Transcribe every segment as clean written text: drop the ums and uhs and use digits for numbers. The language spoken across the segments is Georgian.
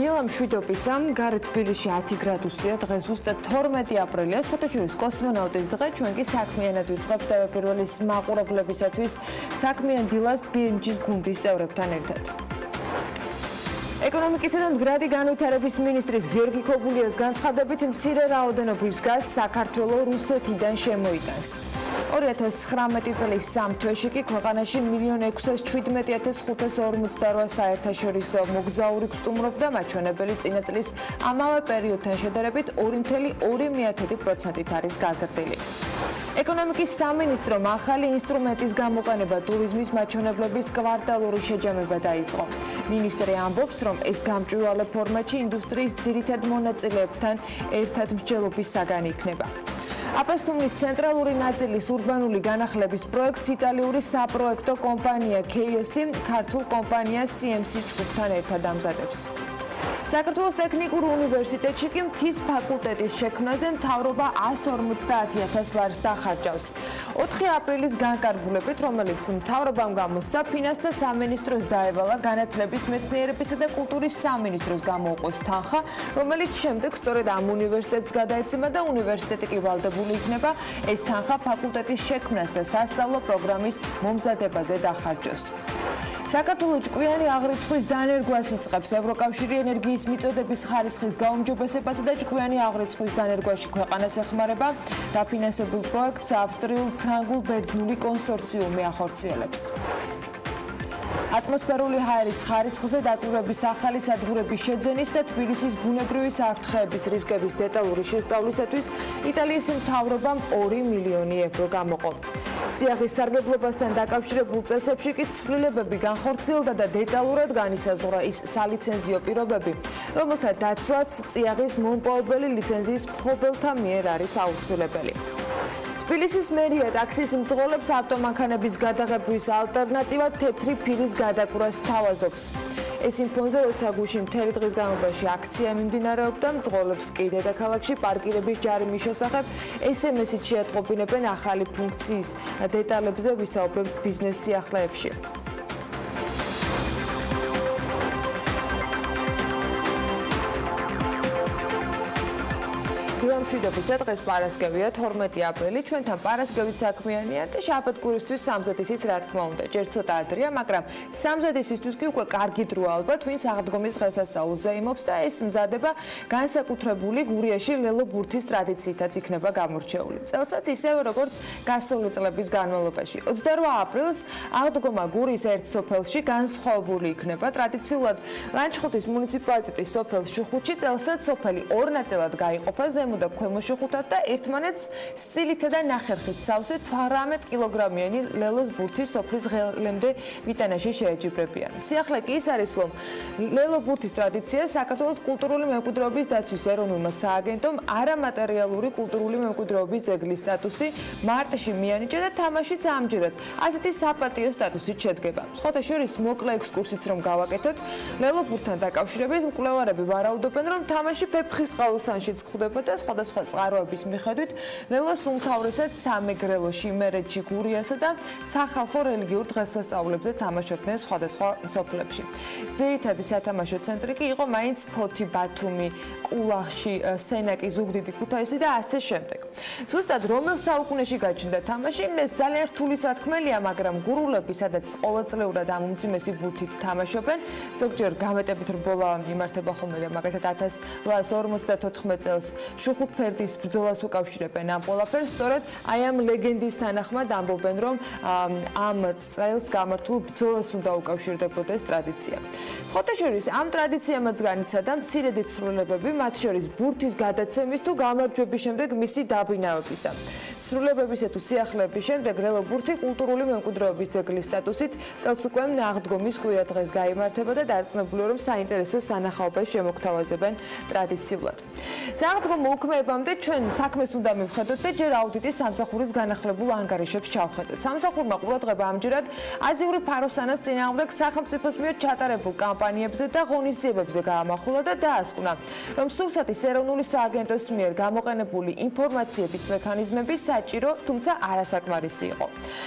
დილა მშვიდობისა, გარეთ თბილისში 10 გრადუსია, დღეს ზუსტად 12 აპრილია, საერთაშორისო კოსმონავტის დღე, ჩვენ კი საქმიანად ვიწყებთ Pirvelis მაყურებლებისათვის საქმიან დილას IBSU-s გუნდის წევრებთან ერთად. ეკონომიკისა და მდგრადი განვითარების მინისტრის გიორგი ქობულიას განცხადებით, მცირე რაოდენობის გაზს საქართველო რუსეთიდან შემოიტანს. 2019 წლის 3 თვეში კი ქვეყანაში 1.617.548 საერთაშორისო მოგზაური გსტუმრობდა, მაჩვენებელი წინა წლის ამავე პერიოდთან შედარებით 2.2%-ით არის გაზრდილი. ეკონომიკის სამინისტრომ ახალი ინსტრუმენტის გამოყენება ტურიზმის მაჩვენებლების კვარტალური შეჯამება დაიწყო. მინისტრი ამბობს, რომ ეს გამჭვირვალე ფორმატში ინდუსტრიის ძირითად მონაწილეებთან ერთად მსჯელობის საგანი იქნება. აპასტუმის ცენტრალური ნაწილის ურბანული განახლების პროექტს იტალიური საპროექტო კომპანია KOC ქართულ კომპანია CMC ჯგუფთან ერთად ამზადებს. საქართველოს ტექნიკურ უნივერსიტეტში კი მთის ფაკულტეტის შექმნაზე მთავრობა 150.000 ლარს დახარჯავს. 4 აპრილის განკარგულებით, რომელიც მთავრობამ გამოსცა, ფინანსთა სამინისტროს დაევალა განათლების, მეცნიერებისა და კულტურის სამინისტროს გამოუყოს თანხა, რომელიც შემდეგ სწორედ ამ უნივერსიტეტს გადაეცემა და უნივერსიტეტი კი ვალდებული იქნება ეს თანხა ფაკულტეტის შექმნას და სასწავლო პროგრამის მომზადებაზე დახარჯოს. საქართველოს ჭკვიანი აღრიცხვის დანერგვას იწყებს. ევროკავშირი ენერგიის მიწოდების ხარისხის გაუმჯობესებასა და ჭკვიანი აღრიცხვის დანერგვაში ქვეყანას ეხმარება დაფინანსებულ პროექტს ავსტრიულ-ფრანგულ ბერძნული კონსორციუმი ახორციელებს. ატმოსფერული ჰაერის ხარისხზე დატვირების ახალი სადგურების შეძენის და თბილისის ბუნებრივი საფრთხეების რისკების დეტალური შესწავლისათვის იტალიის მთავრობამ 2 მილიონი ევრო გამოყო. წიაღის სარგებლობასთან დაკავშირებულ წესებში კი ცვლილებები განხორციელდა და დეტალურად განისაზღვრა ის სალიცენზიო პირობები, რომელთა დაცვაც წიაღის მომპოვებელი ლიცენზიის მფლობელთა მიერ არის აუცილებელი. თბილისის მერია ტაქსის მძღოლებს ავტომანქანების გადაღებვის ალტერნატივად თეთრი ფირის გადაკვრას თავაზობს. ეს იმ ფონზე, როცა გუშინ მთელი დღის განმავლობაში აქცია მიმდინარეობდა, მძღოლებს კი დედაქალაქში პარკირების ჯარიმის შესახებ SMS-ით შეატყობინებენ ახალი ფუნქციის დეტალებზე ვისაუბრებთ ბიზნეს სიახლეებში. მშვიდობისა, დღეს პარასკევია, 12 აპრილი, ჩვენთან პარასკევით საქმიანია და შაბათ-გურისთვის სამზადისიც რა თქმა უნდა, ჯერ ცოტა ადრეა, მაგრამ სამზადისისთვის კი უკვე კარგი დროა ალბათ, ვინც აღდგომის დღესასწაულზე იმობს და ეს მზადება განსაკუთრებული გურიაში ლელო ბურთის ტრადიციითაც იქნება გამორჩეული. წელსაც ისევე როგორც გასული წლების განმავლობაში. 28 აპრილს აღდგომა გურის ერთ სოფელში განსხვავებული იქნება. ტრადიციულად ლანჩხუთის მუნიციპალიტეტის სოფელ შუხუთში წელსაც სოფელი ორ ნაწილად გაიყოფა, ზემო და ქვემო შუხუთად და ერთმანეთს სწილითა და ნახერხით სავსე 18 კილოგრამიანი ლელოს ბურთის სოფლის ღელემდე მიტანაში შეეჯიბრებიან. სიახლე კი ის არის, რომ ლელო ბურთის ტრადიცია საქართველოს კულტურული მემკვიდრეობის დაცვის ეროვნულმა სააგენტომ არამატერიალური კულტურული მემკვიდრეობის ძეგლის სტატუსი მარტში მიანიჭა და თამაშიც ამჯერად ასეთი საპატიო სტატუსით შედგება. სხვათა შორის მოკლე ექსკურსიც რომ გავაკეთოთ, ლელო ბურთთან დაკავშირებით მკვლევარები ვარაუდობენ, რომ თამაში ფეფხისტყაოსანშიც გვხვდება და სხვადასხვა წყაროების მიხედვით ლელოს უმთავრესად სამეგრელოში, იმერეთში, გურიასა და სახალხო რელიგიურ დღესასწაულებზე თამაშობდნენ სხვადასხვა სოფლებში. ძირითადი სათამაშო ცენტრი კი იყო მაინც ფოთი, ბათუმი, კულახში, სენაკი, ზუგდიდი, ქუთაისი და ასე შემდეგ. ზუსტად რომელ საუკუნეში გაჩნდა თამაში, ეს ძალიან რთული სათქმელია, მაგრამ გურულები, სადაც ყოველწლიურად ამ უმძიმესი ბურთით თამაშობენ, ზოგჯერ გამეტებით რბოლა იმართება ხოლმე და მაგალითად 1854 წელს შუხუთფერდის ბრძოლას უკავშირებენ ამ ყველაფერს, სწორედ აი ამ ლეგენდის თანახმად ამბობენ, რომ ამ წელს გამართულ ბრძოლას უნდა უკავშირდებოდეს ტრადიცია. სხვათა შორის ამ ტრადიციამაც განიცადა მცირედი ცვლილებები, მათ შორის ბურთის გადაცემის თუ გამარჯვების შემდეგ მისი დაბინავებისა. ცვლილებებისა თუ სიახლეების შემდეგ ლელო ბურთი კულტურული მემკვიდრეობის ძეგლის სტატუსით წელს უკვე აღდგომის კვირადღეს გაიმართება და დარწმუნებულია, რომ საინტერესო სანახაობას შემოგთავაზებენ ტრადიციულად. სააღდგომო უქმე დაბრუნებამდე ჩვენ საქმეს უნდა მივხედოთ და ჯერ აუდიტის სამსახურის განახლებულ ანგარიშებს ჩავხედოთ. სამსახურმა ყურადღება ამჯერად აზიური ფაროსანას წინააღმდეგ სახელმწიფოს მიერ ჩატარებულ კამპანიებზე და ღონისძიებებზე გაამახვილა და დაასკვნა, რომ სურსათის ეროვნული სააგენტოს მიერ გამოყენებული ინფორმაციების მექანიზმები საჭირო, თუმცა არასაკმარისი იყო.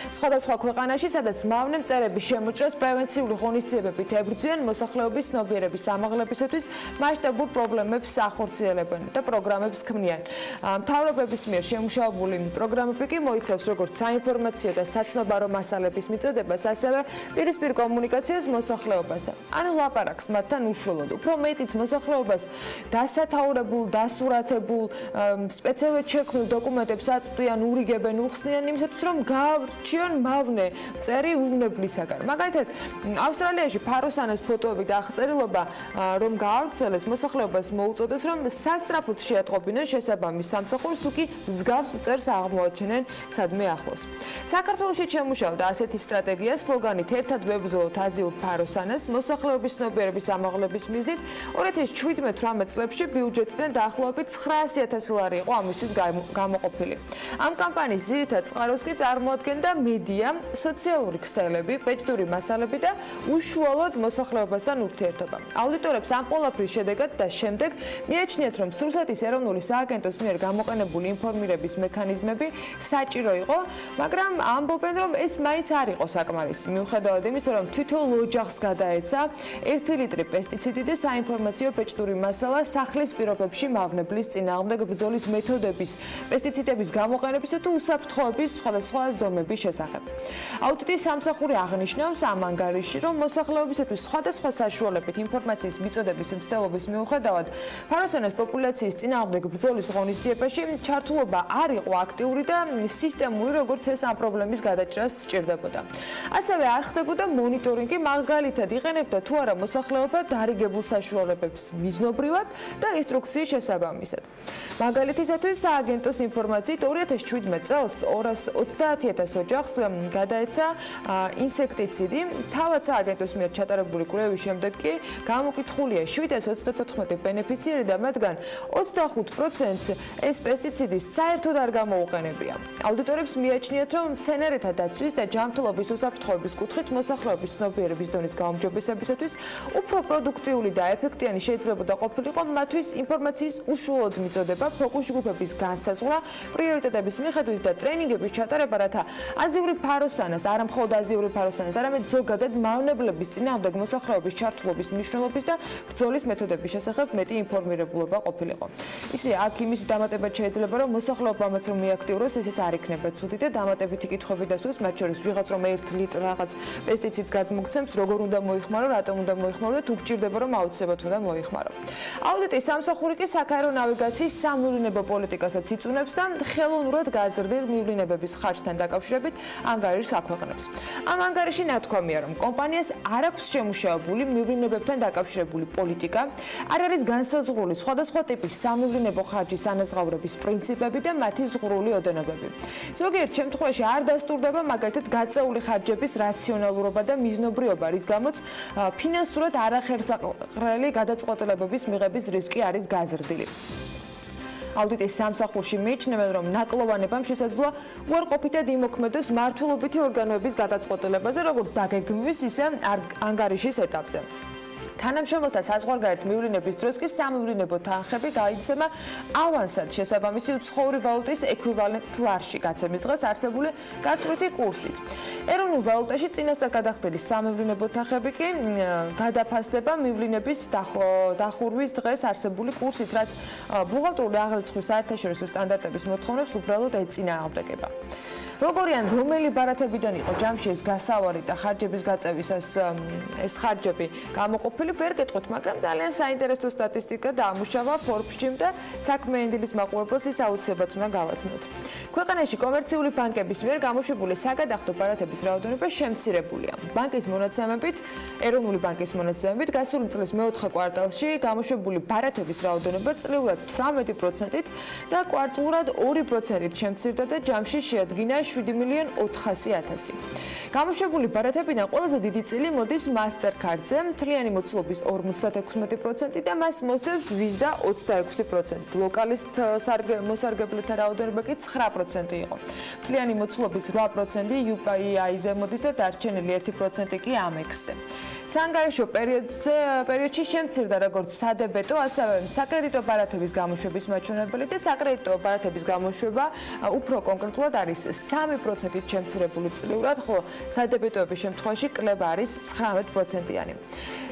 სხვადასხვა ქვეყანაში, სადაც მავნე მწერების შემოჭრას პრევენციული ღონისძიებებით ებრძვიან, მოსახლეობის ცნობიერების ამაღლებისათვის მასშტაბურ პრობლემებს ახორციელებენ და პროგრამებს ქმნიან. მთავრობების მიერ შემუშავებული პროგრამები კი მოიცავს როგორც საინფორმაციო და საცნობარო მასალების მიწოდებას, ასევე პირისპირ კომუნიკაციას მოსახლეობასთან. ანუ ლაპარაკს მათთან უშუალოდ. უფრო მეტიც მოსახლეობას დასათაურებულ, დასურათებულ, სპეციალურად შექმნილ დოკუმენტებს აწვდიან, ურიგებენ, უხსნიან იმისათვის, რომ გაარჩიონ მავნე მწერი უვნებლისაგან. მაგალითად, ავსტრალიაში ფაროსანას ფოტოები და აღწერილობა რომ გაავრცელეს, მოსახლეობას მოუწოდეს, რომ სასწრაფოდ შეატყობინონ შესაბამის სამსახურს, თუ კი მსგავს მწერს აღმოაჩენენ სადმე ახლოს. საქართველოში შემუშავდა ასეთი სტრატეგია სლოგანით „ერთად ვებრძოლოთ აზიურ ფაროსანას“, მოსახლეობის ცნობიერების ამაღლების მიზნით 2017-18 წლებში ბიუჯეტიდან დაახლოებით 900.000 ლარი იყო ამისთვის გამოყოფილი. ამ კამპანიის ძირითად წყაროს კი წარმოადგენდა მედია, სოციალური ქსელები, ბეჭდური მასალები და უშუალოდ მოსახლეობასთან ურთიერთობა. აუდიტორებს ამ ყველაფრის შედეგად და შემდეგ მიაჩნიათ, რომ სურსათის ეროვნული სააგენტოს მიერ გამოყენებული ინფორმირების მექანიზმები საჭირო იყო, მაგრამ ამბობენ, რომ ეს მაინც არ იყო საკმარისი. მიუხედავად იმისა, რომ თვითონ ოჯახს გადაეცა 1 ლიტრი პესტიციდი და საინფორმაციო ბეჭდური მასალა სახლის პირობებში მავნებლის წინააღმდეგ ბრძოლის მეთოდების, პესტიციდების გამოყენებისა თუ უსაფრთხოების სხვადასხვა ზომების შესახებ. აუდიტის სამსახური აღნიშნავს ამ ანგარიში, რომ მოსახლეობისათვის სხვადასხვა საშუალებით ინფორმაციის მიწოდების მცდელობის მიუხედავად, ფაროსანას პოპულაციის წინააღმდეგ ბრძოლის ღონისძიებაში ჩართულობა არ იყო აქტიური და სისტემური, როგორც ეს ამ პრობლემის გადაჭრას სჭირდებოდა. ასევე არ ხდებოდა მონიტორინგი, მაგალითად იყენებდა თუ არა მოსახლეობა დარიგებულ საშუალებებს მიზნობრივად და ინსტრუქციის შესაბამისად. მაგალითისათვის სააგენტოს ინფორმაციით 2017 წელს 230.000 ოჯახს გადაეცა ინსექტიციდი, თავად სააგენტოს მიერ ჩატარებული კვლევის შემდეგ კი გამოკითხულია 734 ბენეფიციარი და მათგან 25%-ს ეს პესტიციდი საერთოდ არ გამოუყენებია. აუდიტორებს მიაჩნიათ, რომ მცენარეთა დაცვის და ჯანმრთელობის უსაფრთხოების კუთხით მოსახლეობის ცნობიერების დონის გაუმჯობესებისათვის უფრო პროდუქტიული და ეფექტიანი შეიძლებოდა ყოფილიყო მათთვის ინფორმაციის უშუალოდ მიწოდება, ფოკუს ჯგუფების განსაზღვრა, პრიორიტეტების მიხედვით და ტრენინგების ჩატარება, რათა აზიური ფაროსანას, არა მხოლოდ აზიური ფაროსანას, არამედ ზოგადად მავნებლების წინააღმდეგ მოსახლეობის ჩართულობის მნიშვნელობის და ბრძოლის მეთოდების შესახებ მეტი ინფორმირებულობა ყოფილიყო. ისე აქ იმის დამატებად შეიძლება, რომ მოსახლეობამაც რომ მიაქტიუროს, ესეც არ იქნება ცუდი და დამატებითი კითხვები დასვეს, მათ შორის ვიღაც რომ 1 ლიტრ რაღაც პესტიციდს გადმოგცემს, როგორ უნდა მოიხმარო, რატომ უნდა მოიხმარო და თუ გჭირდება რომ აუცილებლად უნდა მოიხმარო. აუდიტის სამსახური კი საქარო ნავიგაციის სამივლინებო პოლიტიკასაც იწუნებს და ხელოვნურად გაზრდილ მივლინებების ხარჯთან დაკავშირებით ანგარიშს აქვეყნებს. ამ ანგარიში ნათქვამია, რომ კომპანიას არ აქვს შემუშავებული მივლინებებთან დაკავშირებული პოლიტიკა, არ არის განსაზღვრული სხვადასხვა ტიპის სამივლინებო ხარჯის ანაზღაურების პრინციპები და მათი ზღვრული ოდენობები. ზოგიერთ შემთხვევაში არ დასტურდება მაგალითად გაწეული ხარჯების რაციონალურობა და მიზნობრიობა, რის გამოც ფინანსურად არახერხსაყრელი გადაწყვეტილებების მიღების რისკი არის გაზრდილი. აუდიტის სამსახურში მიიჩნევენ, რომ ნაკლოვანებამ შესაძლოა უარყოფითად იმოქმედოს მმართველობითი ორგანოების გადაწყვეტილებაზე, როგორც დაგეგმვის, ისე ანგარიშის ეტაპზე. თანამშრომელთა საზღვარგარეთ მივლინების დროს კი სამივლინებო თანხები გაიცემა ავანსად შესაბამისი უცხოური ვალუტის ექვივალენტ ლარში გაცემის დღეს არსებული გაწვრითი კურსით. ეროვნულ ვალუტაში წინასწარ გადახდილი სამივლინებო თანხები კი გადაფასდება მივლინების დახურვის დღეს არსებული კურსით, რაც ბუღალტრული აღრიცხვის საერთაშორისო სტანდარტების მოთხოვნებს უბრალოდ ეწინააღმდეგება. როგორი ან რომელი ბარათებიდან იყო ჯამში ეს გასავალი და ხარჯების გაწევისას ეს ხარჯები გამოყოფილი, ვერ გეტყვით, მაგრამ ძალიან საინტერესო სტატისტიკა დაამუშავა Forbes-ში და საქმიანი დილის მაყურებელს ის აუცილებლად უნდა გავაცნოთ. ქვეყანაში კომერციული ბანკების მიერ გამოშვებული საგადახდო ბარათების რაოდენობა შემცირებულია. ბანკის მონაცემებით, ეროვნული ბანკის მონაცემებით, გასული წლის მეოთხე კვარტალში გამოშვებული ბარათების რაოდენობა წლიურად 18%-ით და კვარტალურად 2%-ით შემცირდა და ჯამში შეადგინა 7,400,000. გამოშვებული ბარათებიდან ყველაზე დიდი წილი მოდის Mastercard-ზე, მთლიანი მოცულობის 56% და მას მოსდევს Visa 26%. ლოკალისტ მოსარგებლეთა რაოდენობა კი 9% იყო. მთლიანი მოცულობის 8% UPI-ზე მოდის და დარჩენილი 1% კი Amex-ზე. საანგარიშო პერიოდში შემცირდა როგორც სადებეტო, ასევე საკრედიტო ბარათების გამოშვების მაჩვენებელი და საკრედიტო ბარათების გამოშვება უფრო კონკრეტულად არის 3%-ით შემცირებული წლიურად, ხოლო სადებეტოების შემთხვევაში კლება არის 19%-იანი.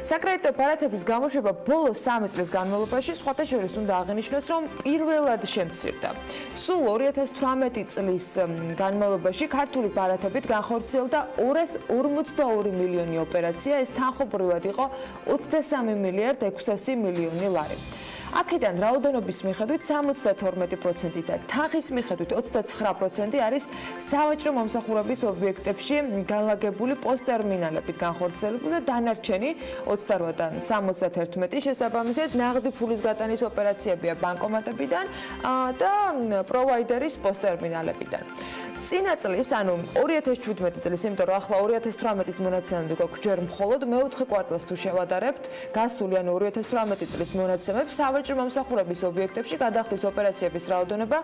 საკრედიტო ბარათების გამოშვება ბოლო 3 წლის განმავლობაში სხვათა შორის უნდა აღინიშნოს, რომ პირველად შემცირდა. სულ 2018 წლის განმავლობაში ქართული ბარათებით განხორციელდა 242 მილიონი ოპერაცია, ეს თანხობრივად იყო 23,600 მილიონი ლარი. აქედან რაოდენობის მიხედვით 72% და თანხის მიხედვით 29% არის სავაჭრო მომსახურების ობიექტებში განლაგებული პოსტერმინალებით განხორციელებული და დანარჩენი 28 და 71 შესაბამისად ნაღდი ფულის გატანის ოპერაციებია ბანკომატებიდან და პროვაიდერის პოსტერმინალებიდან. წინა წლის, ანუ 2017 წლის, იმიტომ რომ ახლა 2018 მონაცემები გვაქვს ჯერ მხოლოდ მეოთხე კვარტალს თუ შევადარებთ, გასული ანუ 2018 წლის მონაცემებს სავაჭრო მომსახურების ობიექტებში გადახდის ოპერაციების რაოდენობა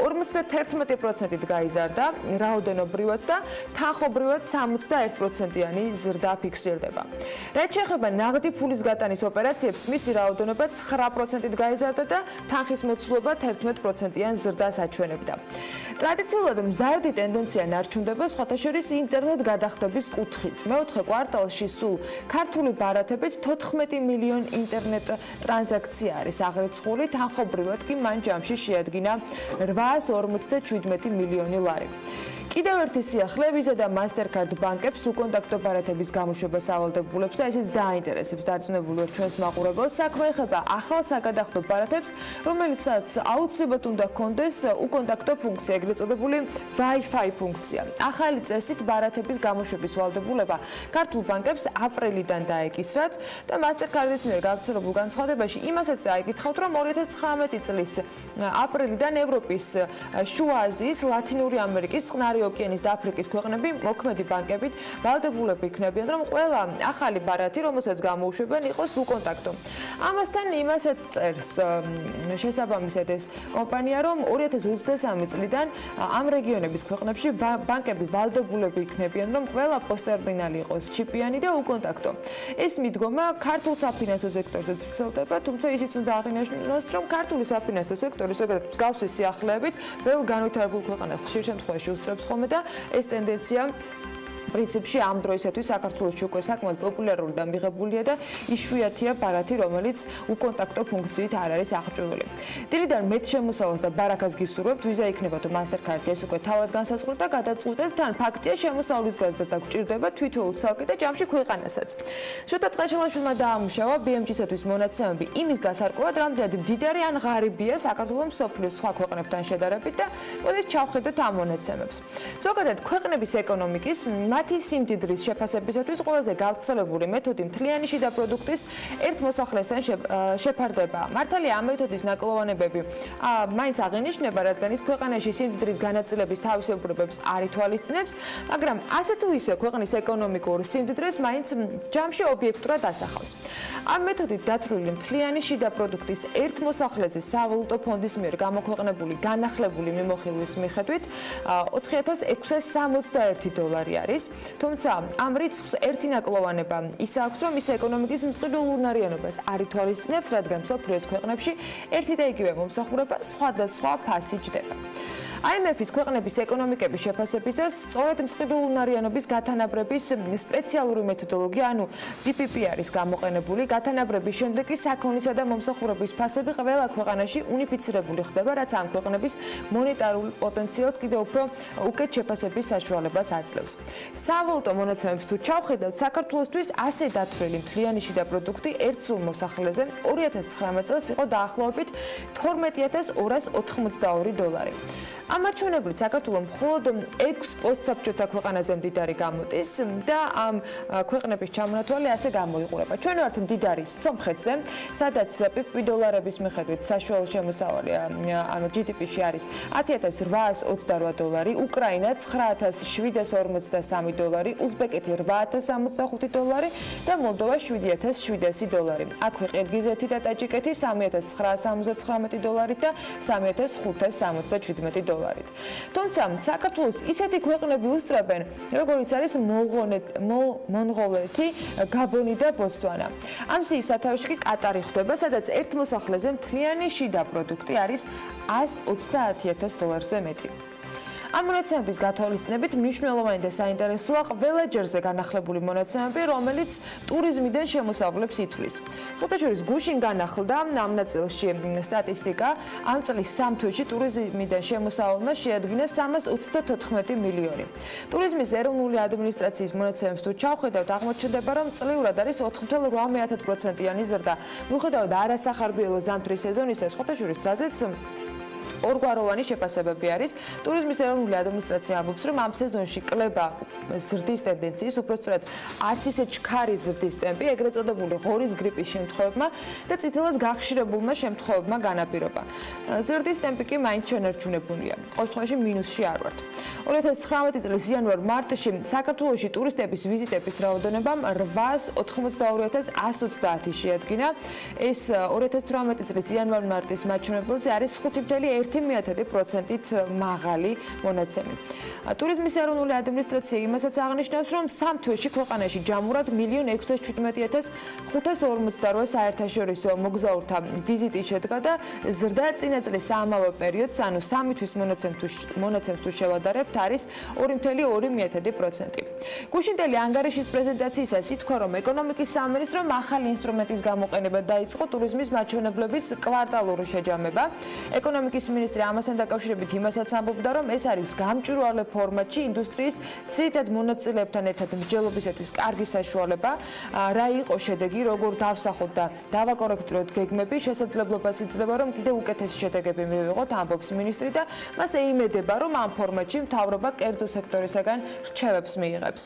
51%-ით გაიზარდა რაოდენობრივად და თანხობრივად 61%-იანი ზრდა ფიქსირდება. რაც შეეხება ნაღდი ფულის გატანის ოპერაციებს, მისი რაოდენობა 9%-ით გაიზარდა და თანხის მოცულობა 11%-იან ზრდას აჩვენებდა. ტრადიციულად მზარდი ტენდენცია ნარჩუნდება სხვათა შორის ინტერნეტ გადახდების კუთხით. მეოთხე კვარტალში სულ ქართული ბარათებით 14 მილიონი ინტერნეტ ტრანზაქცია არის აღრიცხული, თანხობრივად კი მან ჯამში შეადგინა 857 მილიონი ლარი. კიდევ ერთი სიახლე Visa და Mastercard ბანკებს უკონტაქტო ბარათების გამოშვებას ავალდებულებს და ესეც დაინტერესებს დარწმუნებული ვარ ჩვენს მაყურებელს. საქმე ეხება ახალ საკადახდო ბარათებს, რომელსაც აუცილებლად უნდა ჰქონდეს უკონტაქტო ფუნქცია, ეგრეთ წოდებული Wi-Fi ფუნქცია. ახალი წესით ბარათების გამოშვების ვალდებულება ქართულ ბანკებს აპრილიდან დაეკისრათ და Mastercard-ის მიერ გავრცელებულ განცხადებაში იმასაც დაიკითხავთ, რომ 2019 წლის აპრილიდან ევროპის, შუა აზიის, ლათინური ამერიკის, წყნარი ოკეანის და აფრიკის ქვეყნები მოქმედი ბანკებით ვალდებულები იქნებიან, რომ ყველა ახალი ბარათი, რომელსაც გამოუშვებენ, იყოს უკონტაქტო. ამასთან იმასაც წერს შესაბამისად ეს კომპანია, რომ 2023 წლიდან ამ რეგიონების ქვეყნებში ბანკები ვალდებულები იქნებიან, რომ ყველა პოსტერმინალი იყოს ჩიპიანი და უკონტაქტო. ეს მიდგომა ქართულ საფინანსო სექტორზეც ვრცელდება, თუმცა ისიც უნდა აღინიშნოს, რომ ქართული საფინანსო სექტორი ზოგადად მსგავსი სიახლეებით ბევრ განვითარებულ ქვეყანას ხშირ შემთხვევაში უსწრებს ხოლმე და ეს ტენდენცია პრინციპში ამ დროისათვის საქართველოში უკვე საკმაოდ პოპულარული და მიღებულია და იშვიათია ბარათი, რომელიც უკონტაქტო ფუნქციით არ არის აღჭურვილი. დილიდან მეტ შემოსავალს და ბარაქას გისურვებთ, Visa იქნება თუ Mastercard ეს უკვე თავად განსაზღვრა და გადაწყვეტეთ, თან ფაქტია შემოსავლის გაზრდა გვჭირდება თვითოულ სალკე და ჯამში ქვეყანასაც. შოთა ტყეშელაშვილმა დაამუშავა BMG-სათვის მონაცემები იმის გასარკვევად, რამდენად მდიდარი ან ღარიბია საქართველოს მსოფლიოს სხვა ქვეყნებთან შედარებით და მოდით ჩავხედოთ ამ მონაცემებს. ზოგადად ქვეყნების ეკონომიკის მათი სიმდიდრის შეფასებისათვის ყველაზე გავრცელებული მეთოდი მთლიანი შიდა პროდუქტის ერთ მოსახლესთან შეფარდება. მართალია ამ მეთოდის ნაკლოვანებები მაინც აღინიშნება, რადგან ის ქვეყანაში სიმდიდრის განაწილების თავისებურებებს არ ითვალისწინებს, მაგრამ ასე თუ ისე ქვეყნის ეკონომიკურ სიმდიდრეს მაინც ჯამში ობიექტურად ასახავს. ამ მეთოდით დათვლილი მთლიანი შიდა პროდუქტის ერთ მოსახლეზე სავალუტო ფონდის მიერ გამოქვეყნებული განახლებული მიმოხილვის მიხედვით 4661 დოლარი არის. თუმცა ამ რიცხვს ერთი ნაკლოვანება ის აქვს, რომ ის ეკონომიკის მსყიდულ უნარიანობას არ ითვალისწინებს, რადგან მსოფლიოს ქვეყნებში ერთი და იგივე მომსახურება სხვადასხვა ფასი ჯდება. IMF-ის ქვეყნების ეკონომიკების შეფასებისას სწორედ მსყიდულ უნარიანობის გათანაბრების სპეციალური მეთოდოლოგია, ანუ PPP არის გამოყენებული. გათანაბრების შემდეგ კი საქონლისა და მომსახურების ფასები ყველა ქვეყანაში უნიფიცირებული ხდება, რაც ამ ქვეყნების მონეტარულ პოტენციალს კიდევ უფრო უკეთ შეფასების საშუალებას აძლევს. სავალუტო მონაცემებს თუ ჩავხედავთ, საქართველოსთვის ასე დათვლილი მთლიანი შიდა პროდუქტი ერთ სულ მოსახლეზე 2019 წელს იყო დაახლოებით 12282 დოლარი. ამ არჩევნებრივ საქართველოს მხოლოდ 6 პოსტსაბჭოთა ქვეყანაზე მდიდარი გამოდის და ამ ქვეყნების ჩამონათვალი ასე გამოიყურება. ჩვენ ვართ მდიდარი სომხეთზე, სადაც პიპ დოლარების მიხედვით საშუალო შემოსავალი ამ GDP-ში არის $10,828, უკრაინა $9,743, უზბეკეთი $8,065 და მოლდოვა $7,700. აქვე ყირგიზეთი და ტაჯიკეთი $3,979 და $3,577. თუმცა საქართველოს ისეთი ქვეყნები უსწრებენ, როგორიც არის მონღოლეთი, გაბონი და ბოტსვანა. ამ სიის სათავეში კი კატარი ხდება, სადაც ერთ მოსახლეზე მთლიანი შიდა პროდუქტი არის $130,000-ზე მეტი. ამ მონაცემების გათვალისწინებით მნიშვნელოვანი და საინტერესოა ყველა ჯერზე განახლებული მონაცემები, რომელიც ტურიზმიდან შემოსავლებს ითვლის. ხუთაშორის გუშინ განახლდა ამ ნაწილში სტატისტიკა, ამ წლის 3 თვეში ტურიზმიდან შემოსავალმა შეადგინა 334 მილიონი. ტურიზმის ეროვნული ადმინისტრაციის მონაცემებს თუ ჩავხედავთ, აღმოჩნდება, რომ წლიურად არის 4,8%-იანი ზრდა. მიუხედავად არასახარბიელო ზამთრის სეზონისას, ხუთაშორის რაზეც ორგვაროვანი შეფასებები არის. ტურიზმის ეროვნული ადმინისტრაცია ამბობს, რომ ამ სეზონში კლება ზრდის ტენდენციის, უпростоრად არც ისე ჩქარი ზრდის ტემპი, ეგრეთ წოდებული ღორის გრიპის შემთხვევებმა და წითელად გახშირებულმა შემთხვევებმა განაპირობა. ზრდის ტემპი კი მაინც შენარჩუნებულია. ყოველ შემთხვევაში მინუსში არ ვართ. 2019 წლის იანვარ-მარტში საქართველოში ტურისტების ვიზიტების რაოდენობა 882,130 შეადგინა. ეს 2018 წლის იანვარ-მარტის მაჩვენებელზე არის 5,1%-ით მაღალი მონაცემი. ტურიზმის ეროვნული ადმინისტრაცია იმასაც აღნიშნავს, რომ 3 თვეში ქვეყანაში ჯამურად 1,617,548 საერთაშორისო მოგზაურთა ვიზიტი შედგა და ზრდა წინა წლის ამავე პერიოდს, ანუ 3 თვის მონაცემს თუ შევადარებთ, არის 2,2%. გუშინდელი ანგარიშის პრეზენტაციისას ითქვა, რომ ეკონომიკის სამინისტრომ ახალი ინსტრუმენტის გამოყენება დაიწყო ტურიზმის მაჩვენებლების კვარტალური შეჯამება. ეკონომიკის მინისტრი ამასთან დაკავშირებით იმასაც ამბობდა, რომ ეს არის გამჭვირვალე ფორმატში ინდუსტრიის ძირითად მონაწილეებთან ერთად მსჯელობისათვის კარგი საშუალება, რა იყო შედეგი, როგორ დავსახოთ და დავაკორექტიროთ გეგმები, შესაძლებლობას იძლევა, რომ კიდევ უკეთესი შედეგები მივიღოთ, ამბობს მინისტრი და მას ეიმედება, რომ ამ ფორმატში მთავრობა კერძო სექტორისაგან რჩევებს მიიღებს.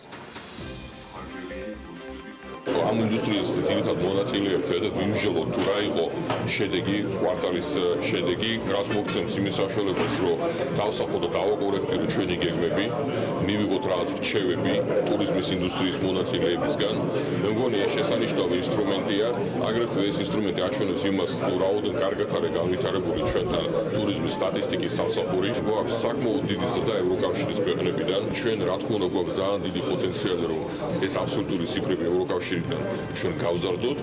ამ ინდუსტრიის ძირითად მონაწილეებთან ერთად ვიმსჯელოთ თუ რა იყო შედეგი, კვარტალის შედეგი, რაც მოგცემს იმის საშუალებას, რომ დავსახოთ და დავაკორექტიროთ ჩვენი გეგმები, მივიღოთ რაღაც რჩევები ტურიზმის ინდუსტრიის მონაწილეებისგან. მე მგონი ეს შესანიშნავი ინსტრუმენტია, აგრეთვე ეს ინსტრუმენტი აჩვენებს იმას, თუ რაოდენ კარგად არის განვითარებული ჩვენთან ტურიზმის სტატისტიკის სამსახური. გვაქვს საკმაოდ დიდი ზრდა ევროკავშირის ქვეყნებიდან. ჩვენ რა თქმა უნდა გვაქვს ძალიან დიდი პოტენციალი, რომ ეს აბსოლუტური ციფრები ევროკავშირიდან ჩვენ გავზარდოთ.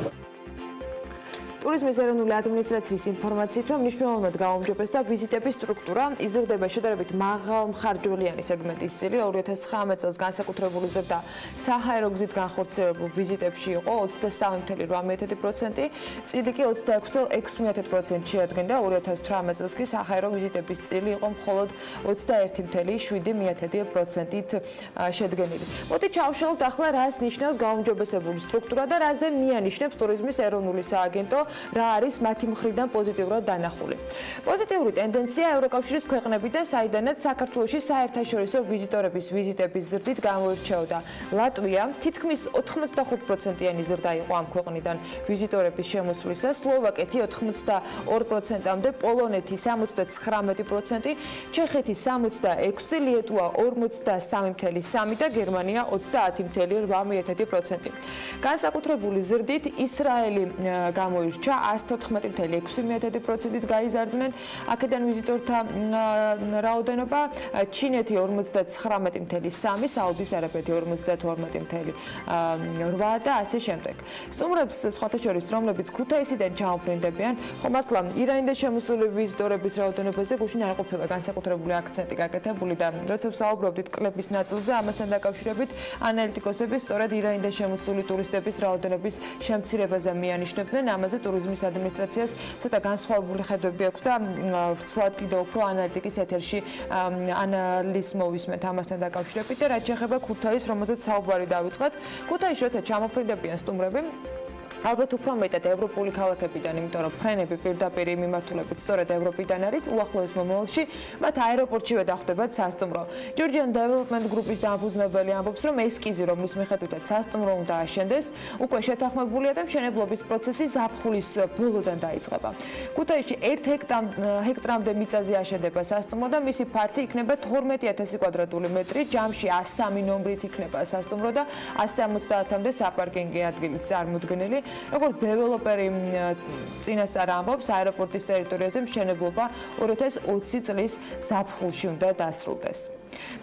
ტურიზმის ეროვნული ადმინისტრაციის ინფორმაციით, რომ მნიშვნელოვნად გაუმჯობესდა და ვიზიტების სტრუქტურა იზრდება შედარებით მაღალმხარჯველიანი სეგმენტის წილი. 2019 წელს განსაკუთრებული ზრდა საჰაერო გზით განხორციელებულ ვიზიტებში იყო 23,8%, წილი კი 26,6% შეადგენდა. 2018 წელს კი საჰაერო ვიზიტების წილი იყო მხოლოდ 21,7%-ით შედგენილი. მოდით ჩავშალოთ ახლა, რას ნიშნავს გაუმჯობესებული სტრუქტურა და რაზე მიანიშნებს ტურიზმის ეროვნული სააგენტო, რა არის მათი მხრიდან პოზიტიურად დანახული. პოზიტიური ტენდენცია ევროკავშირის ქვეყნებიდან, საიდანაც საქართველოში საერთაშორისო ვიზიტორების ვიზიტების ზრდით გამოირჩეოდა. ლატვია თითქმის 85%-იანი ზრდა იყო ამ ქვეყნიდან ვიზიტორების შემოსვლისას, სლოვაკეთი 82%-მდე, პოლონეთი 79%, ჩეხეთი 66%, ლიტვა 43.3% და გერმანია 30.8%. განსაკუთრებული ზრდით ისრაელი გამოირჩევა 114,6%-ით გაიზარდნენ აქედან ვიზიტორთა რაოდენობა, ჩინეთი 59,3%, საუდის არაბეთი 52,8% და ასე შემდეგ. სტუმრებს სხვათა შორის, რომლებიც ქუთაისიდან ჩამოფრინდებიან, მართლა ირანიდან შემოსული ვიზიტორების რაოდენობაზე გუშინ არ ყოფილა განსაკუთრებული აქცენტი გაკეთებული და როცა ვსაუბრობდით კლების ნაწილზე, ამასთან დაკავშირებით ანალიტიკოსები სწორედ ირანიდან შემოსული ტურისტების რაოდენობის შემცირებაზე მიანიშნებდნენ. ამაზე ტურიზმის ადმინისტრაციას ცოტა განსხვავებული ხედვები აქვს და ვცლად კიდევ უფრო ანალიტიკის ეთერში ანალიზს მოვისმენთ ამასთან დაკავშირებით და რაც შეეხება ქუთაისს, რომელზეც საუბარი დავიწყეთ. ქუთაისში როცა ჩამოფრინდებიან სტუმრები, ალბათ უფრო მეტად ევროპული ქალაქებიდან, იმიტომ რომ ფრენები პირდაპირ მიმართულებით სწორედ ევროპიდან არის, უახლოეს მომავალში მათ აეროპორტშივე დახვდებათ სასტუმრო. Georgian Development Group-ის დამფუძნებელი ამბობს, რომ ესკიზი, რომლის მიხედვითაც სასტუმრო უნდა აშენდეს, უკვე შეთანხმებულია და მშენებლობის პროცესი ზაფხულის ბოლოდან დაიწყება. ქუთაისში 1 ჰექტრამდე მიწაზე აშენდება სასტუმრო და მისი ფართი იქნება 12000 კვადრატული მეტრი, ჯამში 103 ნომრით იქნება სასტუმრო და 170-მდე საპარკინგი ადგილიც წარმოდგენილი. როგორც დეველოპერი წინასწარ ამბობს, აეროპორტის ტერიტორიაზე მშენებლობა 2020 წლის ზაფხულში უნდა დასრულდეს.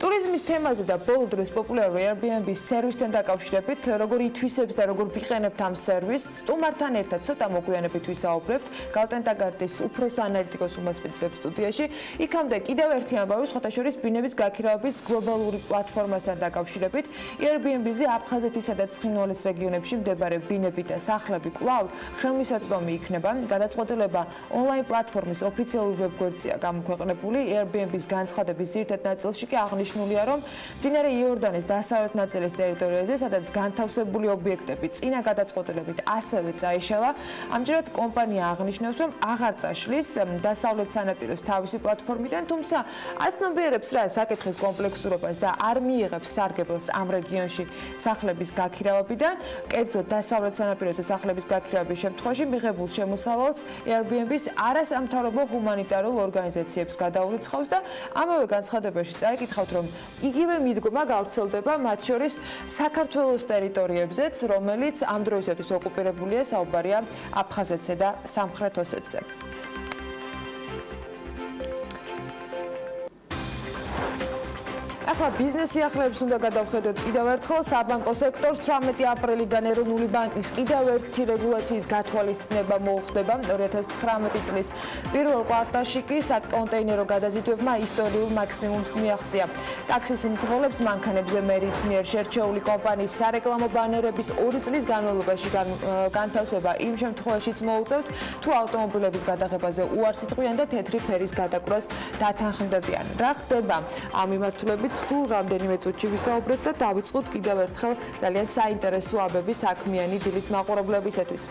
Ტურიზმის თემაზე და ბოლო დროს პოპულარული Airbnb-ის სერვისთან დაკავშირებით, როგორ ითვისებს და როგორ ვიყენებთ ამ სერვისს, სტუმართან ერთად ცოტა მოგვიანებით ვისაუბრებთ. გალტენტაგარდის უფროს ანალიტიკოს უმასპინძლებს სტუდიაში. იქამდე კიდევ ერთი ამბავი სხვათა შორის ბინების გაქირავების გლობალური პლატფორმასთან დაკავშირებით. Airbnb-ზე აფხაზეთისა და ცხინვალის რეგიონებში მდებარე ბინები და სახლები კვლავ ხელმისაწვდომი იქნება. გადაწყვეტილება ონლაინ პლატფორმის ოფიციალურ ვებგვერდზეა გამოქვეყნებული. Airbnb-ის განცხადების ძირითად ნაწილში კი აღნიშნულია, რომ მდინარე იორდანის დასავლეთ ნაწილის ტერიტორიაზე, სადაც განთავსებული ობიექტები წინა გადაწყვეტილებით ასევე წაიშალა, ამჯერად კომპანია აღნიშნავს, რომ აღარ წაშლის დასავლეთ სანაპიროს თავისი პლატფორმიდან, თუმცა აცნობიერებს რა საკითხის კომპლექსურობას და არ მიიღებს სარგებლს ამ რეგიონში სახლების გაქირავებიდან, კერძოდ დასავლეთ სანაპიროზე სახლების გაქირავების შემთხვევაში მიღებულ შემოსავალს Airbnb-ის არასამთავრობო ჰუმანიტარულ ორგანიზაციებს გადაურიცხავს და ამავე განცხადებაში წაიკითხავთ, რომ იგივე მიდგომა გავრცელდება მათ შორის საქართველოს ტერიტორიებზეც, რომელიც ამ დროისათვის ოკუპირებულია, საუბარია აფხაზეთზე და სამხრეთ ოსეთზე. ახლა ბიზნეს სიახლეებს უნდა გადავხედოთ კიდევ ერთხელ. საბანკო სექტორს 18 აპრილიდან ეროვნული ბანკის კიდევ ერთი რეგულაციის გათვალისწინება მოუხდება. 2019 წლის პირველ კვარტალში კი საკონტეინერო გადაზიდვებმა ისტორიულ მაქსიმუმს მიაღწია. ტაქსის მძღოლებს მანქანებზე მერის მიერ შერჩეული კომპანიის სარეკლამო ბანერების 2 წლის განმავლობაში განთავსება იმ შემთხვევაშიც მოუწევთ, თუ ავტომობილების გადაღებაზე უარს იტყვიან და თეთრი ფერის გადაკვრას დათანხმდებიან. რა ხდება ამ მიმართულებით? სულ რამდენიმე წუთში ვისაუბრებთ და დავიწყოთ კიდევ ერთხელ ძალიან საინტერესო ამბები საქმიანი დილის მაყურებლებისათვის.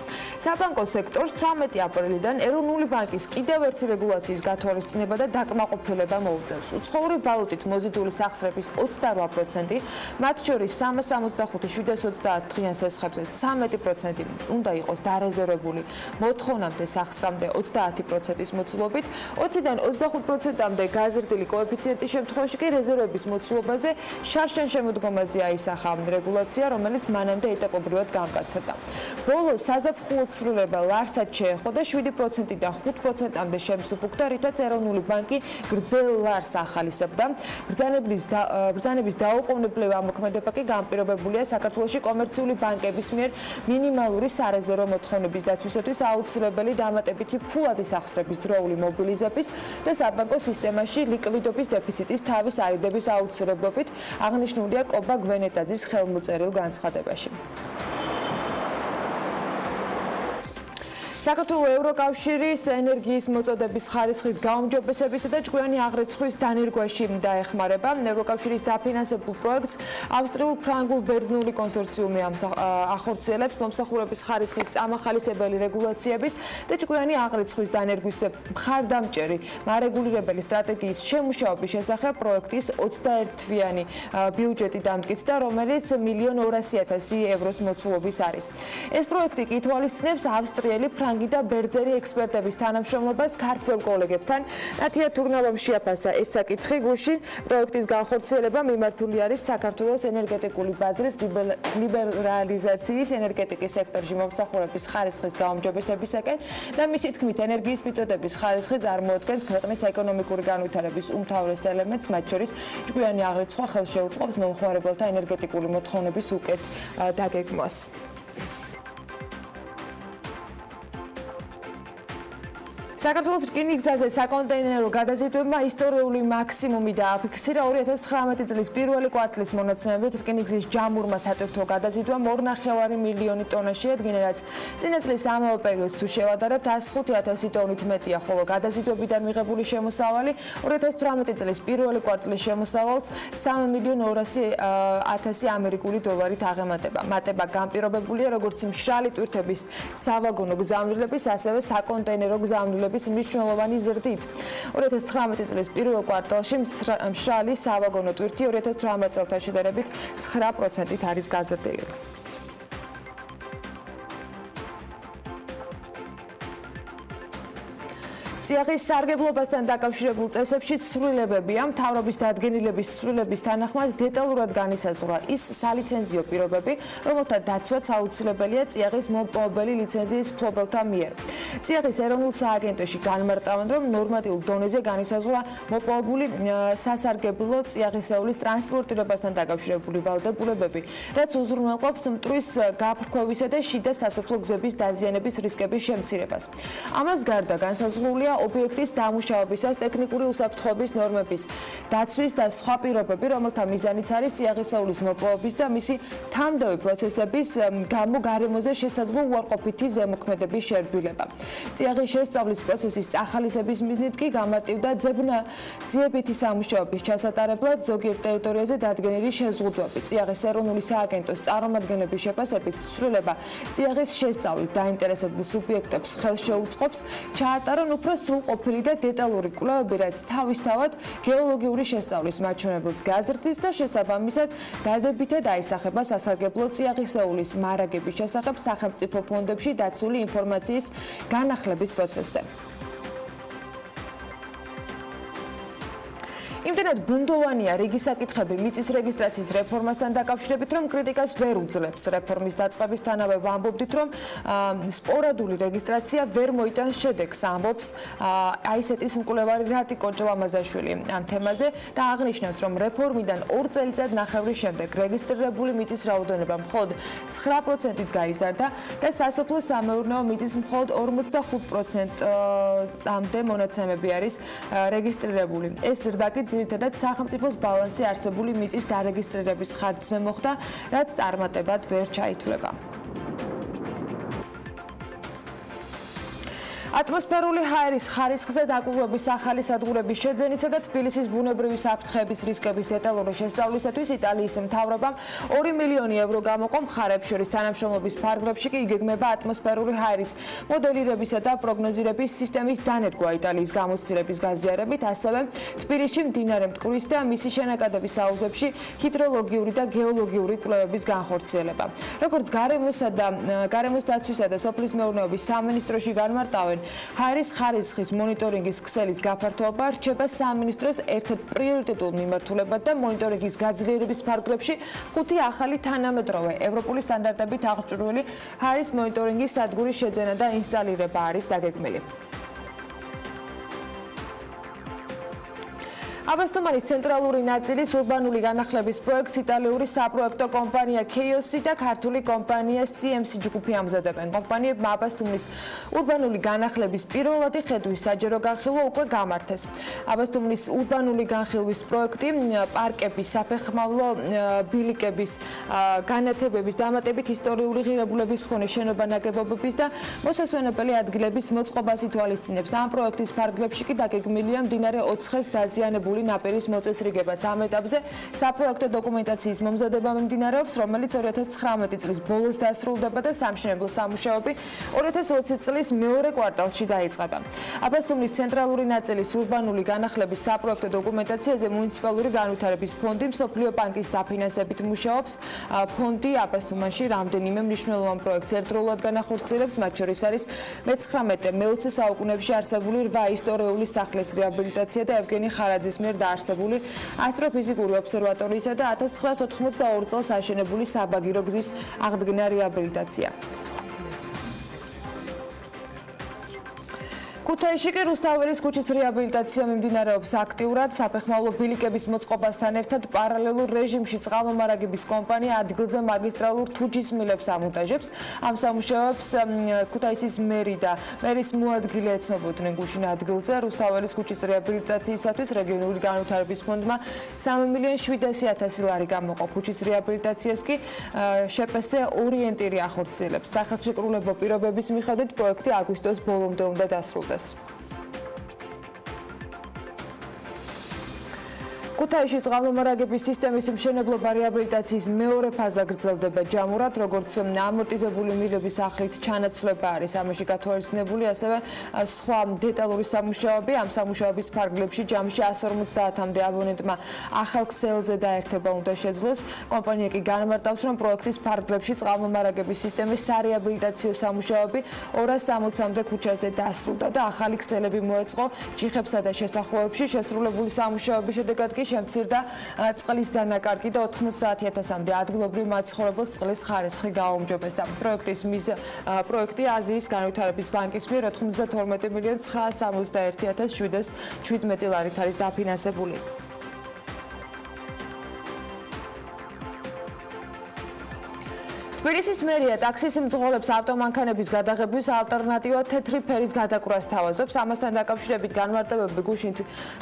საბანკო სექტორს 18 აპრილიდან ეროვნული ბანკის კიდევ ერთი რეგულაციის გათვალისწინება და დაკმაყოფილება მოუწევს. უცხოური ვალუტით მოზიდული სახსრების 28%, მათ შორის 365-730 დღიან სესხებზე 13% უნდა იყოს დარეზერვებული მოთხოვნამდე სახსრამდე 30%-ის მოცულობით, 20-დან 25%-მდე გაზრდილი კოეფიციენტის შემთხვევაში კი რეზერვების მოცულობაზე შარშან შემოდგომაზე აისახა რეგულაცია, რომელიც მანამდე ეტაპობრივად გამკაცდა. ბოლოს საზაფხულო ცვლილება ლარსაც შეეხო და 7%-დან 5%-მდე შემსუბუქდა, რითაც ეროვნული ბანკი გრძელ ლარს ახალისებდა. ბრძანების დაუყოვნებლივ ამოქმედება კი განპირობებულია საქართველოში კომერციული ბანკების მიერ მინიმალური სარეზერვო მოთხოვნების დაცვისათვის აუცილებელი დამატებითი ფულადი სახსრების დროული მობილიზების და საბანკო სისტემაში ლიკვიდობის დეფიციტის თავის არიდების აუცილებლობით, აღნიშნულია კობა გვენეტაძის ხელმოწერილ განცხადებაში. საქართველოს ევროკავშირის ენერგიის მოწოდების ხარისხის გაუმჯობესებისა და ჭკვიანი აღრიცხვის დანერგვაში დაეხმარება. ევროკავშირის დაფინანსებულ პროექტს ავსტრიულ-ფრანგულ ბერძნული კონსორციუმი ახორციელებს მომსახურების ხარისხის წამახალისებელი რეგულაციების და ჭკვიანი აღრიცხვის დანერგვის მხარდამჭერი მარეგულირებელი სტრატეგიის შემუშავების შესახებ პროექტის 21-თვიანი ბიუჯეტი დამტკიცდა, რომელიც 1.200.000 ევროს მოცულობის არის. ეს პროექტი კი ითვალისწინებს ავსტრიელი, ფრანგი და ბერძენი ექსპერტების თანამშრომლობას ქართველ კოლეგებთან. ნათია თურნავამ შეაფასა ეს საკითხი გუშინ. პროექტის განხორციელება მიმართული არის საქართველოს ენერგეტიკული ბაზრის ლიბერალიზაციის ენერგეტიკის სექტორში მომსახურების ხარისხის გაუმჯობესებისაკენ და მისი თქმით ენერგიის მიწოდების ხარისხი წარმოადგენს ქვეყნის ეკონომიკური განვითარების უმთავრეს ელემენტს, მათ შორის ჭკვიანი აღრიცხვა ხელს შეუწყობს მომხმარებელთა ენერგეტიკული მოთხოვნების უკეთ დაგეგმვას. საქართველოს რკინიგზაზე საკონტეინერო გადაზიდვებმა ისტორიული მაქსიმუმი დააფიქსირა 2019 წლის პირველი კვარტლის მონაცემებით რკინიგზის ჯამურმა სატვირთო გადაზიდვამ 2,5 მილიონი ტონა შეადგინა, რაც წინა წლის ამავე პერიოდს თუ შევადარებთ 105,000 ტონით მეტია, ხოლო გადაზიდვებიდან მიღებული შემოსავალი 2018 წლის პირველი კვარტლის შემოსავალს 3,200,000 ამერიკული დოლარით აღემატება. მატება განპირობებულია როგორც მშრალი ტვირთების სავაგონო გზავნილების, ასევე საკონტეინერო გზავნილების მნიშვნელოვანი ზრდით. 2019 წლის პირველ კვარტალში მშრალი სავაგონო ტვირთი 2018 წელთან შედარებით 9%-ით არის გაზრდილი. წიაღის სარგებლობასთან დაკავშირებულ წესებში ცვლილებებია. მთავრობის დადგენილების ცვლილების თანახმად დეტალურად განისაზღვრა ის სალიცენზიო პირობები, რომელთა დაცვაც აუცილებელია წიაღის მომპოვებელი ლიცენზიის მფლობელთა მიერ. წიაღის ეროვნულ სააგენტოში განმარტავენ, რომ ნორმატიულ დონეზე განისაზღვრა მოპოვებული სასარგებლო წიაღისეულის ტრანსპორტირებასთან დაკავშირებული ვალდებულებები, რაც უზრუნველყოფს მტვრის გაფრქვევისა და შიდა სასოფლო გზების დაზიანების რისკების შემცირებას. ამას გარდა განსაზღვრულია ობიექტის დამუშავებისას ტექნიკური უსაფრთხოების ნორმების დაცვის და სხვა პირობები, რომელთა მიზანიც არის წიაღისეულის მოპოვების და მისი თამდავი პროცესების გამო გარემოზე შესაძლო უარყოფითი ზემოქმედების შერბილება. წიაღის შესწავლის პროცესის წახალისების მიზნით კი გამარტივდა ძიებითი სამუშაოების ჩასატარებლად ზოგიერთ ტერიტორიაზე დადგენილი შეზღუდვები. წიაღის ეროვნული სააგენტოს წარმომადგენლების შეფასებით ცვლილება წიაღის შესწავლით დაინტერესებულ სუბიექტებს ხელს შეუწყობს ჩაატარონ უფრო სრულყოფილი და დეტალური კვლევები, რაც თავისთავად გეოლოგიური შესწავლის მაჩვენებელს გაზრდის და შესაბამისად დადებითად აისახება სასარგებლო წიაღისეულის მარაგების შესახებ სახელმწიფო ფონდებში დაცული ინფორმაციის განახლების პროცესზე. იმდენად ბუნდოვანია რიგი საკითხები მიწის რეგისტრაციის რეფორმასთან დაკავშირებით, რომ კრიტიკას ვერ უძლებს. რეფორმის დაწყებისთანავე ვამბობდით, რომ სპორადული რეგისტრაცია ვერ მოიტანს შედეგს, ამბობს IBSU-ის მკვლევარი რატიკო ჭლამაზაშვილი ამ თემაზე და აღნიშნავს, რომ რეფორმიდან 2 წელიწადნახევრის შემდეგ რეგისტრირებული მიწის რაოდენობა მხოლოდ 9%-ით გაიზარდა და სასოფლო სამეურნეო მიწის მხოლოდ 45%-ამდე მონაცემები არის რეგისტრირებული. ეს ზრდა კი ძირითადად სახელმწიფოს ბალანსზე არსებული მიწის დარეგისტრირების ხარჯზე მოხდა, რაც წარმატებად ვერ ჩაითვლება. ატმოსფერული ჰაერის ხარისხზე დაკვირვების ახალი სადგურების შეძენისა და თბილისის ბუნებრივი საფრთხეების რისკების დეტალური შესწავლისათვის იტალიის მთავრობამ 2 მილიონი ევრო გამოყო. მხარეებს შორის თანამშრომლობის ფარგლებში კი იგეგმება ატმოსფერული ჰაერის მოდელირებისა და პროგნოზირების სისტემის დანერგვა იტალიის გამოცდილების გაზიარებით, ასევე თბილისში მდინარე მტკვრის და მისი შენაკადების აუზებში ჰიდროლოგიური და გეოლოგიური კვლევების განხორციელება. როგორც გარემოს დაცვისა და სოფლის მეურნეობის სამინისტროში განმარტავენ, ჰაერის ხარისხის მონიტორინგის ქსელის გაფართოება რჩება სამინისტროს ერთ-ერთ პრიორიტეტულ მიმართულებად და მონიტორინგის გაძლიერების ფარგლებში 5 ახალი თანამედროვე ევროპული სტანდარტებით აღჭურვილი ჰაერის მონიტორინგის სადგურის შეძენა და ინსტალირება არის დაგეგმილი. აბასთუმანის ცენტრალური ნაწილის ურბანული განახლების პროექტს იტალიური საპროექტო კომპანია KOC და ქართული კომპანია CMC ჯგუფი ამზადებენ. კომპანიებმა აბასთუმნის ურბანული განახლების პირველადი ხედვის საჯარო განხილვა უკვე გამართეს. აბასთუმნის ურბანული განხილვის პროექტი პარკების, საფეხმავლო ბილიკების, განათებების, დამატებით ისტორიული ღირებულების მქონე შენობა-ნაგებობების და მოსასვენებელი ადგილების მოწყობას ითვალისწინებს. ამ პროექტის ფარგლებში კი დაგეგმილია მდინარე ოცხეს დაზიანებული ნაპირის მოწესრიგებაც. ამ ეტაპზე საპროექტო დოკუმენტაციის მომზადება მიმდინარეობს, რომელიც 2019 წლის ბოლოს დასრულდება და სამშენებლო სამუშაოები 2020 წლის მეორე კვარტალში დაიწყება. აბასთუმნის ცენტრალური ნაწილის ურბანული განახლების საპროექტო დოკუმენტაციაზე მუნიციპალური განვითარების ფონდი მსოფლიო ბანკის დაფინანსებით მუშაობს. ფონდი აბასთუმანში რამდენიმე მნიშვნელოვან პროექტს ერთდროულად განახორციელებს, მათ შორის არის მე-19-მე-20 საუკუნეებში არსებული 8 ისტორიული სახლის რეაბილიტაცია და ევგენი ხარაძის დაარსებული ასტროფიზიკური ობსერვატორიისა და 1982 წელს აშენებული საბაგირო გზის აღდგენა რეაბილიტაცია. ქუთაისში კი რუსთაველის ქუჩის რეაბილიტაცია მიმდინარეობს აქტიურად. საფეხმავლო ბილიკების მოწყობასთან ერთად პარალელურ რეჟიმში წყალმომარაგების კომპანია ადგილზე მაგისტრალურ თუჯის მილებს ამონტაჟებს. ამ სამუშაოებს ქუთაისის მერი და მერის მოადგილე ეცნობოდნენ გუშინ ადგილზე. რუსთაველის ქუჩის რეაბილიტაციისათვის რეგიონული განვითარების ფონდმა 3.700.000 ლარი გამოყო. ქუჩის რეაბილიტაციას კი შპს ორიენტირი ახორციელებს. სახელმწიფო პირობების მიხედვით პროექტი აგვისტოს ბოლომდე უნდა დასრულდეს. ქუთაისში წყალმომარაგების სისტემის მშენებლობა რეაბილიტაციის მეორე ფაზა გრძელდება ჯამურად, როგორც ამორტიზებული მილების ახლით ჩანაცვლება არის ამაში გათვალისწინებული, ასევე სხვა დეტალური სამუშაოები. ამ სამუშაოების ფარგლებში ჯამში 150-მდე აბონენტმა ახალ ქსელზე დაერთება უნდა შეძლოს. კომპანია კი განმარტავს, რომ პროექტის ფარგლებში წყალმომარაგების სისტემის სარეაბილიტაციო სამუშაოები 260-მდე ქუჩაზე დასრულდა და ახალი ქსელები მოეწყო ჯიხებსა და შესახვევებში. შესრულებული სამუშაოების შედეგად კი შემცირდა წყლის დანაკარგი და 90,000-მდე ადგილობრივ მაცხოვრებელს წყლის ხარისხი გააუმჯობესდა. პროექტი აზიის განვითარების ბანკის მიერ 92.961.717 ლარით არის დაფინანსებული. თბილისის მერია ტაქსის მძღოლებს ავტომანქანების გადაღების ალტერნატივა თეთრი ფერის გადაკვრას თავაზობს. ამასთან დაკავშირებით განმარტებები გუშინ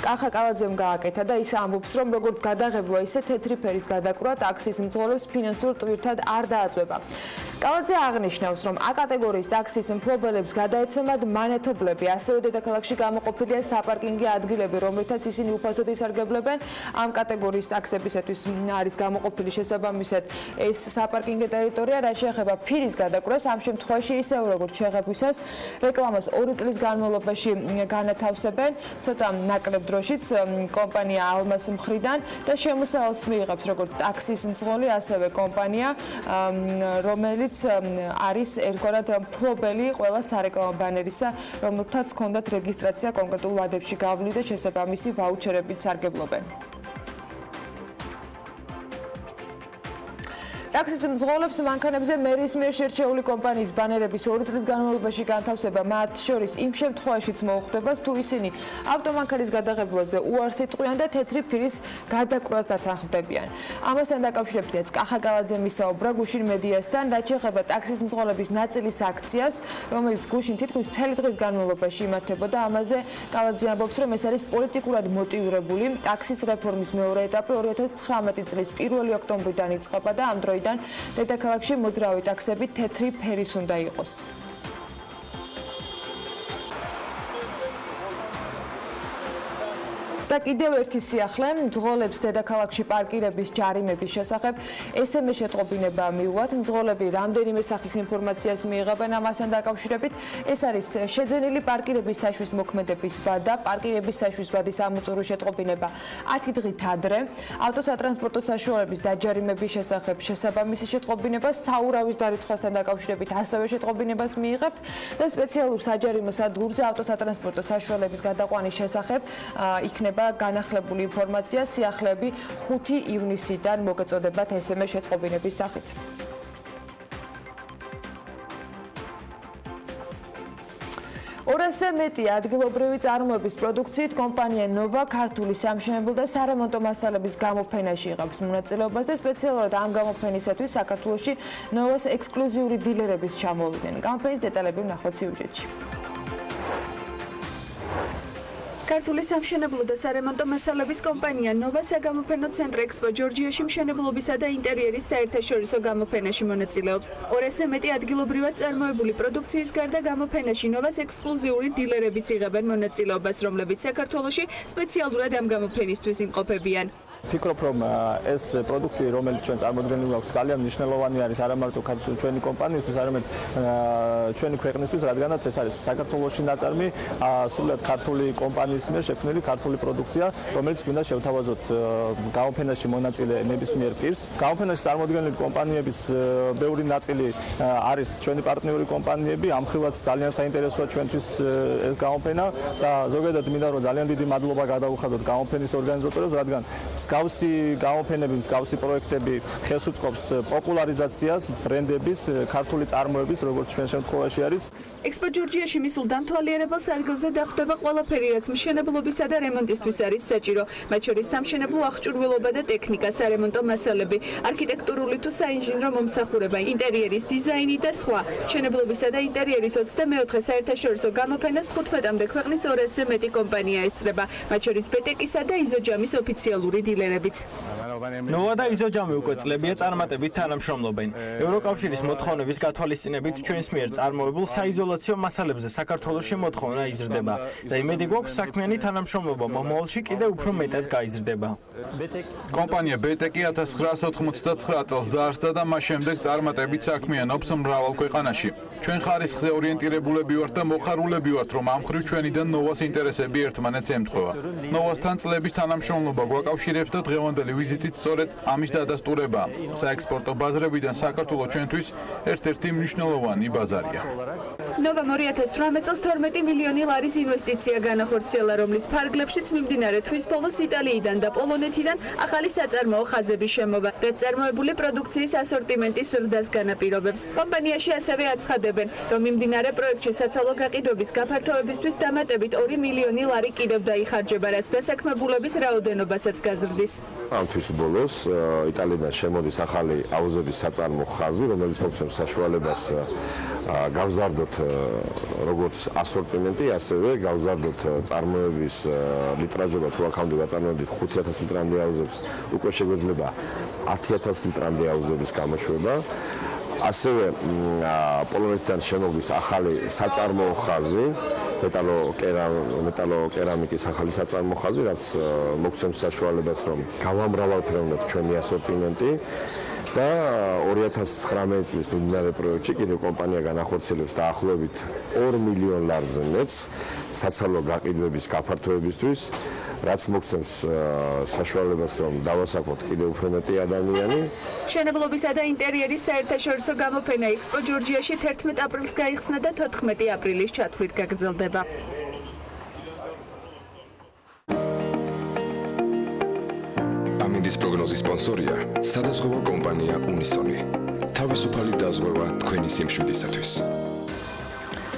კახა კალაძემ გააკეთა და ის ამბობს, რომ როგორც გადაღება, ისე თეთრი ფერის გადაკვრა ტაქსის მძღოლებს ფინანსურ ტვირთად არ დააწვება. კალაძე აღნიშნავს, რომ A კატეგორიის ტაქსის მფლობელებს გადაეცემათ მანეთობლები, ასევე დედაქალაქში გამოყოფილია საპარკინგი ადგილები, რომელთაც ისინი უფასოდ ისარგებლებენ. ამ კატეგორიის ტაქსებისათვის არის გამოყოფილი შესაბამისად ეს საპარკინგო ტერიტორია, რაც შეეხება ფირის გადაკვრას. ამ შემთხვევაში ისევ როგორც შეღებვისას რეკლამას 2 წლის განმავლობაში განათავსებენ. ცოტა ნაკლებ დროშიც კომპანია ალმას მხრიდან და შემოსავალს მიიღებს როგორც ტაქსის მძღოლი, ასევე კომპანია, რომელიც არის ერთგვარად მფლობელი ყველა სარეკლამო ბანერისა, რომელთაც ჰქონდათ რეგისტრაცია კონკრეტულ ვადებში გავლილი და შესაბამისი ვაუჩერებით სარგებლობენ. ტაქსის მძღოლებს მანქანებზე მერის მიერ შერჩეული კომპანიის ბანერების 2 წლის განმავლობაში განთავსება მათ შორის იმ შემთხვევაშიც მოუხდებათ, თუ ისინი ავტომანქანის გადაღებაზე უარს იტყვიან და თეთრი ფირის გადაკვრას დათანხმდებიან. ამასთან დაკავშირებითაც კახა კალაძემ ისაუბრა გუშინ მედიასთან, რაც შეეხება ტაქსის მძღოლების ნაწილის აქციას, რომელიც გუშინ თითქმის მთელი დღის განმავლობაში იმართებოდა. ამაზე კალაძე ამბობს, რომ ეს არის პოლიტიკურად მოტივირებული. ტაქსის რეფორმის მეორე ეტაპი 2019 წლის 1 ოქტომბრიდან იწყება და ამ დროიდან დედაქალაქში მოძრავი ტაქსები თეთრი ფერის უნდა იყოს. და კიდევ ერთი სიახლე, მძღოლებს დედაქალაქში პარკირების ჯარიმების შესახებ SMS შეტყობინება მიუვათ. მძღოლები რამდენიმე სახის ინფორმაციას მიიღებენ ამასთან დაკავშირებით. ეს არის შეძენილი პარკირების საშვის მოქმედების ვადა, პარკირების საშვის ვადის ამოწურვის შეტყობინება 10 დღით ადრე, ავტოსატრანსპორტო საშუალების დაჯარიმების შესახებ შესაბამისი შეტყობინება, საურავის დარიცხვასთან დაკავშირებით ასევე შეტყობინებას მიიღებთ და სპეციალურ საჯარიმო სადგურზე ავტოსატრანსპორტო საშუალების გადაყვანის შესახებ იქნება განახლებული ინფორმაცია სიახლეები 5 ივნისიდან მოგეწოდებათ SMS შეტყობინების სახით. ორასზე მეტი ადგილობრივი წარმოების პროდუქციით კომპანია ნოვა ქართული სამშენებლო და სარემონტო მასალების გამოფენაში იღებს მონაწილეობას და სპეციალურად ამ გამოფენისათვის საქართველოში ნოვას ექსკლუზიური დილერების ჩამოვიდნენ. გამოფენის დეტალები ვნახოთ სიუჟეტში. ქართული სამშენებლო და სარემონტო მასალების კომპანია ნოვა საგამოფენო ცენტრ ექსპო ჯორჯიაში მშენებლობისა და ინტერიერის საერთაშორისო გამოფენაში მონაწილეობს. 200-ზე მეტი ადგილობრივად წარმოებული პროდუქციის გარდა გამოფენაში ნოვას ექსკლუზიური დილერებიც იღებენ მონაწილეობას, რომლებიც საქართველოში სპეციალურად ამ გამოფენისთვის იმყოფებიან. ფიქრობ, რომ ეს პროდუქტი, რომელიც ჩვენ წარმოდგენილი გვაქვს, ძალიან მნიშვნელოვანი არის არა მარტო ჩვენი კომპანიისთვის, არამედ ჩვენი ქვეყნისთვის, რადგანაც ეს არის საქართველოში ნაწარმი, სრულად ქართული კომპანიის მიერ შექმნილი ქართული პროდუქცია, რომელიც გვინდა შევთავაზოთ გამოფენაში მონაწილე ნებისმიერ პირს. გამოფენაში წარმოდგენილი კომპანიების ბევრი ნაწილი არის ჩვენი პარტნიორი კომპანიები, ამ ხრივაც ძალიან საინტერესოა ჩვენთვის ეს გამოფენა და ზოგადად მინდა რომ ძალიან დიდი მადლობა გადავუხადოთ გამოფენის ორგანიზატორებს, რადგან მსგავსი გამოფენები, მსგავსი პროექტები ხელს უწყობს პოპულარიზაციას ბრენდების, ქართული წარმოების, როგორც ჩვენ შემთხვევაში არის. ექსპო ჯორჯიაში მისულ დამთვალიერებელს ადგილზე დახვდება ყველაფერი, რაც მშენებლობისა და რემონტისთვის არის საჭირო. მათ შორის სამშენებლო აღჭურვილობა და ტექნიკა, სარემონტო მასალები, არქიტექტურული თუ საინჟინრო მომსახურება, ინტერიერის დიზაინი და სხვა. მშენებლობისა და ინტერიერის 24 საერთაშორისო გამოფენას 15-მდე ქვეყნის 200-ზე მეტი კომპანია ესწრება, მათ შორის ბეტეკისა და იზოჯამის ოფიციალური დილერებიც. ნოვა და იზოჯამი უკვე წლებია წარმატებით თანამშრომლობენ. ევროკავშირის მოთხოვნების გათვალისწინებით ჩვენს მიერ წარმოებულ საიზოლაციო მასალებზე საქართველოში მოთხოვნა იზრდება და იმედი გვაქვს საქმიანი თანამშრომლობა მომავალში კიდევ უფრო მეტად გაიზრდება. კომპანია ბეტეკი 1999 წელს დაარსდა და მას შემდეგ წარმატებით საქმიანობს მრავალ ქვეყანაში. ჩვენ ხარისხზე ორიენტირებულები ვართ და მოხარულები ვართ, რომ ამ მხრივ ჩვენიდან ნოვას ინტერესები ერთმანეთს ემთხვევა. ნოვასთან წლების თანამშრომლობა გვაკავშირებს და დღევანდელი ვიზიტით სწორედ ამის დადასტურებაა. საექსპორტო ბაზრებიდან საქართველო ჩვენთვის ერთ-ერთი მნიშვნელოვანი ბაზარია. ნოვამ 2018 წელს 12 მილიონი ლარის ინვესტიცია განახორციელა, რომლის ფარგლებშიც მიმდინარე თვის ბოლოს იტალიიდან და პოლონეთიდან ახალი საწარმოო ხაზები შემოვა, რაც წარმოებული პროდუქციის ასორტიმენტის ზრდას განაპირობებს. კომპანიაში ასევე აცხადებენ, რომ მიმდინარე პროექტში საცალო გაყიდვების გაფართოებისთვის დამატებით 2 მილიონი ლარი კიდევ დაიხარჯება, რაც დასაქმებულების რაოდენობასაც გაზრდის. ამ თვის ბოლოს იტალიიდან შემოდის ახალი აუზების საწარმო ხაზი, რომელიც მოგცემს საშუალებას გავზარდოთ როგორც ასორტიმენტი, ასევე გავზარდოთ წარმოების ლიტრაჟობა, თუ აქამდე გაწარმოებდით 5000 ლიტრამდე აუზებს, უკვე შეგვეძლება 10000 ლიტრამდე აუზების გამოშვება. ასევე პოლონეთიდან შემოგვის ახალი საწარმოო ხაზი, მეტალოკერამიკის ახალი საწარმოო ხაზი, რაც მოგცემს საშუალებას, რომ გავამრავალფეროვნოთ ჩვენი ასორტიმენტი. და 2019 წლის მიმდინარე პროექტში კიდევ კომპანია განახორციელებს დაახლოებით 2 მილიონ ლარზე მეტს საცალო გაყიდვების გაფართოებისთვის, რაც მოგცემს საშუალებას, რომ დავასაკვოთ კიდევ უფრო მეტი ადამიანი. მშენებლობისა და ინტერიერის საერთაშორისო გამოფენა ექსპო ჯორჯიაში 11 აპრილს გაიხსნა და 14 აპრილის ჩათვლით გაგრძელდება. ამინდის პროგნოზის სპონსორია სადაზღვევო კომპანია უნისონი. თავისუფალი დაზღვევა თქვენი სიმშვიდისათვის.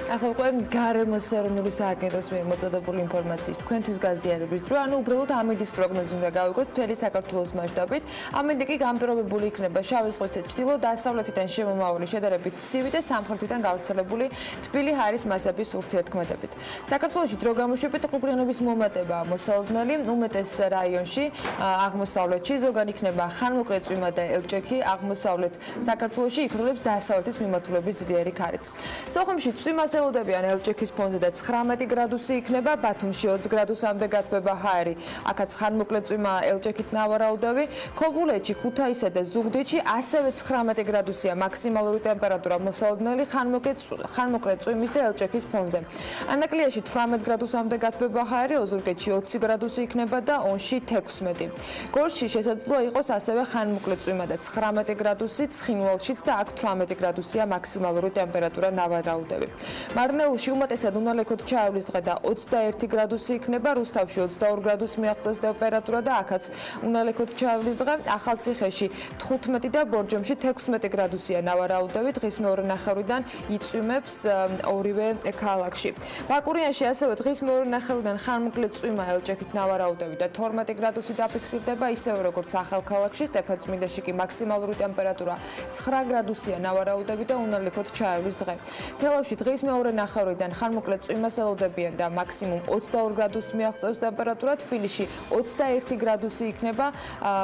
ახლა უკვე გარემოს ეროვნული სააგენტოს მიერ მოწოდებული ინფორმაციის თქვენთვის გაზიარების დრო, ანუ უბრალოდ ამინდის პროგნოზი უნდა გავიგოთ მთელი საქართველოს მასშტაბით. ამინდი კი განპირობებული იქნება შავი ზღვის ჩრდილო-დასავლეთიდან შემომავალი შედარებით ცივი და სამხრეთიდან გავრცელებული თბილი ჰაერის მასების ურთიერთქმედებით. საქართველოში დრო გამოშვებით ყუყრიანობის მომატებაა მოსალოდნელი, უმეტეს რაიონში, აღმოსავლეთში ზოგან იქნება ხანმოკლე წვიმა და ელჭექი, აღმოსავლეთ საქართველოში იქროლებს დასავლეთის მიმართულების ძლიერი ქარიც. სოხუმში წვიმას ელოდებიან ელჭექის ფონზე და 19 გრადუსი იქნება, ბათუმში 20 გრადუსამდე გათბება ჰაერი. აქაც ხანმოკლე წვიმა ელჭექით ნავარაუდევი, ქობულეთში, ქუთაისსა და ზუგდიდში ასევე 19 გრადუსია მაქსიმალური ტემპერატურა მოსალოდნელი ხანმოკლე წვიმის და ელჭექის ფონზე. ანაკლიაში 18 გრადუსამდე გათბება ჰაერი, ოზურგეთში 20 გრადუსი იქნება და ონში 16. გორში შესაძლოა იყოს ასევე ხანმოკლე წვიმა და 19 გრადუსი, ცხინვალშიც და აქ 18 გრადუსია მაქსიმალური ტემპერატურა ნავარაუდევი. მარნეულში უმეტესად უნალექოდ ჩაევლის დღე და 21 გრადუსი იქნება, რუსთავში 22 გრადუსი მიაღწევს ტემპერატურა და აქაც უნალექოდ ჩაევლის დღე, ახალციხეში 15 და ბორჯომში 16 გრადუსია ნავარაუდევი, დღის მეორე ნახევრიდან იწვიმებს ორივე ქალაქში. ბაკურიანში ასევე დღის მეორე ნახევრიდან ხანმოკლე წვიმა ელჭექით ნავარაუდევი და 12 გრადუსი დაფიქსირდება, ისევე როგორც ახალქალაქში, სტეფანწმინდაში კი მაქსიმალური ტემპერატურა 9 გრადუსია ნავარაუდევი და უნალექოდ ჩაევლის დღე. თელავში დღის მეორე ნახევრიდან ხანმოკლე წვიმას ელოდებიან და მაქსიმუმ 22 გრადუსს მიაღწევს ტემპერატურა, თბილისში 21 გრადუსი იქნება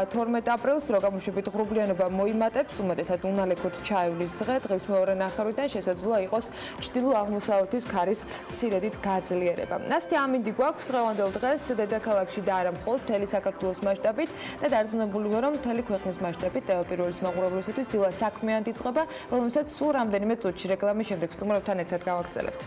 12 აპრილს, დრო გამოშვებით ღრუბლიანობა მოიმატებს, უმეტესად უნალექოდ ჩაევლის დღე, დღის მეორე ნახევრიდან შესაძლოა იყოს ჩრდილო-აღმოსავლეთის ქარის მცირედით გაძლიერება. ასეთი ამინდი გვაქვს დღევანდელ დღეს დედაქალაქში და არა მხოლოდ მთელი საქართველოს მასშტაბით და დარწმუნებული ვარ, რომ მთელი ქვეყნის მასშტაბით პირველის მაყურებლისათვის დილა საქმიანი იწყება, რომელსაც სულ რამდენიმე წუთში რეკლამის შემდეგ სტუმრებთან ერთად გავაგრძელებთ.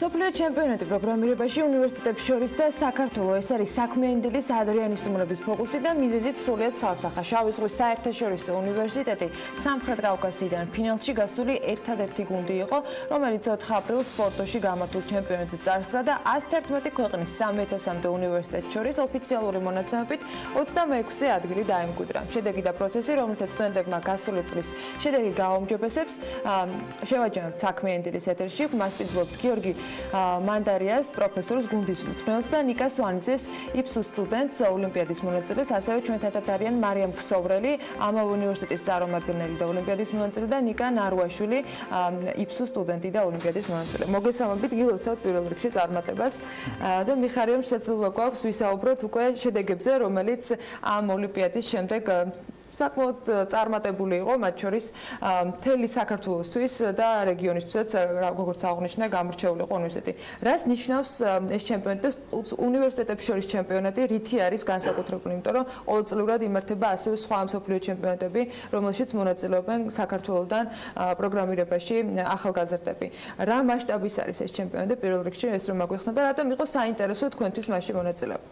სოფლიო ჩემპიონატი პროგრამირებაში უნივერსიტეტებს შორის და საქართველოს ეს არის საქმიანი დილის ადრიანის სტუმრების ფოკუსი და მიზეზით სრულიად ცალსახა. შავი ზღვის საერთაშორისო უნივერსიტეტი სამხრეთ კავკასიიდან ფინალში გასული ერთადერთი გუნდი იყო, რომელიც 4 აპრილს სპორტოში გამართულ ჩემპიონატზე წარსდგა და 111 ქვეყნის 3000-მდე უნივერსიტეტს შორის ოფიციალური მონაცემებით 26-ე ადგილი დაემკვიდრა. შედეგი და პროცესი, რომელთაც სტუდენტებმა გასული წლის შედეგი გააუმჯობესებს, შევაჯამებთ საქმიანი დილის ეთერში. მას ვიძლებთ გიორგი მანდარიას, პროფესორს, გუნდის მწვრთნელს და ნიკას ვანიძეს, IBSU-s სტუდენტს, ოლიმპიადის მონაწილეს, ასევე ჩვენთან არიან მარიამ ქსოვრელი, ამავე უნივერსიტეტის წარმომადგენელი და ოლიმპიადის მონაწილე და ნიკა ნარვაშვილი, IBSU-s სტუდენტი და ოლიმპიადის მონაწილე. მოგესალმებით, გილოცავთ პირველ რიგში წარმატებას და მიხარია რომ შეძლება გვაქვს ვისაუბროთ უკვე შედეგებზე, რომელიც ამ ოლიმპიადის შემდეგ საკმაოდ წარმატებული იყო, მათ შორის მთელი საქართველოსთვის და რეგიონისთვისაც, როგორც აღნიშნა, გამორჩეული იყო უნივერსიტეტი. რას ნიშნავს ეს ჩემპიონატი და უნივერსიტეტებს შორის ჩემპიონატი, რითი არის განსაკუთრებული, იმიტომ რომ ყოველწლიურად იმართება ასევე სხვა მსოფლიო ჩემპიონატები, რომელშიც მონაწილეობენ საქართველოსთან პროგრამირებაში ახალგაზრდები. რა მასშტაბის არის ეს ჩემპიონატი პირველ რიგში, ეს რომ მაგვიხსნა და რატომ იყო საინტერესო თქვენთვის მასში მონაწილეობა?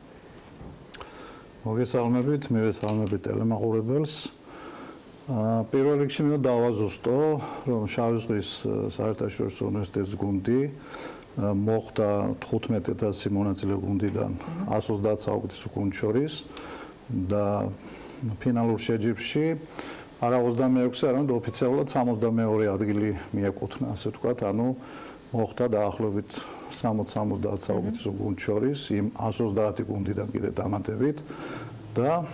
მოგესალმებით, მივესალმებით ტელემაყურებელს. პირველ რიგში მე დავაზუსტო, რომ შავი ზღვის საერთაშორისო უნივერსიტეტის გუნდი მოხდა 15000 მონაწილე გუნდიდან 130 საუკეთესო გუნდს შორის და ფინალურ შეჯიბრში არა 26-ე, არამედ ოფიციალურად 62 ადგილი მიეკუთვნა, ასე ვთქვათ, ანუ მოხდა დაახლოებით 60-70 საუკეთესო გუნდს შორის იმ 130 გუნდიდან კიდე დამატებით და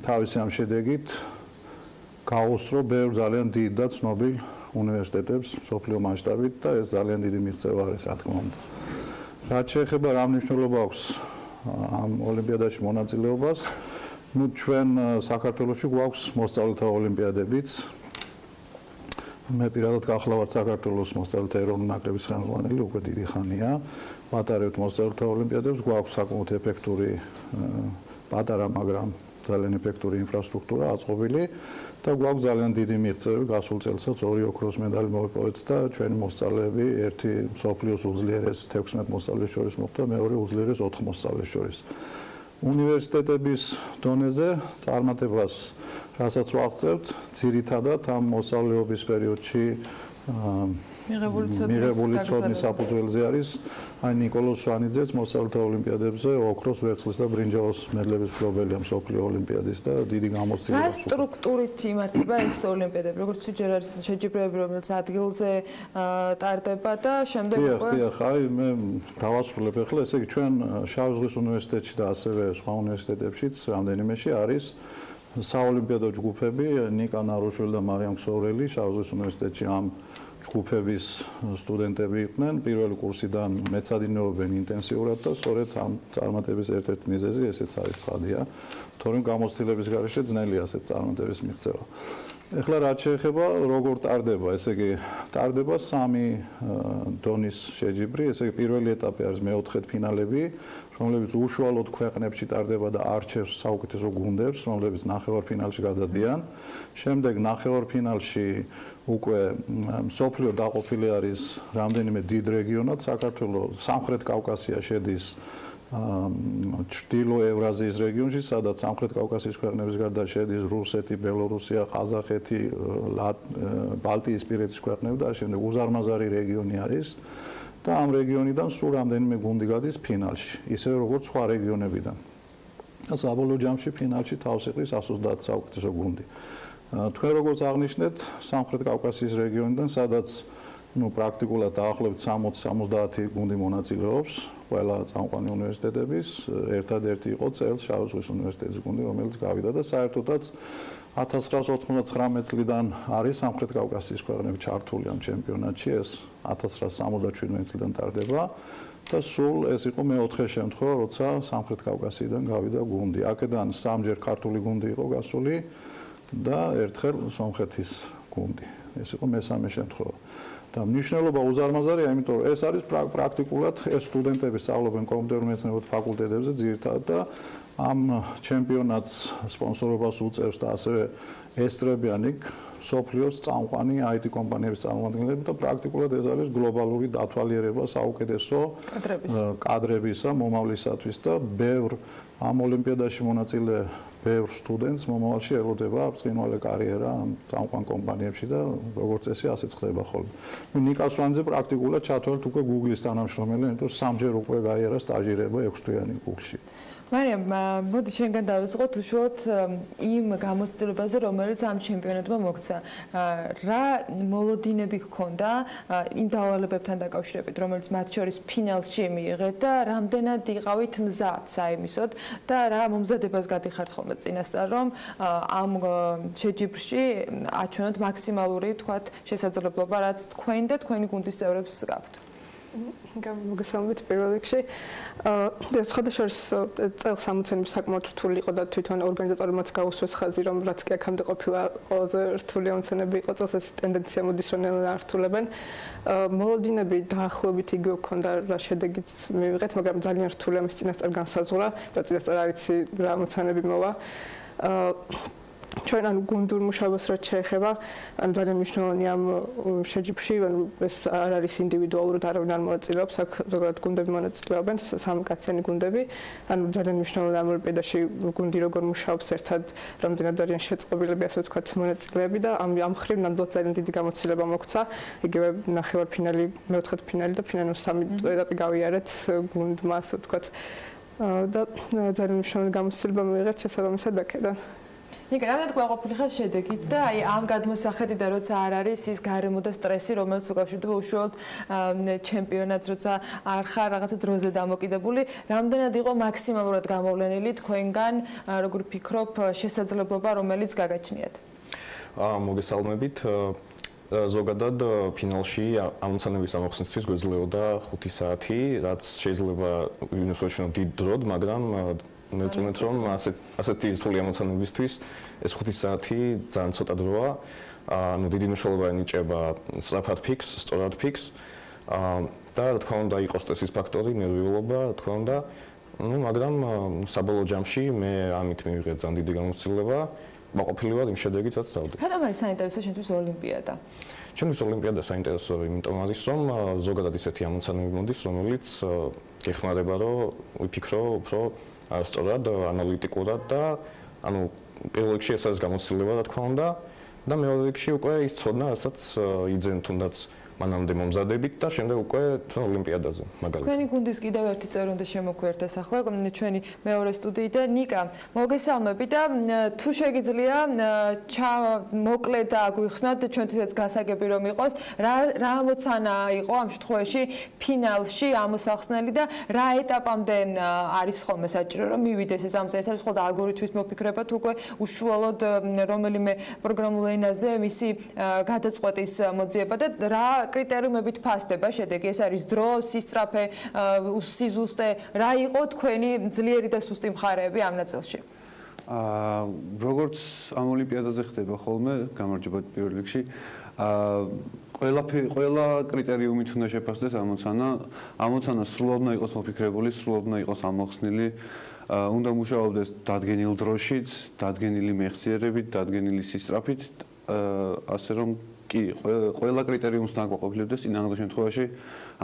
თავისი ამ შედეგით გაუსწრო ბევრ ძალიან დიდ და ცნობილ უნივერსიტეტებს მსოფლიო მასშტაბით და ეს ძალიან დიდი მიღწევა არის, რა თქმა უნდა. რაც შეეხება რა მნიშვნელობა აქვს ამ ოლიმპიადაში მონაწილეობას, ჩვენ საქართველოში გვაქვს მოსწავლეთა ოლიმპიადებიც. მე პირადად გახლავართ საქართველოს მოსწავლეთა ეროვნული ნაკრების ხელმძღვანელი უკვე დიდი ხანია. ვატარებთ მოსწავლეთა ოლიმპიადებს, გვაქვს საკმაოდ ეფექტური პატარა, მაგრამ ძალიან ეფექტური ინფრასტრუქტურა აწყობილი და გვაქვს ძალიან დიდი მიღწევები. გასულ წელსაც 2 ოქროს მედალი მოვიპოვეთ და ჩვენი მოსწავლეები ერთი მსოფლიოს უძლიერეს 16 მოსწავლეს შორის მოხვდა, მეორე უძლიერეს 4 მოსწავლეს შორის. უნივერსიტეტების დონეზე წარმატებას რასაც ვაღწევთ, ძირითადად ამ მოსწავლეობის პერიოდში მიღებული ცოდნის საფუძველზე არის აი ნიკოლოზ ვანიძეც მოსწავლეთა ოლიმპიადებზე ოქროს, ვერცხლის და ბრინჯაოს მედლების მფლობელია მსოფლიო ოლიმპიადის და დიდი გამოცდილება. რა სტრუქტურით იმართება ეს ოლიმპიადები? როგორც ვიჯერ არის შეჯიბრებები, რომელიც ადგილზე ტარდება და შემდეგ უკვე დიახ, აი მე დავასრულებ ახლა, ესე იგი ჩვენ შავი ზღვის უნივერსიტეტში და ასევე სხვა უნივერსიტეტებშიც რამდენიმეში არის საოლიმპიადო ჯგუფები, ნიკა ნარვაშვილი და მარიამ ქსოვრელი შავი ზღვის უნივერსიტეტში ამ ჯგუფების სტუდენტები იყვნენ, პირველი კურსიდან მეცადინეობენ ინტენსიურად და სწორედ ამ წარმატების ერთ-ერთი მიზეზი ესეც არის ცხადია, თორემ გამოცდილების გარეშე ძნელია ასეთ წარმატების მიღწევა. ეხლა რაც შეეხება როგორ ტარდება, ესე იგი ტარდება 3 დონის შეჯიბრი, ესე იგი პირველი ეტაპი არის მეოთხედ ფინალები, რომლებიც უშუალოდ ქვეყნებში ტარდება და არჩევს საუკეთესო გუნდებს, რომლებიც ნახევარფინალში გადადიან. შემდეგ ნახევარფინალში უკვე მსოფლიო დაყოფილი არის რამდენიმე დიდ რეგიონად, საქართველოს სამხრეთ კავკასია შედის ჩრდილო ევრაზიის რეგიონში, სადაც სამხრეთ კავკასიის ქვეყნების გარდა შედის რუსეთი, ბელორუსია, ყაზახეთი, ბალტიისპირეთის ქვეყნები და შემდეგ უზარმაზარი რეგიონი არის და ამ რეგიონიდან სულ რამდენიმე გუნდი გადის ფინალში, ისევე როგორც სხვა რეგიონებიდან. და საბოლოო ჯამში ფინალში თავს იყრის 130 საუკეთესო გუნდი. თქვენ როგორც აღნიშნეთ, სამხრეთ კავკასიის რეგიონიდან, სადაც პრაქტიკულად დაახლოებით 60-70 გუნდი მონაწილეობს, ყველა წამყვანი უნივერსიტეტების, ერთადერთი იყო წელს შავი ზღვის უნივერსიტეტის გუნდი, რომელიც გავიდა და საერთოდაც 1999 წლიდან არის სამხრეთ კავკასიის ქვეყნები ჩართული ამ ჩემპიონატში, ეს 1977 წლიდან ტარდება და სულ ეს იყო მეოთხე შემთხვევა, როცა სამხრეთ კავკასიიდან გავიდა გუნდი. აქედან 3 ჯერ ქართული გუნდი იყო გასული და ერთხელ სომხეთის გუნდი. ეს იყო მესამე შემთხვევა. და მნიშვნელობა უზარმაზარია, იმიტომ რომ ეს არის პრაქტიკულად ეს სტუდენტები სწავლობენ კომპიუტერულ მეცნიერებათა ფაკულტეტებზე ძირითადად და ამ ჩემპიონატს სპონსორობას უწევს და ასევე ესწრებიან იქ სოფლიოს წამყვანი IT კომპანიების წარმომადგენლები და პრაქტიკულად ეს არის გლობალური დათვალიერება საუკეთესო კადრებისა მომავლისათვის და ბევრ ამ ოლიმპიადაში მონაწილე ბევრ სტუდენტს მომავალში ელოდება ბრწყინვალე კარიერა ამ წამყვან კომპანიებში და როგორც წესი ასეც ხდება ხოლმე. ნიკა სვანიძე პრაქტიკულად ჩათვალეთ უკვე Google-ის თანამშრომელი, იმიტომ რომ სამჯერ უკვე გაიარა სტაჟირება 6 თვიანი Google-ში. მარიამ, მოდი შენგან დავიწყოთ უშუალოდ იმ გამოცდილებაზე, რომელიც ამ ჩემპიონატმა მოქცა. რა მოლოდინები გქონდა იმ დავალებებთან დაკავშირებით, რომელიც მათ შორის ფინალში მიიღეთ და რამდენად იყავით მზად საიმისოდ და რა მომზადებას გადიხართ ხოლმე წინასწარ, რომ ამ შეჯიბრში აჩვენოთ მაქსიმალური, თქვათ, შესაძლებლობა, რაც თქვენ და თქვენი გუნდის წევრებს გაქვთ. მოგესალმებით პირველ რიგში. სხვადასხვა წელს სამოცენები საკმაოდ რთული იყო და თვითონ ორგანიზატორებმაც გაუსვეს ხაზი, რომ რაც კი აქამდე ყოფილა ყველაზე რთული ამოცენები იყო, წელს ეს ტენდენცია მოდის, რომ ნელა ართულებენ. მოლოდინები დაახლოებით იგივე ჰქონდა, რა შედეგიც მივიღეთ, მაგრამ ძალიან რთული ამის წინასწარ განსაზღვრა, და წინასწარ არ იცი რა ამოცანები მოვა. ჩვენ ანუ გუნდურ მუშაობას რაც შეეხება, ანუ ძალიან მნიშვნელოვანია ამ შეჯიბრში, ანუ ეს არ არის ინდივიდუალურად არავინ არ მონაწილეობს, აქ ზოგადად გუნდები მონაწილეობენ, სამკაციანი გუნდები, ანუ ძალიან მნიშვნელოვანია ამ ოლიმპიადაში გუნდი როგორ მუშაობს ერთად, რამდენად არიან შეწყობილები, ასე ვთქვათ, მონაწილეები და ამ მხრივ ნამდვილად ძალიან დიდი გამოცდილება მოქცა, იგივე ნახევარფინალი, მეოთხედფინალი და ფინალის სამი ეტაპი გავიარეთ გუნდმა, ასე ვთქვათ, და ძალიან მნიშვნელოვანი გამოცდილება მიიღეთ შესაბამისად აქედან. ნიკა, რამდენად გვაყოფილი ხარ შედეგით და აი ამ გადმოსახედით და როცა არ არის ის გარემო და სტრესი, რომელიც უკავშირდება უშუალოდ ჩემპიონატს, როცა არ ხარ რაღაცა დროზე დამოკიდებული, რამდენად იყო მაქსიმალურად გამოვლენილი თქვენგან, როგორ ფიქრობ, შესაძლებლობა, რომელიც გაგაჩნიათ? მოგესალმებით. ზოგადად ფინალში ამოცანების ამოხსნისთვის გვეძლეოდა 5 საათი, რაც შეიძლება ვინმეს ვაჩვენოთ დიდ დროდ, მაგრამ მეწუნეთ რომ ასეთი რთული ამოცანებისთვის ეს 5 საათი ძალიან ცოტა დროა. ანუ დიდი მნიშვნელობა ენიჭება სწრაფად ფიქს, სწორად ფიქს. და რა თქმა უნდა იყო სტრესის ფაქტორი, ნერვიულობა, რა თქმა უნდა. ну, მაგრამ საბოლოო ჯამში მე ამით მივიღე ძალიან დიდი გამოცდილება. მაყოფილი ვარ იმ შედეგით, რაც დავდე. რატომ არის საინტერესო შენთვის ოლიმპიადა? ჩემთვის ოლიმპიადა საინტერესოა, იმიტომ არის რომ ზოგადად ისეთი ამოცანები მოდის, რომელიც გეხმარება რომ ვიფიქრო უფრო სწორად, ანალიტიკურად და ანუ პირველ რიგში ეს არის გამოცდილება, რა თქმა უნდა, და მეორე რიგში უკვე ის ცოდნა, რასაც იძენ თუნდაც მანამდე მომზადებით და შემდეგ უკვე ოლიმპიადაზე მაგალითად. თქვენი გუნდის კიდევ ერთი წევრი უნდა შემოგვიერთდეს ახლა ჩვენი მეორე სტუდიიდან. ნიკა, მოგესალმები და თუ შეგიძლია მოკლედ აგვიხსნათ ჩვენთვისაც გასაგები რომ იყოს, რა ამოცანა იყო ამ შემთხვევაში ფინალში ამოსახსნელი და რა ეტაპამდე არის ხოლმე საჭირო რომ მივიდეს ეს ამოცანა? ეს არის ხოლმე ალგორითმის მოფიქრება თუ უკვე უშუალოდ რომელიმე პროგრამულ ენაზე მისი გადაწყვეტის მოძიება და რა კრიტერიუმებით ფასდება შედეგი? ეს არის დრო, სისწრაფე, სიზუსტე, რა იყო თქვენი ძლიერი და სუსტი მხარეები ამ ნაწილში? როგორც ამ ოლიმპიადაზე ხდება ხოლმე, გამარჯობა პირველ რიგში, ყველა კრიტერიუმით უნდა შეფასდეს ამოცანა სრულად უნდა იყოს მოფიქრებული, სრულად უნდა იყოს ამოხსნილი, უნდა მუშაობდეს დადგენილ დროშიც, დადგენილი მეხსიერებით, დადგენილი სისწრაფით, ასე რომ კი, ყველა კრიტერიუმს დააკვირვებდეს, ინანალურ შემთხვევაში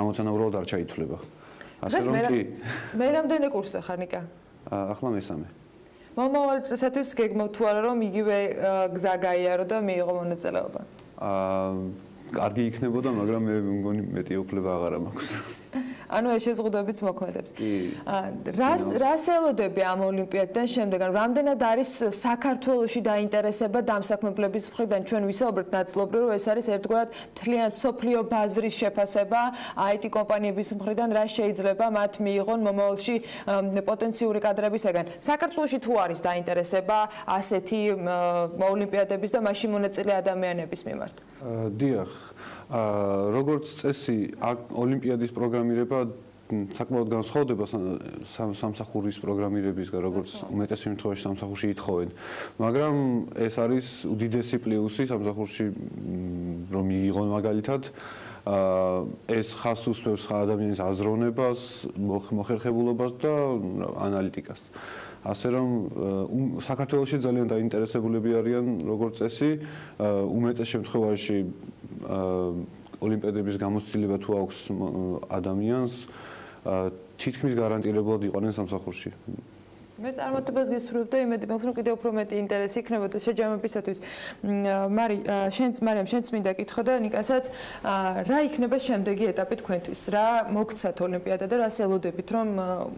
ამოცანა უბრალოდ არ ჩაითვლება. ასე რომ კი. მე რამდენი კურსზე ხარ, ნიკა? ახლა მესამე. მომავალ წესათვის გეგმავთ თუ არა რომ იგივე გზა გაიარო და მიიღო მონაწილეობა? კარგი იქნებოდა, მაგრამ მე მგონი მეტი უფლება აღარა მაქვს. ანუ ეს შეზღუდვებიც მოქმედებს. რას ელოდები ამ ოლიმპიადიდან შემდეგ? რამდენად არის საქართველოში დაინტერესება დამსაქმებლების მხრიდან? ჩვენ ვისაუბრეთ ნაწილობრივ, რომ ეს არის ერთგვარად მთლიანად სოფლიო ბაზრის შეფასება IT კომპანიების მხრიდან, რა შეიძლება მათ მიიღონ მომავალში პოტენციური კადრებისგან. საქართველოში თუ არის დაინტერესება ასეთი ოლიმპიადების და მასში მონაწილე ადამიანების მიმართ? დიახ. როგორც წესი, ოლიმპიადის პროგრამირება საკმაოდ განსხვავდება სამსახურის პროგრამირებისგან, როგორც უმეტეს შემთხვევაში სამსახურში ითხოვენ. მაგრამ ეს არის უდიდესი პლუსი სამსახურში რომ მიიღონ მაგალითად ეს ხას უსვევს ადამიანის აზროვნებას, მოხერხებულობას და ანალიტიკას. ასე რომ საქართველოში ძალიან დაინტერესებულები არიან როგორც წესი, უმეტეს შემთხვევაში ოლიმპიადების გამოცდილება თუ აქვს ადამიანს, თითქმის გარანტირებულად იყვნენ სამსახურში. მე წარმატებას გისურვებ და იმედი მაქვს, რომ კიდევ უფრო მეტი ინტერესი იქნებოდა შეჯამებისათვის. მარიამ, შენც მინდა კითხო და ნიკასაც, რა იქნება შემდეგი ეტაპი თქვენთვის? რა მოგცათ ოლიმპიადა და რას ელოდებით, რომ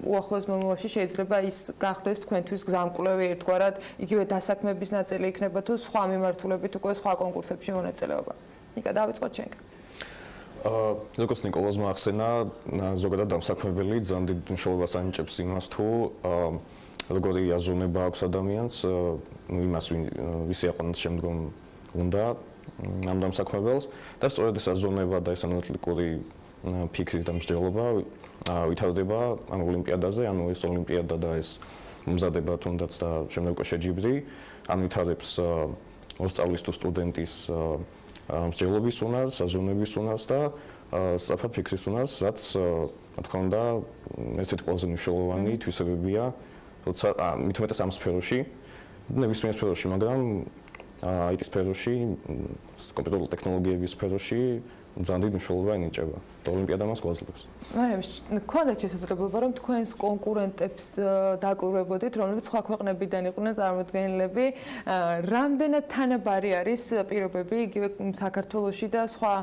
უახლოეს მომავალში შეიძლება ის გახდეს თქვენთვის გზამკვლევი ერთგვარად, იგივე დასაქმების ნაწილი იქნება თუ სხვა მიმართულებით უკვე სხვა კონკურსებში მონაწილეობა? ნიკა, დავიწყოთ შენგან. როგორც ნიკოლოზმა ახსენა, ზოგადად დამსაქმებელი ძალიან დიდ მნიშვნელობას ანიჭებს იმას, თუ როგორი აზროვნება აქვს ადამიანს, იმას ვისი აყვანს შემდგომ უნდა ამ დამსაქმებელს და სწორედ ეს აზროვნება და ეს ანალიტიკური ფიქრი და მსჯელობა ვითარდება ამ ოლიმპიადაზე, ანუ ეს ოლიმპიადა და ეს მომზადება თუნდაც და შემდეგ უკვე შეჯიბრი ამითარებს მოსწავლის თუ სტუდენტის მსჯელობის უნარს, აზროვნების უნარს და სწრაფად ფიქრის უნარს, რაც თქმა უნდა ერთ-ერთი ყველაზე მნიშვნელოვანი თვისებებია, როცა მით უმეტეს ამ სფეროში, ნებისმიერ სფეროში, მაგრამ IT სფეროში, კომპიუტერული ტექნოლოგიების სფეროში ძალიან დიდი მნიშვნელობა ენიჭება და ოლიმპიადა მას გვაძლევს. მარიამ, გქონდათ შესაძლებლობა, რომ თქვენს კონკურენტებს დაკვირვებოდით, რომლებიც სხვა ქვეყნებიდან იყვნენ წარმოდგენილები, რამდენად თანაბარი არის პირობები იგივე საქართველოში და სხვა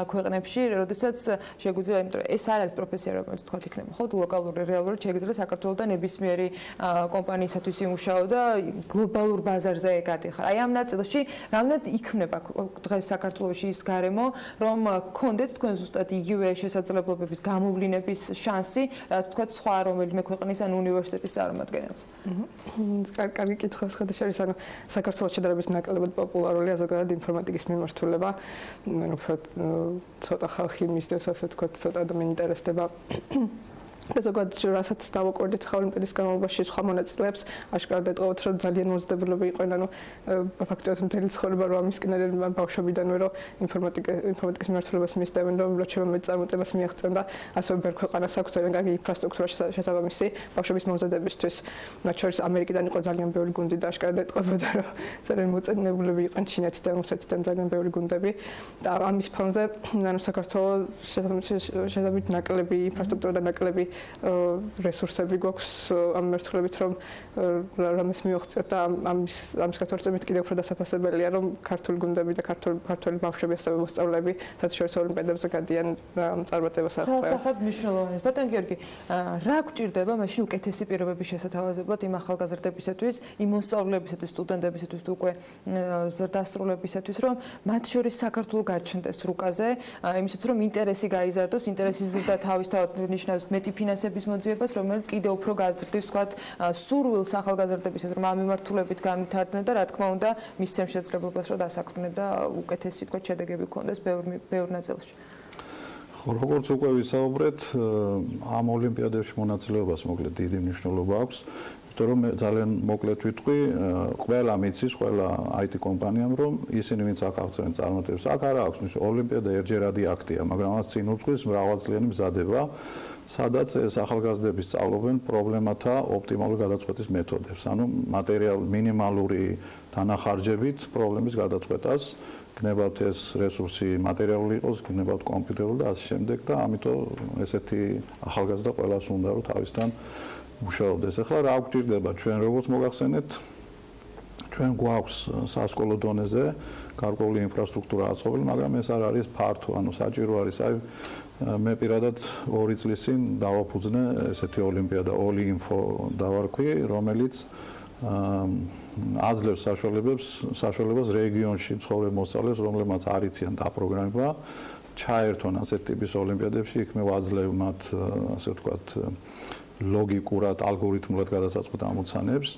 ქვეყნებში, როდესაც შეგვიძლია, იმიტომ რომ ეს არ არის პროფესია, რომელიც თქვათ იქნება, ხო, ლოკალური, რეალურად შეგვიძლია საქართველოსთან ნებისმიერი კომპანიისათვის იმუშაო და გლობალურ ბაზარზე გადიხარ. აი ამ ნაწილში რამდენად იქმნება დღეს საქართველოში ის გარემო, რომ გქონდეთ თქვენ ზუსტად იგივე შესაძლებლობების გამოვლინების შანსი, რაც თქვა სხვა რომელიმე ქვეყნის ან უნივერსიტეტის წარმომადგენელს. კარგი კითხვა შეხადაშორის, ანუ საქართველოს შედარებით ნაკლებად პოპულარულია ზოგადად ინფორმატიკის მიმართულება. უფრო ცოტა ხალხი მისდევს, ასე თქვა, ცოტა ადამიანი ინტერესდება. ზოგადად რასაც დავაკვირდით ოლიმპიადის განმავლობაში სხვა მონაწილეებს აშკარად ეტყობათ, რომ ძალიან მომზადებულები იყვნენ, ანუ ფაქტობრივად მთელი ცხოვრება რომ ამისკენ ბავშვობიდანვე რომ ინფორმატიკის მიმართულებას მისდევენ, რომ რაც შემო წარმოწებას მიაღწევენ და ასევე ბევრ ქვეყანას აქვს ძალიან კარგი ინფრასტრუქტურა შესაბამისი ბავშვების მომზადებისთვის. რაც შორის ამერიკიდან იყო ძალიან ბევრი გუნდი და აშკარად ეტყობოდა, რომ ძალიან მოწინებულები იყვნენ ჩინეთიდან, რუსეთიდან ძალიან ბევრი გუნდები და ამის ფონზე ანუ საქართველოს შესაბამისად ნაკლები ინფრასტრუქტურა და ნაკლები რესურსები გვაქვს ამ მიმართულებით, რომ რამეს მივაღწევთ და ამის გათვალისწინებით კიდევ უფრო დასაფასებელია, რომ ქართული გუნდები და ქართული ბავშვები ასევე მოსწავლეები საერთაშორისო ოლიმპიადებზე გადიან წარმატებას აღწევს. სასახად მნიშვნელოვანი. ბატონ გიორგი, რა გვჭირდება მაშინ უკეთესი პირობების შესათავაზებლად იმ ახალგაზრდებისათვის, იმ მოსწავლეებისათვის, სტუდენტებისათვის, უკვე ზრდასრულებისათვის, რომ მათ შორის საქართველო გაჩნდეს რუკაზე, იმისათვის რომ ინტერესი გაიზარდოს, ინტერესის ზრდა თავისთავად ნიშნავს მეტი ფინანსების მოძიებას, რომელიც კიდევ უფრო გაზრდის, ვთქვათ, სურვილს ახალგაზრდებისათვის, რომ ამ მიმართულებით განვითარდნენ და რა თქმა უნდა, მისცემ შესაძლებლობას, რომ დასაქმდნენ და უკეთესი, ვთქვათ, შედეგები გქონდეს ბევრ ნაწილში. ხო, როგორც უკვე ვისაუბრეთ, ამ ოლიმპიადებში მონაწილეობას მოკლედ დიდი მნიშვნელობა აქვს. იმიტომ რომ ძალიან მოკლედ ვიტყვი, ყველა მიცის, ყველა IT კომპანიამ, რომ ისინი ვინც აქ აღწევენ წარმატებებს, აქ არა აქვს მის ოლიმპიადა ერთჯერადი აქტია, მაგრამ მას წინ უძღვის მრავალწლიანი მზადება, სადაც ეს ახალგაზრდები სწავლობენ პრობლემათა ოპტიმალური გადაწყვეტის მეთოდებს, ანუ მინიმალური დანახარჯებით პრობლემის გადაწყვეტას, გნებავთ ეს რესურსი მატერიალური იყოს, გნებავთ კომპიუტერული და ასე შემდეგ და ამიტომ ესეთი ახალგაზრდა ყველას უნდა რომ თავისთან მუშაობდეს. ახლა რა გვჭირდება ჩვენ როგორც მოგახსენეთ, ჩვენ გვაქვს სასკოლო დონეზე გარკვეული ინფრასტრუქტურა აწყობილი, მაგრამ ეს არ არის ფართო, ანუ საჭირო არის აი მე პირადად 2 წლის წინ დავაფუძნე ესეთი ოლიმპიადა ოლი-ინფო დავარქვი, რომელიც აძლევს საშუალებას რეგიონში მცხოვრებ მოსწავლეებს, რომლებმაც არ იციან დაპროგრამება, ჩაერთონ ასეთ ტიპის ოლიმპიადებში, იქ მე ვაძლევ მათ, ასე ვთქვათ, ლოგიკურად, ალგორითმულად გადასაწყვეტ ამოცანებს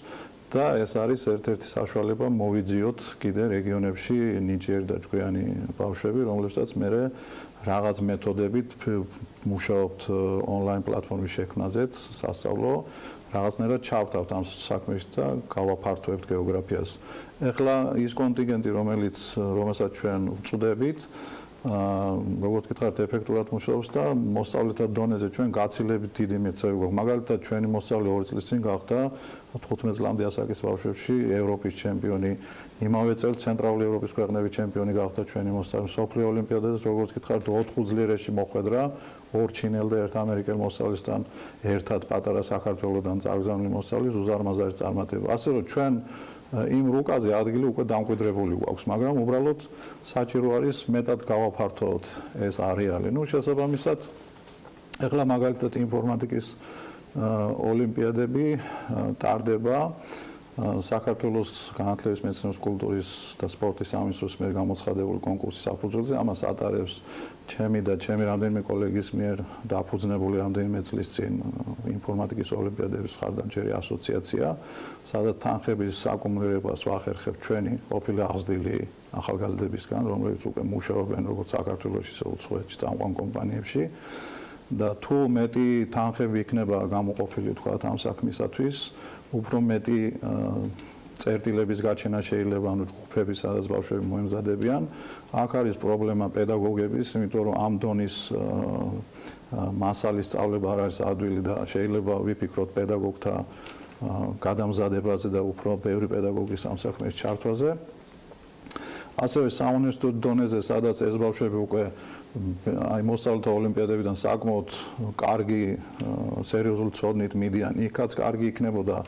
და ეს არის ერთ-ერთი საშუალება მოვიძიოთ კიდე რეგიონებში ნიჭიერი და ჭკვიანი ბავშვები, რომლებსაც მე რაღაც მეთოდებით მუშაობთ ონლაინ პლატფორმის შექმნაზეც, სასწავლო, რაღაცნაირად ჩავთავთ ამ საქმეში და გავაფართოებთ გეოგრაფიას. ეხლა ის კონტინგენტი, რომელსაც ჩვენ ვწვდებით, როგორც გითხარით, ეფექტურად მუშაობს და მოსწავლეთა დონეზე ჩვენ გაცილებით დიდი მიღწევები გვაქვს. მაგალითად, ჩვენი მოსწავლე 2 წლის წინ გახდა 15 წლამდე ასაკის ბავშვებში ევროპის ჩემპიონი. იმავე წელს ცენტრალური ევროპის ქვეყნების ჩემპიონი გახდა ჩვენი მოსწავლე. სოფლიო ოლიმპიადაზე, როგორც გითხარით, 4 ძლიერეში მოხვედრა, 2 ჩინელ და 1 ამერიკელ მოსწავლესთან ერთად პატარა საქართველოსდან წარგზავნილი მოსწავლის უზარმაზარი წარმატება. ასე რომ ჩვენ იმ რუკაზე ადგილი უკვე დამკვიდრებული გვაქვს, მაგრამ უბრალოდ საჭირო არის მეტად გავაფართოვოთ ეს არეალი. შესაბამისად, ეხლა მაგალითად ინფორმატიკის ოლიმპიადები ტარდება საქართველოს განათლების, მეცნიერების, კულტურის და სპორტის სამინისტროს მიერ გამოცხადებული კონკურსის საფუძველზე. ამას ატარებს ჩემი და ჩემი რამდენიმე კოლეგის მიერ დაფუძნებული რამდენიმე წლის წინ ინფორმატიკის ოლიმპიადების მხარდამჭერი ასოციაცია, სადაც თანხების აკუმულირებას ვახერხებთ ჩვენი ყოფილი აღზრდილი ახალგაზრდებისგან, რომლებიც უკვე მუშაობენ როგორც საქართველოში, ისე უცხოეთში წამყვან კომპანიებში. და თუ მეტი თანხები იქნება გამოყოფილი თქვათ ამ საქმისათვის, უფრო მეტი წერტილების გაჩენა შეიძლება, ანუ ჯგუფები, სადაც ბავშვები მოემზადებიან. აქ არის პრობლემა პედაგოგების, იმიტომ რომ ამ დონის მასალის სწავლება არ არის ადვილი და შეიძლება ვიფიქროთ პედაგოგთა გადამზადებაზე და უფრო ბევრი პედაგოგის ამ საქმეში ჩართვაზე. ასევე საუნივერსიტეტო დონეზე, სადაც ეს ბავშვები უკვე აი მოსწავლეთა ოლიმპიადებიდან საკმაოდ კარგი სერიოზული ცოდნით მიდიან, იქაც კარგი იქნებოდა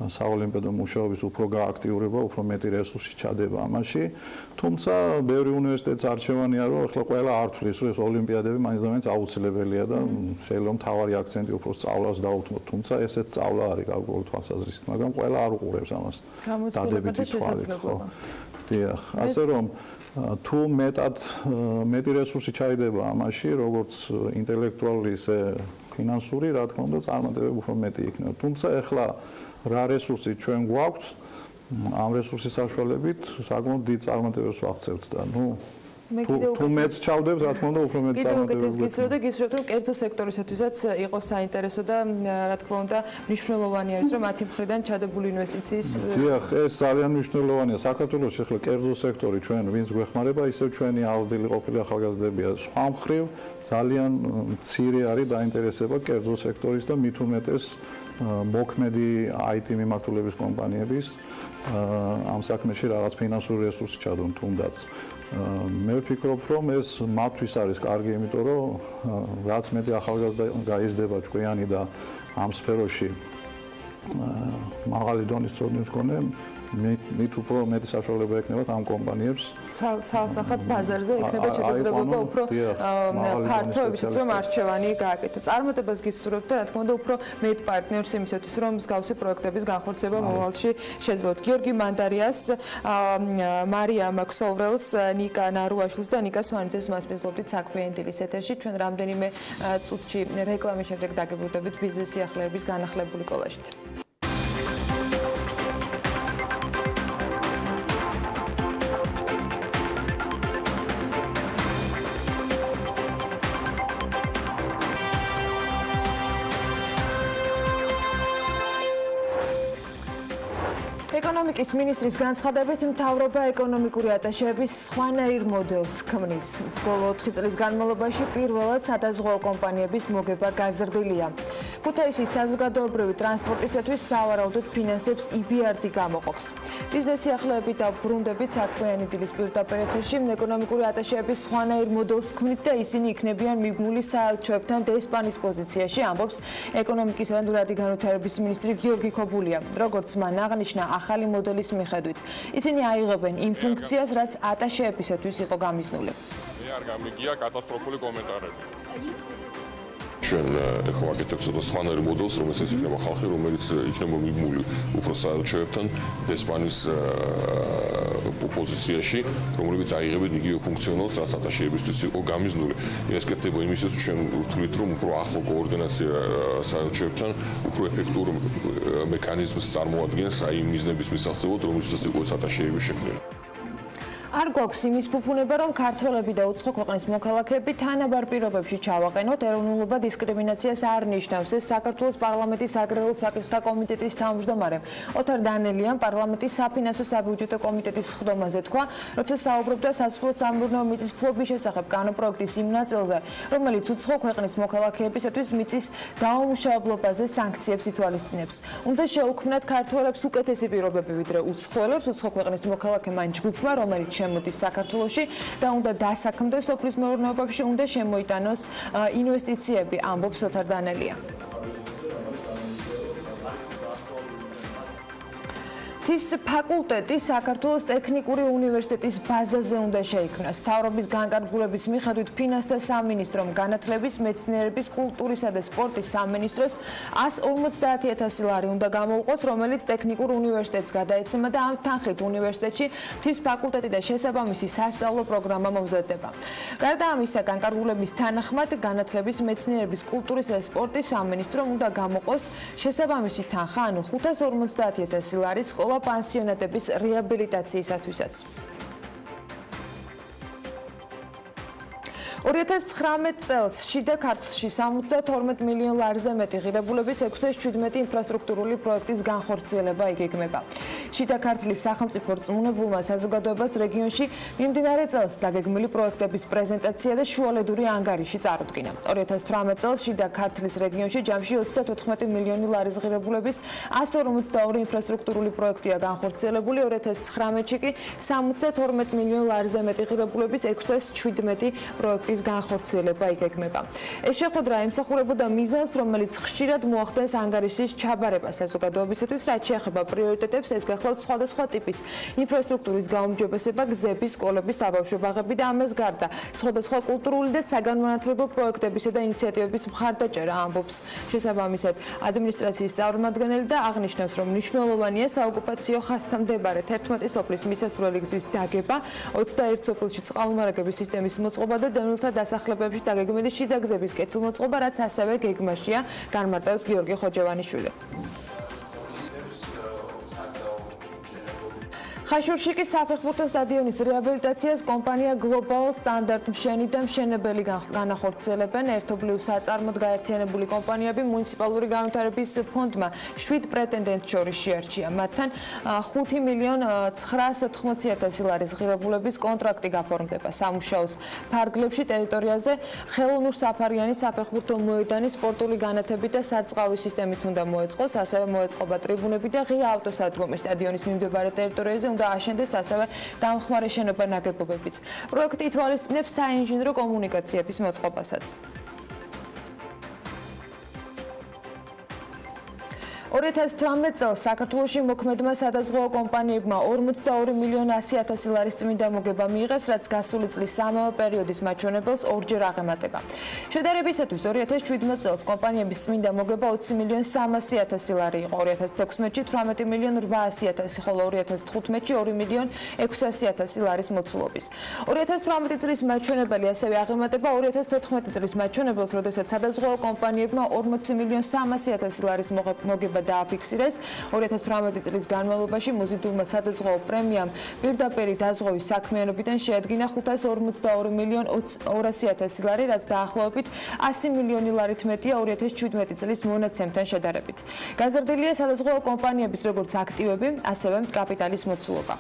საოლიმპიადო მუშაობის უფრო გააქტიურება, უფრო მეტი რესურსი ჩადება ამაში. თუმცა ბევრი უნივერსიტეტის არჩევანია, რომ ახლა ყველა არ თვლის, რომ ეს ოლიმპიადები მაინც და მაინც აუცილებელია და შეიძლება მთავარი აქცენტი უფრო სწავლას დაუთმოთ. თუმცა ესეც სწავლა არის გარკვეული თვალსაზრისით, მაგრამ ყველა არ უყურებს ამას. გამოცდილება და შესაძლებლობა. დიახ, ასე რომ თუ მეტი რესურსი ჩაიდება ამაში, როგორც ინტელექტუალური, ისე ფინანსური, რა თქმა უნდა, წარმატებები უფრო მეტი იქნება. თუმცა ეხლა რა რესურსი ჩვენ გვაქვს, ამ რესურსის საშუალებით საკმაოდ დიდ წარმატებებს ვაღწევთ და თუ მეც ჩავდებ, რა თქმა უნდა, უფრო მეტ წარმატებებს გისურვებთ და გისურვებთ, რომ კერძო სექტორისათვისაც იყოს საინტერესო და რა თქმა უნდა, მნიშვნელოვანი არის, რომ მათი მხრიდან ჩადებული ინვესტიციის დიახ, ეს ძალიან მნიშვნელოვანია. საქართველოში ახლა კერძო სექტორი ჩვენ ვინც გვეხმარება, ისევ ჩვენი აღზრდილი ყოფილი ახალგაზრდებია. სხვა მხრივ ძალიან მცირე არის დაინტერესება კერძო სექტორის და მით უმეტეს მოქმედი IT მიმართულების კომპანიების ამ საქმეში რაღაც ფინანსური რესურსი ჩადონ თუნდაც. მე ვფიქრობ, რომ ეს მათთვის არის კარგი, იმიტომ რომ რაც მეტი ახალგაზრდა გაიზრდება ჭკვიანი და ამ სფეროში მაღალი დონის ცოდნის მქონე, მით უფრო მეტი საშუალება ექნებათ ამ კომპანიებს. ცალსახად ბაზარზე იქნება შესაძლებლობა უფრო ფართო, ისიც რომ არჩევანი გააკეთოს. წარმატებას გისურვებთ და რა თქმა უნდა უფრო მეტ პარტნიორს იმისათვის, რომ მსგავსი პროექტების განხორციელება მომავალში შეძლოთ. გიორგი მანდარიას, მარია მაქსოვრელს, ნიკა ნარუაშვილს და ნიკა სვანიძეს მასპინძლობთ საქმიანი დილის ეთერში. ჩვენ რამდენიმე წუთში რეკლამის შემდეგ დაგებულდებით ბიზნეს სიახლეების განახლებული კოლაჟით. ეკონომიკის მინისტრის განცხადებით, მთავრობა ეკონომიკური ატაშეების სხვანაირ მოდელს ქმნის. ბოლო 4 წლის განმავლობაში პირველად სადაზღვეო კომპანიების მოგება გაზრდილია. ქუთაისის საზოგადოებრივი ტრანსპორტისათვის სავარაუდოდ ფინანსებს EBRD გამოყოფს. ბიზნეს სიახლეებით და ბრუნდებით საქმიანი დილის პირდაპირ ეთერში ეკონომიკური ატაშეების სხვანაირ მოდელს ქმნით და ისინი იქნებიან მიბმული საელჩოებთან დესპანის პოზიციაში, ამბობს ეკონომიკის და ნურადი განვითარების მინისტრი გიორგი ქობულია. როგორც მან აღნიშნა, ახალი მოდელის მიხედვით ისინი აიღებენ იმ ფუნქციას, რაც ატაშეებისათვის იყო გამიზნული. მე არ გამიგია კატასტროფული კომენტარები. ჩვენ ეხლა ვაკეთებთ სხვანაირ მოდელს, რომელსაც იქნება ხალხი, რომელიც იქნება მიბმული უფრო საელჩოებთან დესპანის პოზიციაში, რომლებიც აიღებენ იგივე ფუნქციონალს, რაც ატაშეებისთვის იყო გამიზნული. ეს კეთდება იმისათვის, რომ ჩვენ ვთვლით, რომ უფრო ახლო კოორდინაცია საელჩოებთან უფრო ეფექტურ მექანიზმს წარმოადგენს აი იმ მიზნების მისაღწევად, რომელსაც იყო ეს ატაშეების შექმნა. არ გვაქვს იმის ფუფუნება, რომ ქართველები და უცხო ქვეყნის მოქალაქეები თანაბარ პირობებში ჩავაყენოთ. ეროვნულობა დისკრიმინაციას არ ნიშნავს. ეს საქართველოს პარლამენტის აგრარულ საკითხთა კომიტეტის თავმჯდომარე ოთარ დანელიამ პარლამენტის საფინანსო საბიუჯეტო კომიტეტის სხდომაზე თქვა, როცა საუბრობდა სასოფლო-სამეურნეო მიწის ფლობის შესახებ კანონპროექტის იმ ნაწილზე, რომელიც უცხო ქვეყნის მოქალაქეებისათვის მიწის დაუმუშავებლობაზე სანქციებს ითვალისწინებს. უნდა შეუქმნათ ქართველებს უკეთესი პირობები ვიდრე უცხოელებს, უცხო ქვეყნის მოქალაქემ ან ჯგუფმა, რომელიც შემოდის საქართველოში და უნდა დასაქმდეს სოფლის მეურნეობებში, უნდა შემოიტანოს ინვესტიციები, ამბობს ოთარ დანელია. ის ფაკულტეტი საქართველოს ტექნიკური უნივერსიტეტის ბაზაზე უნდა შეიქმნას. მთავრობის განკარგულების მიხედვით ფინანსთა სამინისტრომ განათლების, მეცნიერების, კულტურისა და სპორტის სამინისტროს 150.000 ლარი უნდა გამოუყოს, რომელიც ტექნიკურ უნივერსიტეტს გადაეცემა და ამ თანხით უნივერსიტეტში ღვთის ფაკულტეტი და შესაბამისი სასწავლო პროგრამა მომზადდება. გარდა ამისა, განკარგულების თანახმად განათლების, მეცნიერების, კულტურისა და სპორტის სამინისტრომ უნდა გამოყოს შესაბამისი თანხა, ანუ 550.000 ლარი სკოლა პანსიონატების რეაბილიტაციისათვისაც. 2019 წელს შიდა ქართლში 72 მილიონ ლარზე მეტი ღირებულების 617 ინფრასტრუქტურული პროექტის განხორციელება იგეგმება. შიდა ქართლის სახელმწიფო რწმუნებულმა საზოგადოებას რეგიონში მიმდინარე წელს დაგეგმილი პროექტების პრეზენტაცია და შუალედური ანგარიში წარუდგინა. 2018 წელს შიდა ქართლის რეგიონში ჯამში 34 მილიონი ლარის ღირებულების 152 ინფრასტრუქტურული პროექტია განხორციელებული, 2019-ში კი 72 მილიონ ლარზე მეტი ღირებულების 617 პროექტი განხორციელება იგეგმება. ეს შეხვედრა ემსახურებოდა მიზანს, რომელიც ხშირად მოახდენს ანგარიშის ჩაბარებას საზოგადოებისათვის, რაც შეეხება პრიორიტეტებს, ეს გახლავთ სხვადასხვა ტიპის ინფრასტრუქტურის გაუმჯობესება, გზების, სკოლების, საბავშვო ბაღები და ამას გარდა სხვადასხვა კულტურული და საგანმანათლებლო პროექტებისა და ინიციატივების მხარდაჭერა, ამბობს შესაბამისად ადმინისტრაციის წარმომადგენელი და აღნიშნავს, რომ მნიშვნელოვანია საოკუპაციო ხაზთან მდებარე 11 სოფლის მისასვლელი გზის დაგება, 21 სოფელში წყალმომარაგების სისტემის მოწყობა და დასახლებებში დაგეგმილი შიდა გზების კეთილმოწყობა, რაც ასევე გეგმაშია, განმარტავს გიორგი ხოჯევანიშვილი. ხაშურში კი საფეხბურთო სტადიონის რეაბილიტაციას კომპანია Global Standard მშენი და მშენებელი განახორციელებენ. ერთობლივ საწარმოდ გაერთიანებული კომპანიები მუნიციპალური განვითარების ფონდმა 7 პრეტენდენტს შორის შეარჩია. მათთან 5 მილიონ 980.000 ლარის ღირებულების კონტრაქტი გაფორმდება. სამუშაოს ფარგლებში ტერიტორიაზე ხელოვნურ-საფარიანი საფეხბურთო მოედანი, სპორტული განათები და სარწყავი სისტემით უნდა მოეწყოს, ასევე მოეწყობა ტრიბუნები და ღია ავტოსადგომი. სტადიონის მიმდებარე ტერიტორიაზე უნდა აშენდეს ასევე დამხმარე შენობა ნაგებობებიც. პროექტი ითვალისწინებს საინჟინრო კომუნიკაციების მოწყობასაც. 2018 წელს საქართველოში მოქმედმა სადაზღვევო კომპანიებმა 42 მილიონ 100.000 ლარის წმინდა მოგება მიიღეს, რაც გასული წლის ამავე პერიოდის მაჩვენებელს ორჯერ აღემატება. შედარებისათვის 2017 წელს კომპანიების წმინდა მოგება 20 მილიონ 300.000 ლარი იყო, 2016-ში 18 მილიონ 800.000, ხოლო 2015-ში 2 მილიონ 600.000 ლარის მოცულობის. 2018 წლის მაჩვენებელი ასევე აღემატება 2014 წლის მაჩვენებელს, როდესაც სადაზღვევო კომპანიებმა 40 მილიონ 300.000 ლარის მოგება დააფიქსირეს. 2018 წლის განმავლობაში მოზიდულმა სადაზღვევო პრემიამ პირდაპირი დაზღვევის საქმიანობიდან შეადგინა 542 მილიონ 200.000 ლარი, რაც დაახლოებით 100 მილიონი ლარით მეტია 2017 წლის მონაცემთან შედარებით. გაზრდილია სადაზღვევო კომპანიების როგორც აქტივები, ასევე კაპიტალის მოცულობა.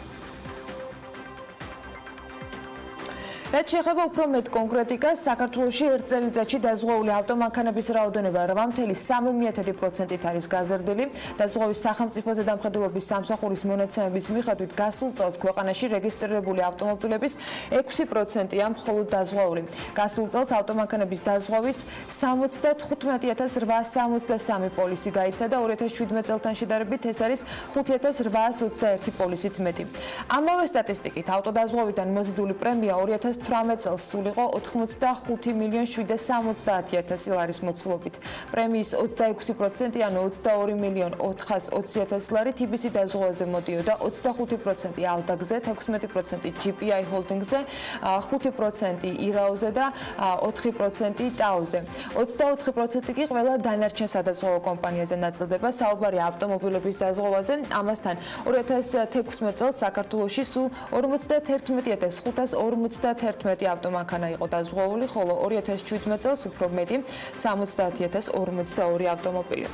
რაც შეეხება უფრო მეტ კონკრეტიკას, საქართველოში ერთ წელიწადში დაზღვეული ავტომანქანების რაოდენობა 8.3%-ით არის გაზრდილი. დაზღვევის სახელმწიფო ზედამხედველობის სამსახურის მონაცემების მიხედვით გასულ წელს ქვეყანაში რეგისტრირებული ავტომობილების 6%-ია მხოლოდ დაზღვეული. გასულ წელს ავტომანქანების დაზღვევის 75.863 პოლისი გაიცა და 2017 წელთან შედარებით ეს არის 5.821 პოლისით მეტი. ამავე სტატისტიკით ავტოდაზღვევიდან მოზიდული პრემია 2019 2018 წელს სულ იყო 85.770.000 ლარის მოცულობით. პრემიის 26%, ანუ 22.420.000 ლარი TBC დაზღვევაზე მოდიოდა, 25% ალდაგზე, 16% GPI ჰოლდინგზე, 5% ირაოზე და 4% ტაოზე. 24% კი ყველა დანარჩენ სადაზღვევო კომპანიაზე ნაწილდება, საუბარია ავტომობილების დაზღვევაზე. ამასთან 2016 წელს საქართველოში სულ 51.551 ავტომანქანა იყო დაზღვეული, ხოლო 2017 წელს უფრო მეტი 70.042 ავტომობილი.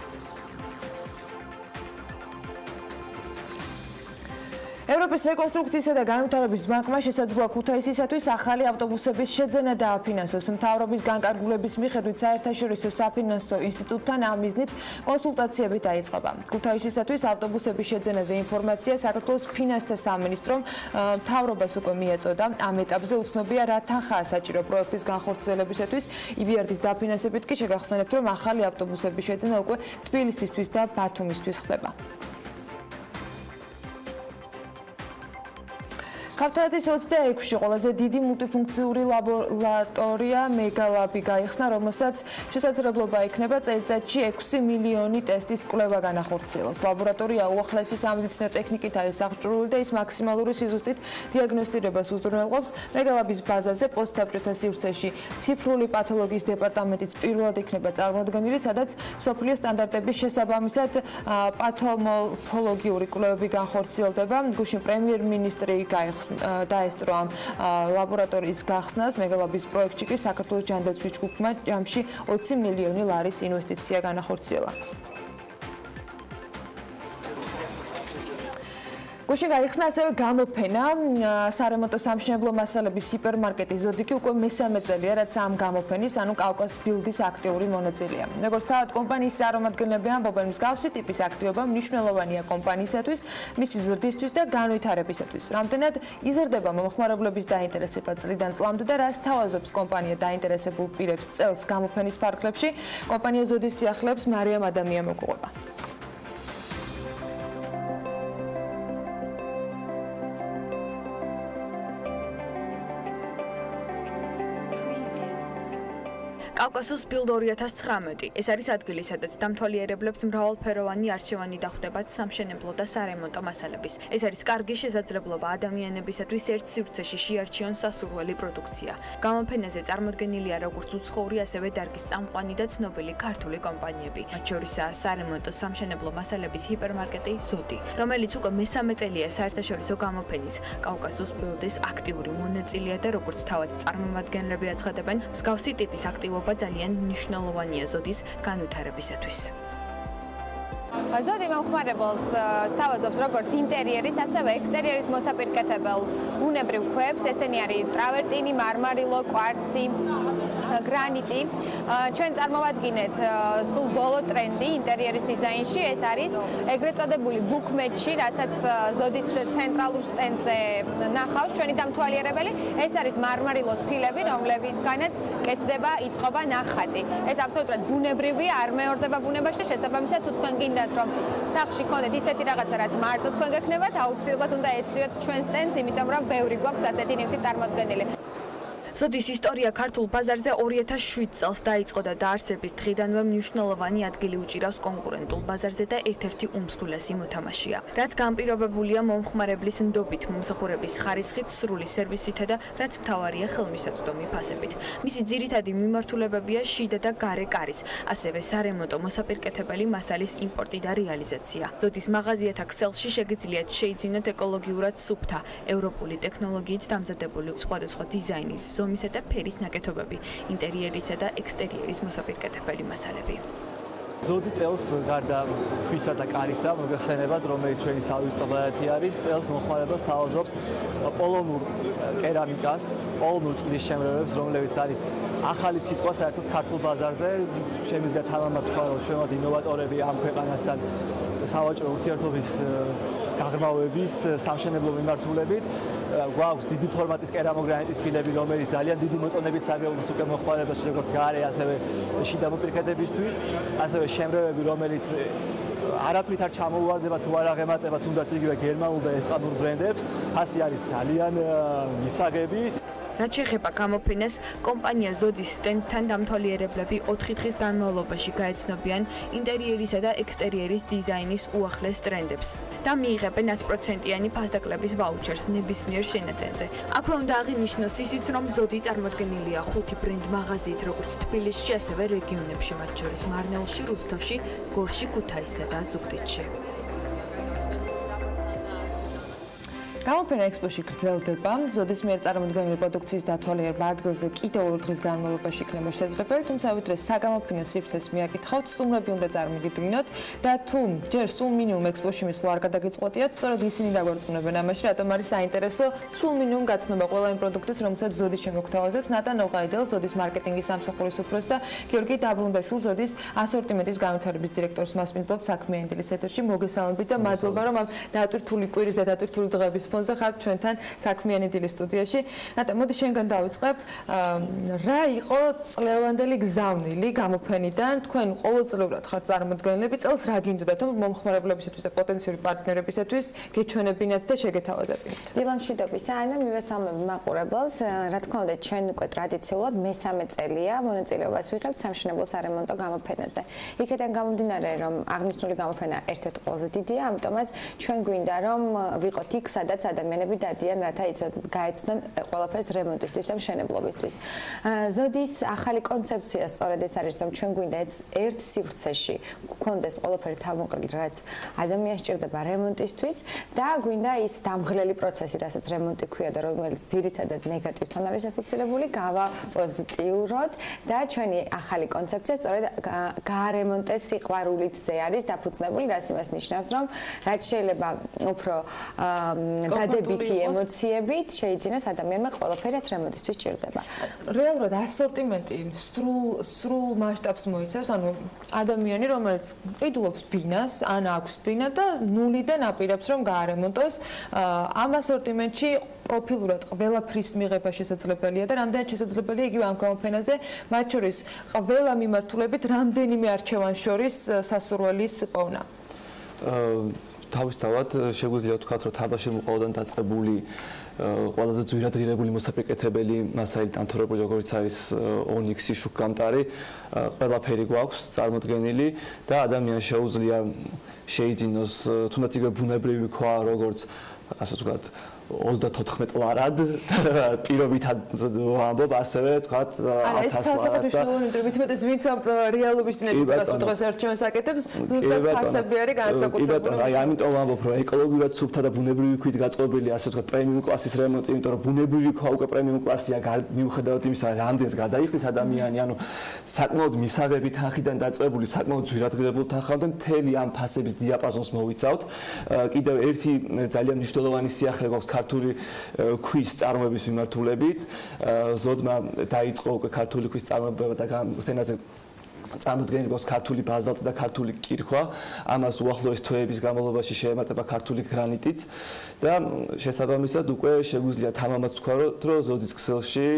ევროპის რეკონსტრუქციისა და განვითარების ბანკმა შესაძლოა ქუთაისისათვის ახალი ავტობუსების შეძენა დააფინანსოს. მთავრობის განკარგულების მიხედვით საერთაშორისო საფინანსო ინსტიტუტთან ამ მიზნით კონსულტაციები დაიწყება. ქუთაისისათვის ავტობუსების შეძენაზე ინფორმაცია საქართველოს ფინანსთა სამინისტრომ მთავრობას უკვე მიეწოდა. ამ ეტაპზე უცნობია რა თანხაა საჭირო პროექტის განხორციელებისათვის. EBRD-ის დაფინანსებით კი შეგახსენებთ, რომ ახალი ავტობუსების შეძენა უკვე თბილისისთვის და ბათუმისთვის ხდება. ქავთარაძის 26-ში ყველაზე დიდი მულტიფუნქციური ლაბორატორია მეგალაბი გაიხსნა, რომელსაც შესაძლებლობა ექნება წელიწადში 6 მილიონი ტესტის კვლევა განახორციელოს. ლაბორატორია უახლესი სამედიცინო ტექნიკით არის აღჭურვილი და ის მაქსიმალური სიზუსტით დიაგნოსტირებას უზრუნველყოფს. მეგალაბის ბაზაზე პოსტსაბჭოთა სივრცეში ციფრული პათოლოგიის დეპარტამენტიც პირველად იქნება წარმოდგენილი, სადაც მსოფლიო სტანდარტების შესაბამისად პათომორფოლოგიური კვლევები განხორციელდება. გუშინ პრემიერ-მინისტრი დაესწრო ამ ლაბორატორიის გახსნას. მეგალაბის პროექტში კი საქართველოს ჯანდაცვის ჯგუფმა ჯამში 20 მილიონი ლარის ინვესტიცია განახორციელა. გუშინ გაიხსნა ასევე გამოფენა სარემონტო სამშენებლო მასალების ჰიპერმარკეტი ზოდიკი უკვე მესამე წელია, რაც ამ გამოფენის, ანუ კავკასბილდის აქტიური მონაწილეა. როგორც თავად კომპანიის წარმომადგენლები ამბობენ, მსგავსი ტიპის აქტივობა მნიშვნელოვანია კომპანიისათვის, მისი ზრდისთვის და განვითარებისათვის. რამდენად იზრდება მომხმარებლების დაინტერესება წლიდან წლამდე და რას თავაზობს კომპანია დაინტერესებულ პირებს წელს გამოფენის ფარგლებში, კომპანია ზოდის სიახლეებს მარიამ ადამია მოგუყვება. კავკასიის ბილდ 2019. ეს არის ადგილი, სადაც დამთვალიერებლებს მრავალფეროვანი არჩევანი დახვდებათ სამშენებლო და სარემონტო მასალების. ეს არის კარგი შესაძლებლობა ადამიანებისათვის ერთ სივრცეში შეარჩიონ სასურველი პროდუქცია. გამოფენაზე წარმოდგენილია როგორც უცხოური, ასევე დარგის წამყვანი და ცნობილი ქართული კომპანიები. მათ შორისაა სარემონტო სამშენებლო მასალების ჰიპერმარკეტი ზოდი, რომელიც უკვე მესამე წელია საერთაშორისო გამოფენის კავკასიის ბილდის აქტიური მონაწილეა და როგორც თავად წარმომადგენლები აცხადებენ, მსგავსი ტიპის აქტივობა ძალიან მნიშვნელოვანია ზოდის განვითარებისათვის. ზოდი მომხმარებელს სთავაზობს როგორც ინტერიერის, ასევე ექსტერიერის მოსაპირკეთებელ ბუნებრივ ქვებს, ესენი არის ტრავერტინი, მარმარილო, კვარცი, გრანიტი. ჩვენ წარმოვადგინეთ სულ ბოლო ტრენდი ინტერიერის დიზაინში, ეს არის ეგრეთ წოდებული ბუქმეტში, რასაც ზოდის ცენტრალურ სტენდზე ნახავს ჩვენი დამთვალიერებელი. ეს არის მარმარილოს ფილები, რომლებისგანაც კეთდება, იწყობა ნახატი. ეს აბსოლუტურად ბუნებრივია, არ მეორდება ბუნებაში და შესაბამისად თუ თქვენ გინდათ რომ სახლში გქონდეთ ისეთი რაღაცა, რაც მარტო თქვენ გექნებათ, აუცილებლად უნდა ეცვიოთ ჩვენ სტენდს, იმიტომ რომ ბევრი გვაქვს ასეთი ნივთი წარმოდგენილი. ზოდის ისტორია ქართულ ბაზარზე 2007 წელს დაიწყო და დაარსების დღიდანვე მნიშვნელოვანი ადგილი უჭირავს კონკურენტულ ბაზარზე და ერთ-ერთი უმსხვილესი მოთამაშეა. რაც განპირობებულია მომხმარებლის ნდობით, მომსახურების ხარისხით, სრული სერვისითა და რაც მთავარია ხელმისაწვდომი ფასებით. მისი ძირითადი მიმართულებებია შიდა და გარე კარის, ასევე სარემონტო მოსაპირკეთებელი მასალის იმპორტი და რეალიზაცია. ზოდის მაღაზიათა ქსელში შეგიძლიათ შეიძინოთ ეკოლოგიურად სუფთა, ევროპული ტექნოლოგიით დამზადებული სხვადასხვა დიზაინის ზომისა და ფერის ნაკეთობები, ინტერიერისა და ექსტერიერის მოსაპირკეთებელი მასალები. ზოდი წელს გარდა ქვისა და კარისა, მოგეხსენებათ, რომელიც ჩვენი სავისტო ბარათი არის, წელს მომხმარებელს თავაზობს პოლონურ კერამიკას, პოლონურ წყლის შემრევებს, რომლებიც არის ახალი სიტყვა საერთოდ ქართულ ბაზარზე. შემიძლია თამამად თქვა, რომ ჩვენ ვართ ინოვატორები ამ ქვეყანასთან სავაჭრო ურთიერთობის გაღრმავების სამშენებლო მიმართულებით. გვაქვს დიდი ფორმატის კერამოგრანიტის ფილები, რომელიც ძალიან დიდი მოწონებით სარგებლობს უკვე მომხმარებელს, როგორც გარე, ასევე შიდა მოპირკეთებისთვის, ასევე შემრევები, რომელიც არაფრით არ ჩამოუვარდება თუ არ აღემატება თუნდაც იგივე გერმანულ და ესპანურ ბრენდებს. ფასი არის ძალიან მისაღები. რაც შეეხება გამოფენას, კომპანია ზოდის სტენდთან დამთვალიერებლები 4 დღის განმავლობაში გაეცნობიან ინტერიერისა და ექსტერიერის დიზაინის უახლეს ტრენდებს და მიიღებენ 10%-იანი ფასდაკლების ვაუჩერს ნებისმიერ შენაძენზე. აქვე უნდა აღინიშნოს ისიც, რომ ზოდი წარმოდგენილია 5 ბრენდ მაღაზიით, როგორც თბილისში, ასევე რეგიონებში, მათ შორის მარნეულში, რუსთავში, გორში, ქუთაისსა და ზუგდიდში. გამოფენა ექსპოში გრძელდება. ზოდის მიერ წარმოდგენილი პროდუქციის დათვალიერება ადგილზე კიდევ 2 დღის განმავლობაში იქნება შესაძლებელი, თუმცა ვიდრე საგამოფენო სივრცეს მიაკითხავთ, სტუმრები უნდა წარმოგიდგინოთ და თუ ჯერ სულ მინიმუმ ექსპოში მისვლა არ გადაგიწყვეტიათ, სწორედ ისინი დაგვარწმუნებენ ამაში, რატომ არის საინტერესო სულ მინიმუმ გაცნობა ყველა იმ პროდუქტის, რომელსაც ზოდი შემოგთავაზებს. ნატან ოღაიდელ, ზოდის მარკეტინგის სამსახურის უფროსს და გიორგი დაბრუნდაშვილ, ზოდის ასორტიმენტის განვითარების დირექტორს მასპინძლობ საქმიანი დილის ეთერში. მოგესალმებით და მადლობა, რომ ამ დატვირთული კვირის და დატვირთული დღების ფონზე ხართ ჩვენთან საქმიანი დილის სტუდიაში. ნატა, მოდი შენგან დავიწყებ. რა იყო წლევანდელი გზავნილი გამოფენიდან? თქვენ ყოველწლიურად ხართ წარმოდგენილები, წელს რა გინდოდათ, რომ მომხმარებლებისათვის და პოტენციური პარტნიორებისათვის გეჩვენებინათ და შეგეთავაზებინათ? დილა მშვიდობისა, ანა, მივესალმები მაყურებელს. რა თქმა უნდა, ჩვენ უკვე ტრადიციულად მესამე წელია მონაწილეობას ვიღებთ სამშენებლო სარემონტო გამოფენაზე. იქიდან გამომდინარე, რომ აღნიშნული გამოფენა ერთ-ერთი ყველაზე დიდია, ამიტომაც ჩვენ გვინდა რომ ვიყოთ იქ, სადაც ადამიანები დადიან, რათა გაეცნონ ყველაფერს რემონტისთვის და მშენებლობისთვის. ზოდის ახალი კონცეფცია სწორედ ეს არის, რომ ჩვენ გვინდა ერთ სივრცეში გქონდეს ყველაფერი თავმოყრილი, რაც ადამიანს სჭირდება რემონტისთვის და გვინდა ის დამღლელი პროცესი, რასაც რემონტი ქვია და რომელიც ძირითადად ნეგატივთან არის ასოცირებული, გავა პოზიტიურად და ჩვენი ახალი კონცეფცია სწორედ გაარემონტეს სიყვარულითზე არის დაფუძნებული, რაც იმას ნიშნავს, რომ რაც შეიძლება უფრო დადებითი ემოციებით შეიძინოს ადამიანმა ყველაფერი, რაც რემონტისთვის სჭირდება. რეალურად ასორტიმენტი სრულ მასშტაბს მოიცავს, ანუ ადამიანი, რომელიც ყიდულობს ბინას, ან აქვს ბინა და ნულიდან აპირებს, რომ გაარემონტოს, ამ ასორტიმენტში პროფილურად ყველაფრის მიღება შესაძლებელია და რამდენად შესაძლებელია იგივე ამ გამოფენაზე, მათ შორის ყველა მიმართულებით რამდენიმე არჩევანს შორის სასურველის პოვნა. თავისთავად შეგვიძლია ვთქვათ, რომ თაბაშირმოყოლოდან დაწყებული ყველაზე ძვირადღირებული მოსაპირკეთებელი მასალით დამთავრებული, როგორც არის ონიქსი, შუქგამტარი, ყველაფერი გვაქვს წარმოდგენილი და ადამიანს შეუძლია შეიძინოს თუნდაც იგივე ბუნებრივი ქვა, როგორც ასე ვთქვათ 34 ლარად პირობითად ვამბობ, ასევე ვთქვათ 1000 ლარად. მეტად ვინც ამ რეალობის წინებიდას უდღეს არჩევანს აკეთებს, ზუსტად ფასები არის განსაკუთრებული. აი, ამიტომ ვამბობ, რომ ეკოლოგიურად სუფთა და ბუნებრივი ქვით გაწყვეტილი, ასე ვთქვათ, პრემიუმ კლასის რემონტი, იმიტომ რომ ბუნებრივი ქვა უკვე პრემიუმ კლასია, მიუხედავად იმისა, რამდენს გადაიხდის ადამიანი, ანუ საკმაოდ მისაღები თანხიდან დაწყებული, საკმაოდ ძვირადღირებული თანხამდე მთელი ამ ფასების დიაპაზონს მოვიცავთ. კიდევ ერთი ძალიან მნიშვნელოვანი სიახლე გვაქვს ქართული ქვის წარმოების მიმართულებით. ზოდმა დაიწყო უკვე ქართული ქვის წარმოება და გამოფენაზე წარმოდგენილი გვაქვს ქართული ბაზალტი და ქართული კირქვა. ამას უახლოეს თვეების განმავლობაში შეემატება ქართული გრანიტიც და შესაბამისად უკვე შეგვიძლია თამამად ვთქვა, რომ ზოდის ქსელში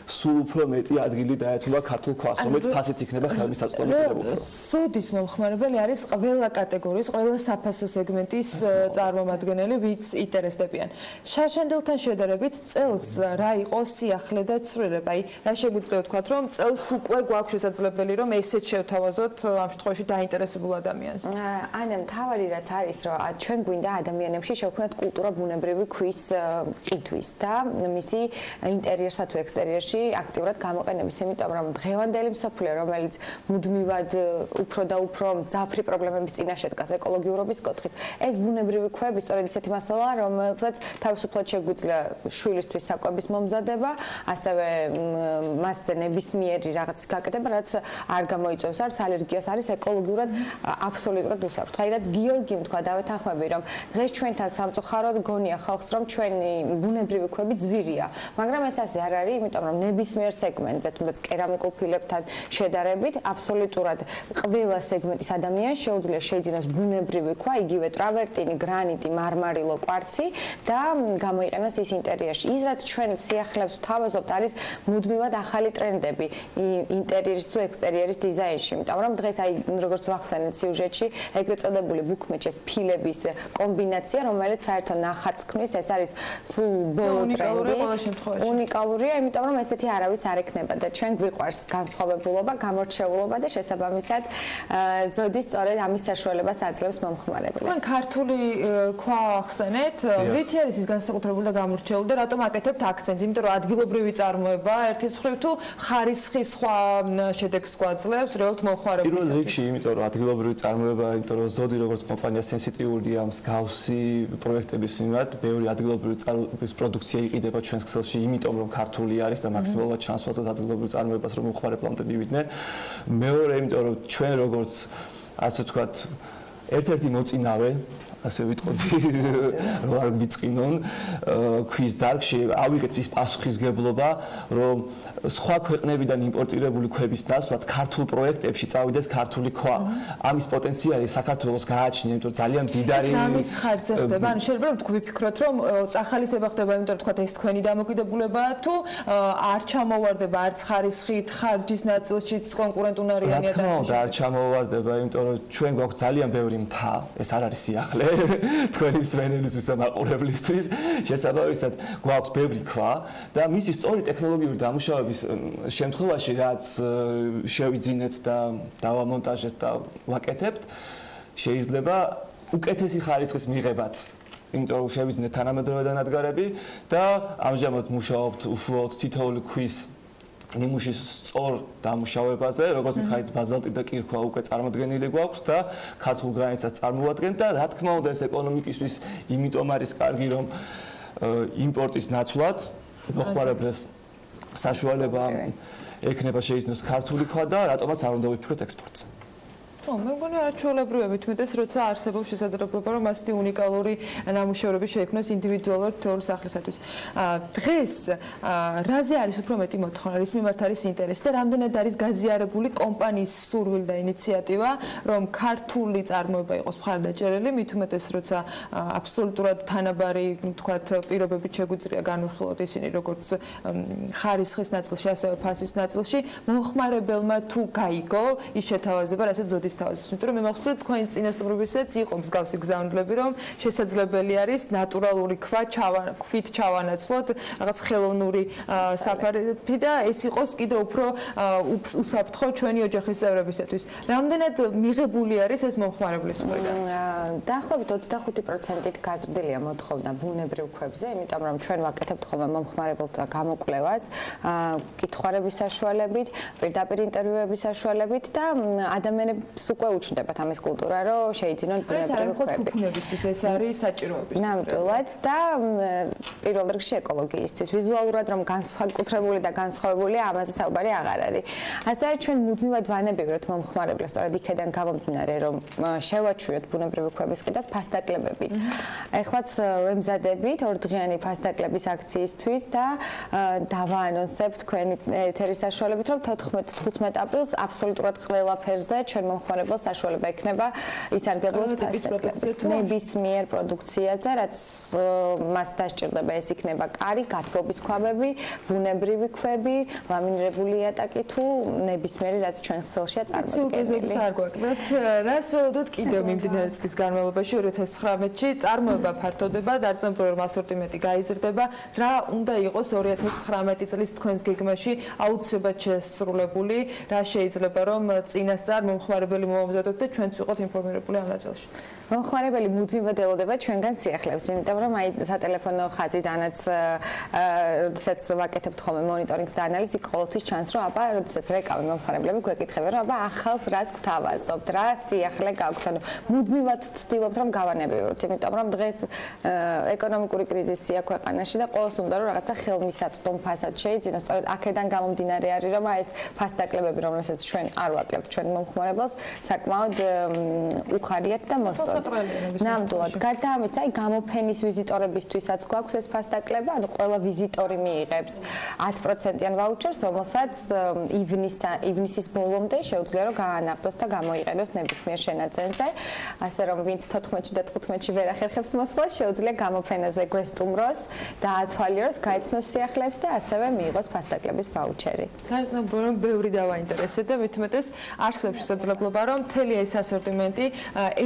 სულ უფრო მეტი ადგილი დაეთმობა ქართულ ქვას, რომელიც ფასით იქნება ხელმისაწვდომი კრებული. ზოდის მომხმარებელი არის ყველა კატეგორიის, ყველა საფასო სეგმენტის წარმომადგენელი, ვინც ინტერესდებიან. შაშენდელთან შედარებით წელს რა იყო სიახლე და ცვლილება? აი, რა შეგვიძლია ვთქვათ, რომ წელს უკვე გვაქვს შესაძლებელი, რომ ესეც შევთავაზოთ ამ შემთხვევაში დაინტერესებულ ადამიანს. ანა, მთავარი რაც არის, რომ ჩვენ გვინდა ადამიანებში შევქმნათ კულტურა ბუნებრივი ქვის ყიდვის და მისი ინტერიერსა თუ ექსტერიერში აქტიურად გამოყენების, იმიტომ რომ დღევანდელი მსოფლიო, რომელიც მუდმივად უფრო და უფრო მძაფრი პრობლემების წინაშე დგას ეკოლოგიურობის კუთხით, ეს ბუნებრივი ქვები სწორედ ისეთი მასალაა, რომელსაც თავისუფლად შეგვიძლია შვილისთვის საკვების მომზადება, ასევე მასზე ნებისმიერი რაღაცის გაკეთება, რაც არ გამოიწვევს არც ალერგიას, არის ეკოლოგიურად აბსოლუტურად უსაფრთხო. აი, რაც გიორგიმ თქვა, დავეთანხმები, რომ დღეს ჩვენთან სამწუხაროდ გონია ხალხს, რომ ჩვენი ბუნებრივი ქვები ძვირია, მაგრამ ეს ასე არ არის, იმიტომ რომ ნებისმიერ სეგმენტზე, თუნდაც კერამიკულ ფილებთან შედარებით, აბსოლუტურად ყველა სეგმენტის ადამიანს შეუძლია შეიძინოს ბუნებრივი ქვა, იგივე ტრავერტინი, გრანიტი, მარმარილო, კვარცი და გამოიყენოს ის ინტერიერში. ის რაც ჩვენ სიახლეებს ვთავაზობთ, არის მუდმივად ახალი ტრენდები ინტერიერის თუ ექსტერიერის დიზაინში, იმიტომ რომ დღეს აი როგორც ვახსენეთ სიუჟეტში, ეგრეთ წოდებული ბუქმეჩეს ფილების კომბინაცია, რომელიც საერთო ნახატს ქმნის, ეს არის სულ ბოლო ტრენდი. უნიკალურია, იმიტომ რომ ესეთი არავის არ ექნება და ჩვენ გვიყვარს განსხვავებულობა, გამორჩეულობა და შესაბამისად ზოდის სწორედ ამის საშუალებას აძლევს მომხმარებლებს. მან ქართული ქვა ახსენეთ, რითი არის ის განსაკუთრებული და გამორჩეული და რატომ აკეთებთ აქცენტს? იმიტომ რომ ადგილობრივი წარმოება ერთის მხრივ თუ ხარისხის სხვა შედეგს გვაძლევს რეალთ მომხმარებლისათვის. პირველ რიგში, იმიტომ რომ ადგილობრივი წარმოება, იმიტომ რომ ზოდი როგორც კომპანია სენსიტიურია მსგავსი პროექტების მიმართ, ბევრი ადგილობრივი წარმოების პროდუქცია იყიდება ჩვენს ქსელში, იმიტომ რომ ქართული არის და მაქსიმალურად ჩანს ვაზად ადგილობრივ წარმოებას რომ მომხმარებლამდე მივიდნენ. მეორე, იმიტომ რომ ჩვენ როგორც ასე ვთქვათ, ერთ-ერთი მოწინავე ასე ვიტყოდი, რომ არ მიწყინონ ქვის დარგში, ავიღეთ ის პასუხისგებლობა, რომ სხვა ქვეყნებიდან იმპორტირებული ქვების ნაცვლად ქართულ პროექტებში წავიდეს ქართული ქვა. ამის პოტენციალი საქართველოს გააჩნია, იმიტომ რომ ძალიან მდიდარი ამის ხარჯზე ხდება. ანუ შეიძლება რომ თქვი ვფიქროთ, რომ წახალისება ხდება, იმიტომ რომ თქვათ ეს თქვენი დამოკიდებულებაა თუ არ ჩამოვარდება არც ხარისხით, ხარჯის ნაწილშიც კონკურენტუნარიანი და ასე. არ ჩამოვარდება, იმიტომ რომ ჩვენ გვაქვს ძალიან ბევრი მთა, ეს არ არის სიახლე. თქვენი მსმენელისთვის და მაყურებლისთვის შესაბამისად გვაქვს ბევრი ქვა და მისი სწორი ტექნოლოგიური დამუშავების შემთხვევაში რაც შევიძინეთ და დავამონტაჟეთ და ვაკეთებთ შეიძლება უკეთესი ხარისხის მიღებაც იმიტომ რომ შევიძინეთ თანამედროვე დანადგარები და ამჟამად მუშაობთ უშუალოდ თითოეული ქვის ნიმუშის სწორ დამუშავებაზე, როგორც მითხარით, ბაზალტი და კირქვა უკვე წარმოდგენილი გვაქვს და ქართულ გრანიტსაც წარმოადგენთ და რა თქმა უნდა ეს ეკონომიკისთვის იმიტომ არის კარგი, რომ იმპორტის ნაცვლად მოხმარებელს საშუალება ექნება შეიძინოს ქართული ქვა და რატომაც არ უნდა ვიფიქროთ ექსპორტზე. მე მგონი არაჩვეულებრივია თუმცა როცა არსებობს შესაძლებლობა რომ ასეთი უნიკალური ნამუშევრები შეიქმნას ინდივიდუალურად თითოეული სახლისათვის. დღეს რაზე არის უფრო მეტი მოთხოვნა, რის მიმართ არის ინტერესი და რამდენად არის გაზიარებული კომპანიის სურვილი და ინიციატივა, რომ ქართული წარმოება იყოს მხარდაჭერილი, მით უმეტეს როცა აბსოლუტურად თანაბარი, თქვათ, პირობებით შეგვიძლია განვიხილოთ ისინი როგორც ხარისხის ნაწილში, ასევე ფასის ნაწილში, მომხმარებელმა თუ გაიგო ის შეთავაზება, რასაც ზოდის იმიტომ რომ მე მახსოვს თქვენი წინასწორებისაც იყო მსგავსი გზავნილები რომ შესაძლებელი არის ნატურალური ქვით ჩავანაცვლოთ რაღაც ხელოვნური საფარები და ეს იყოს კიდევ უფრო უსაფრთხო ჩვენი ოჯახის წევრებისათვის. რამდენად მიღებული არის ეს მომხმარებლის მხრიდან? დაახლოებით 25%-ით გაზრდილია მოთხოვნა ბუნებრივ ქვებზე, იმიტომ რომ ჩვენ ვაკეთებთ ხოლმე მომხმარებელთა გამოკვლევას, კითხავების საშუალებით, პირდაპირ ინტერვიუების საშუალებით და ადამიანებს უკვე უჩნდებათ ამის კულტურა, რომ შეიძინონ ბუნებრივი ქვები. ფუფუნებისთვის ეს არის საჭიროებისთვის. ნამდვილად და პირველ რიგში ეკოლოგიისთვის. ვიზუალურად რომ განსაკუთრებული და განსხვავებული ამაზე საუბარი აღარ არის. ასევე ჩვენ მუდმივად ვანებივრებთ მომხმარებლებს, სწორედ იქიდან გამომდინარე, რომ შევაჩვიოთ ბუნებრივი ქვების ყიდვას ფასდაკლებებით. ეხლაც ვემზადებით ორდღიანი ფასდაკლების აქციისთვის და დავაანონსებთ თქვენი ეთერის საშუალებით, რომ 14-15 ապრილს აბსოლუტურად ყველა ფერზე ჩვენ მომხმარებელს საშუალება ექნება ისარგებლოს ფასდაკლებით. ნებისმიერ პროდუქციაზე, რაც მას დასჭირდება, ეს იქნება კარი, გათბობის ქვაბები, ბუნებრივი ქვები, ლამინირებული იატაკი თუ ნებისმიერი, რაც ჩვენ ქსელშია წარმოდგენილი. არ გვაკლებთ. რას ველოდოთ კიდევ მიმდინარე წლის განმავლობაში 2019-ში წარმოება ფართოვდება, დარწმუნებული რომ ასორტიმენტი გაიზრდება. რა უნდა იყოს 2019 წლის თქვენს გეგმაში აუცილებლად შესრულებული? რა შეიძლება რომ წინასწარ მომხმარებელი მომამზადოთ და ჩვენც ვიყოთ ინფორმირებული ამ ნაწილში? მომხმარებელი მუდმივად ელოდება ჩვენგან სიახლეებს, იმიტომ რომ აი სატელეფონო ხაზიდანაც როდესაც ვაკეთებთ ხოლმე მონიტორინგს და ანალიზს, ყოველთვის ჩანს რომ აბა როდესაც რეკავი მომხმარებლები გვეკითხებენ რომ აბა ახალს რას გვთავაზობთ, რა სიახლე გაქვთ, ანუ მუდმივად ვცდილობთ რომ გავანებივროთ, იმიტომ რომ დღეს ეკონომიკური კრიზისია ქვეყანაში და ყოველს უნდა რომ რაღაცა ხელმისაწვდომ ფასად შეიძინოს, სწორედ აქედან გამომდინარე არის რომ აი ეს ფასდაკლებები, რომელსაც ჩვენ არ ვაკლებთ ჩვენ მომხმარებელს, საკმაოდ უხარიათ და მოსწორია. ნამდვილად. გარდა ამისა, გამოფენის ვიზიტორებისთვისაც გვაქვს ეს ფასდაკლება, ანუ ყველა ვიზიტორი მიიღებს 10%-იან ვაუჩერს, რომელსაც ივნისის ბოლომდე შეუძლია რომ გაანაბდოს და გამოიყენოს ნებისმიერ შენაძენზე. ასე რომ ვინც 14-ში და 15-ში ვერ ახერხებს მოსვლას, შეუძლია გამოფენაზე გვესტუმროს, დაათვალიეროს, გაიცნოს სიახლეებს და ასევე მიიღოს ფასდაკლების ვაუჩერი. გარსნაბორომ ბევრი დავაინტერესეთ და მithumetes არსებს შესაძლებლობა რომ მთელი ეს ასორტიმენტი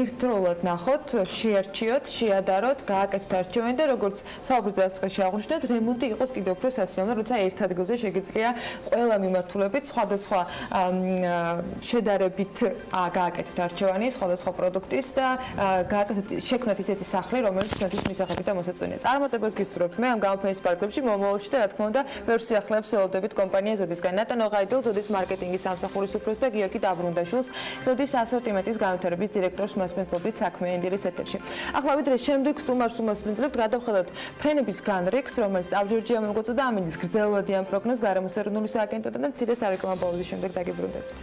ერთდროულად ნახოთ, შეარჩიოთ, შეადაროთ, გააკეთოთ არჩევანი და როგორც საუბრისას წესში აღნიშნეთ, რემონტი იყოს კიდევ უფრო სასიამოვნო, როცა ერთ ადგილზე შეგიძლია ყველა მიმართულებით სხვადასხვა შედარებით გააკეთოთ არჩევანი სხვადასხვა პროდუქტის და გააკეთოთ შექმნათ ისეთი სახლი, რომელიც თქვენთვის მისაღები და მოსაწონია. წარმატებას გისურვებთ. მე ამ გამოფენის პარკლებში მომავალში და რა თქმა უნდა, ბევრ სიახლეებს ველოდებით კომპანია ზოდისგან. ნატანო ღაიდელს, ზოდის მარკეტინგის სამსახურის უფროსს და გიორგი დაბრუნდაშვილს, ზოდის ასორტიმენტის განვითარების დირექტორს მასპინძლობთ საქმიანი დილის ეთერში. ახლა ვიდრე შემდეგ სტუმარს უმასპინძლებთ, გადავხედოთ ფრენების განრიგს, რომელიც ტავჯორჯია მოგვაწოდა ამინდის გრძელვადიან პროგნოზს გარემოს ეროვნული სააგენტოდან და მცირე სარეკლამო პაუზის შემდეგ დაგიბრუნდებით.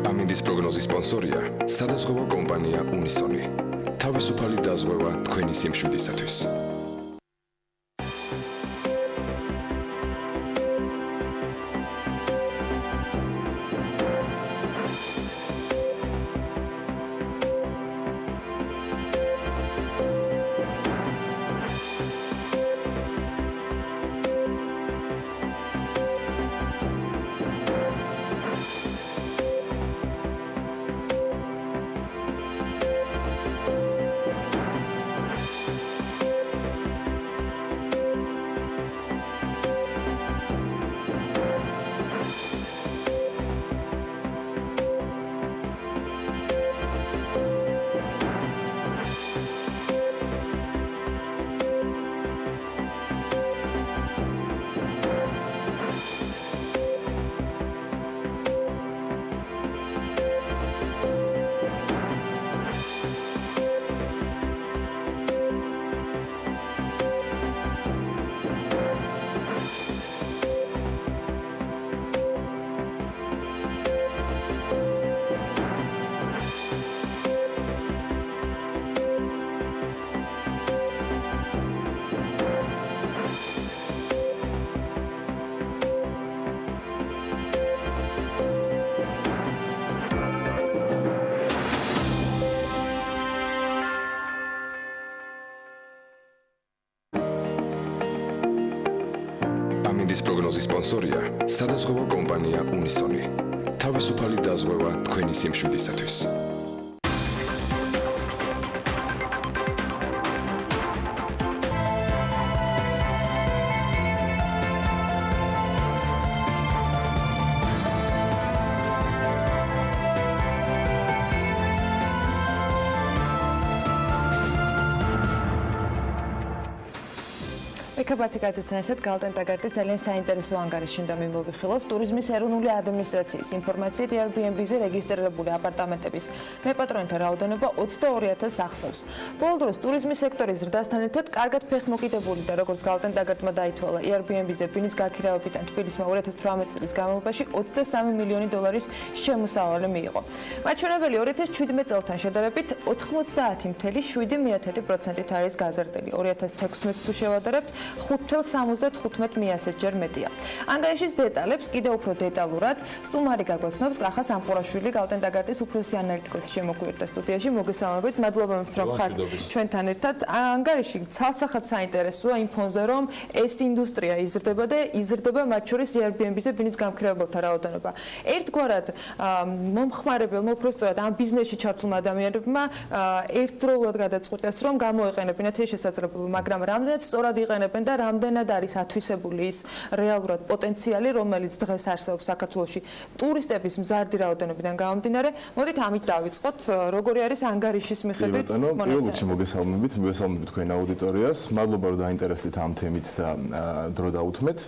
ამინდის პროგნოზის სპონსორია სადაზღვევო კომპანია უნისონი. თავისუფალი დაზღვევა თქვენი სიმშვიდისათვის. ამინდის პროგნოზის სპონსორია სადაზღვევო კომპანია უნისონი. თავისუფალი დაზღვევა თქვენი სიმშვიდისათვის. ეკაბაციკაძესთან ერთად გალტენტაგარტი ძალიან საინტერესო ანგარიში უნდა მიმოვიხილოს. ტურიზმის ეროვნული ადმინისტრაციის ინფორმაციით Airbnb-ზე რეგისტრირებული აპარტამენტების მეპატრონეთა რაოდენობა 22,000-ს აღწევს. ბოლო დროს ტურიზმის სექტორის ზრდასთან ერთად კარგად ფეხმოკიდებული და როგორც გალტენტაგარტმა დაითვალა, Airbnb-ზე ბინის გაქირავებიდან თბილისმა 2018 წლის განმავლობაში 23 მილიონი დოლარის შემოსავალი მიიღო. მაჩვენებელი 2017 წელთან შედარებით 90.7%-ით არის გაზრდილი. 2016 თუ შევადარებთ, 5.75-100-ჯერ მეტია. ანგარიშის დეტალებს კიდევ უფრო დეტალურად სტუმარი გაგვაცნობს კახა სამყურაშვილი გალტენდაგარტის უფროსი ანალიტიკოსი შემოგვიერთდა სტუდიაში. მოგესალმებით, მადლობა რომ ხართ ჩვენთან ერთად. ანგარიში ცალსახად საინტერესოა იმ ფონზე, რომ ეს ინდუსტრია იზრდება და იზრდება მათ შორის Airbnb-ზე ბინის გამქრევებელთა რაოდენობა. ერთგვარად მომხმარებელმა უпростоრად ამ ბიზნესში ჩართულმა ადამიანებმა ერთდროულად გადაწყვიტეს, რომ გამოეყენებინათ ეს შესაძლებლობა, მაგრამ რამდენად სწორად იყენებენ და რამდენად არის ათვისებული ის რეალურად პოტენციალი, რომელიც დღეს არსებობს საქართველოში ტურისტების მზარდი რაოდენობიდან გამომდინარე. მოდით ამით დავიწყოთ, როგორი არის ანგარიშის მიხედვით მონაცემები. მოგესალმებით თქვენ აუდიტორიას. მადლობა რომ დაინტერესდით ამ თემით და დრო დაუთმეთ.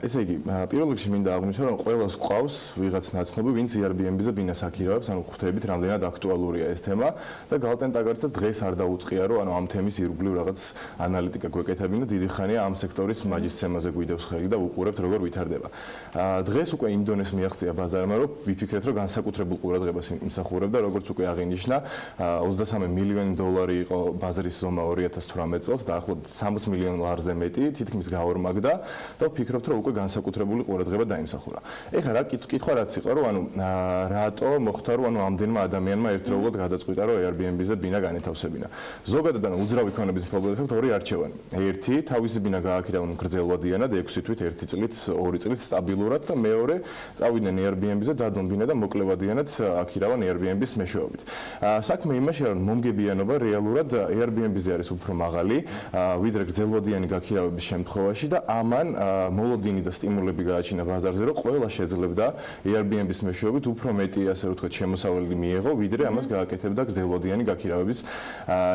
ესე იგი, პირველ რიგში მინდა აღვნიშნო, რომ ყველას გვყავს ვიღაც ნაცნობი, ვინც Airbnb-ზე ბინას აქირავებს, ანუ ხვდებით რამდენად აქტუალურია ეს თემა და გალტენდაგარტსაც დღეს არ დაუწყია, რომ ამ თემის ირგვლივ რაღაც ანალიტიკა გვეკეთებინა. დიდი ხანია ამ სექტორის მაჯისცემაზე გვიდევს ხელი და უყურებთ როგორ ვითარდება. დღეს უკვე იმ დონეს მიაღწია ბაზარმა, რომ ვიფიქრეთ, რომ განსაკუთრებულ ყურადღებას იმსახურებდა, როგორც უკვე აღინიშნა, 23 მილიონი დოლარი იყო ბაზრის ზომა 2018 წელს და ახლად 60 მილიონ ლარზე მეტი თითქმის გაორმაგდა და ვფიქრობთ, რომ უკვე განსაკუთრებული ყურადღება დაიმსახურა. ეხლა რა კითხვა რაც იყო, რომ რატო მოხდა, რომ ამდენმა ადამიანმა ერთდროულად გადაწყვიტა, რომ Airbnb-ზე ბინა განეთავსებინა. ზოგადად უძრავი ქონების მფლობელებს აქვთ ორი არჩევანი. ერთი, თავისი ბინა გააქირავონ გრძელვადიანად 6 თვით, 1 წლით, 2 წლით სტაბილურად და მეორე, წავიდნენ Airbnb-ზე, დადონ ბინა და მოკლევადიანად აქირავან Airbnb-ის მეშვეობით. საქმე იმაშია, რომ მომგებიანობა რეალურად Airbnb-ზე არის უფრო მაღალი, ვიდრე გრძელვადიანი გაქირავების შემთხვევაში და ამან მოლოდინი და სტიმულები გააჩინა ბაზარზე, რომ ყველა შეძლებდა Airbnb-ის მეშვეობით უფრო მეტი, ასე რომ ვთქვათ, შემოსავალი მიეღო, ვიდრე ამას გააკეთებდა გრძელვადიანი გაქირავების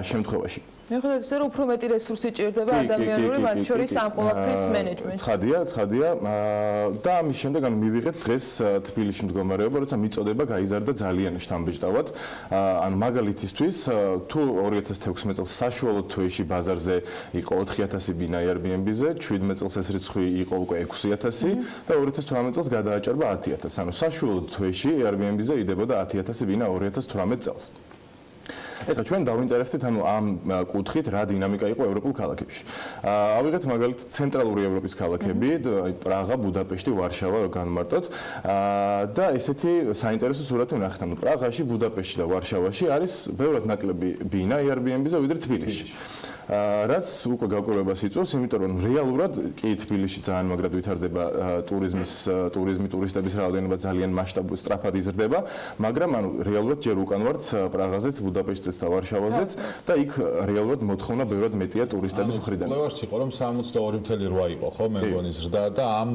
შემთხვევაში. მიუხედავად იმისა, რომ უფრო მეტი რესურსი ჭირდება ადამიანური, მათ შორის ამ ყველაფრის მენეჯმენტს. ცხადია და ამის შემდეგ მივიღეთ დღეს თბილისში მდგომარეობა, როცა მიწოდება გაიზარდა ძალიან შთამბეჭდავად. ანუ მაგალითისთვის, თუ 2016 წელს საშუალო თვეში ბაზარზე იყო 4000 ბინა Airbnb-ზე, 17 წელს ეს რიცხვი იყო უკვე 6000 და 2018 წელს გადააჭარბა 10000. ანუ საშუალო თვეში Airbnb-ზე იდებოდა 10000 ბინა 2018 წელს. ეხლა ჩვენ დავინტერესდით ამ კუთხით რა დინამიკა იყო ევროპულ ქალაქებში. ავიღეთ მაგალითად ცენტრალური ევროპის ქალაქები, პრაღა, ბუდაპეშტი, ვარშავა რო განმარტოთ და ესეთი საინტერესო სურათი ვნახეთ. ანუ პრაღაში, ბუდაპეშტში და ვარშავაში არის ბევრად ნაკლები ბინა Airbnb-ზე ვიდრე თბილისში. რაც უკვე გაკვირვებას იწვევს, იმიტომ რომ რეალურად კი თბილისში ძალიან მაგრად ვითარდება ტურიზმი, ტურისტების რაოდენობა ძალიან მასშტაბური სწრაფად იზრდება, მაგრამ რეალურად ჯერ უკან ვართ პრაღაზეც, ბუდაპეშტზეც და ვარშავაზეც და იქ რეალურად მოთხოვნა ბევრად მეტია ტურისტების მხრიდან. კვლევაში იყო რომ 62.8 იყო, ხო, მე მგონი ზრდა და ამ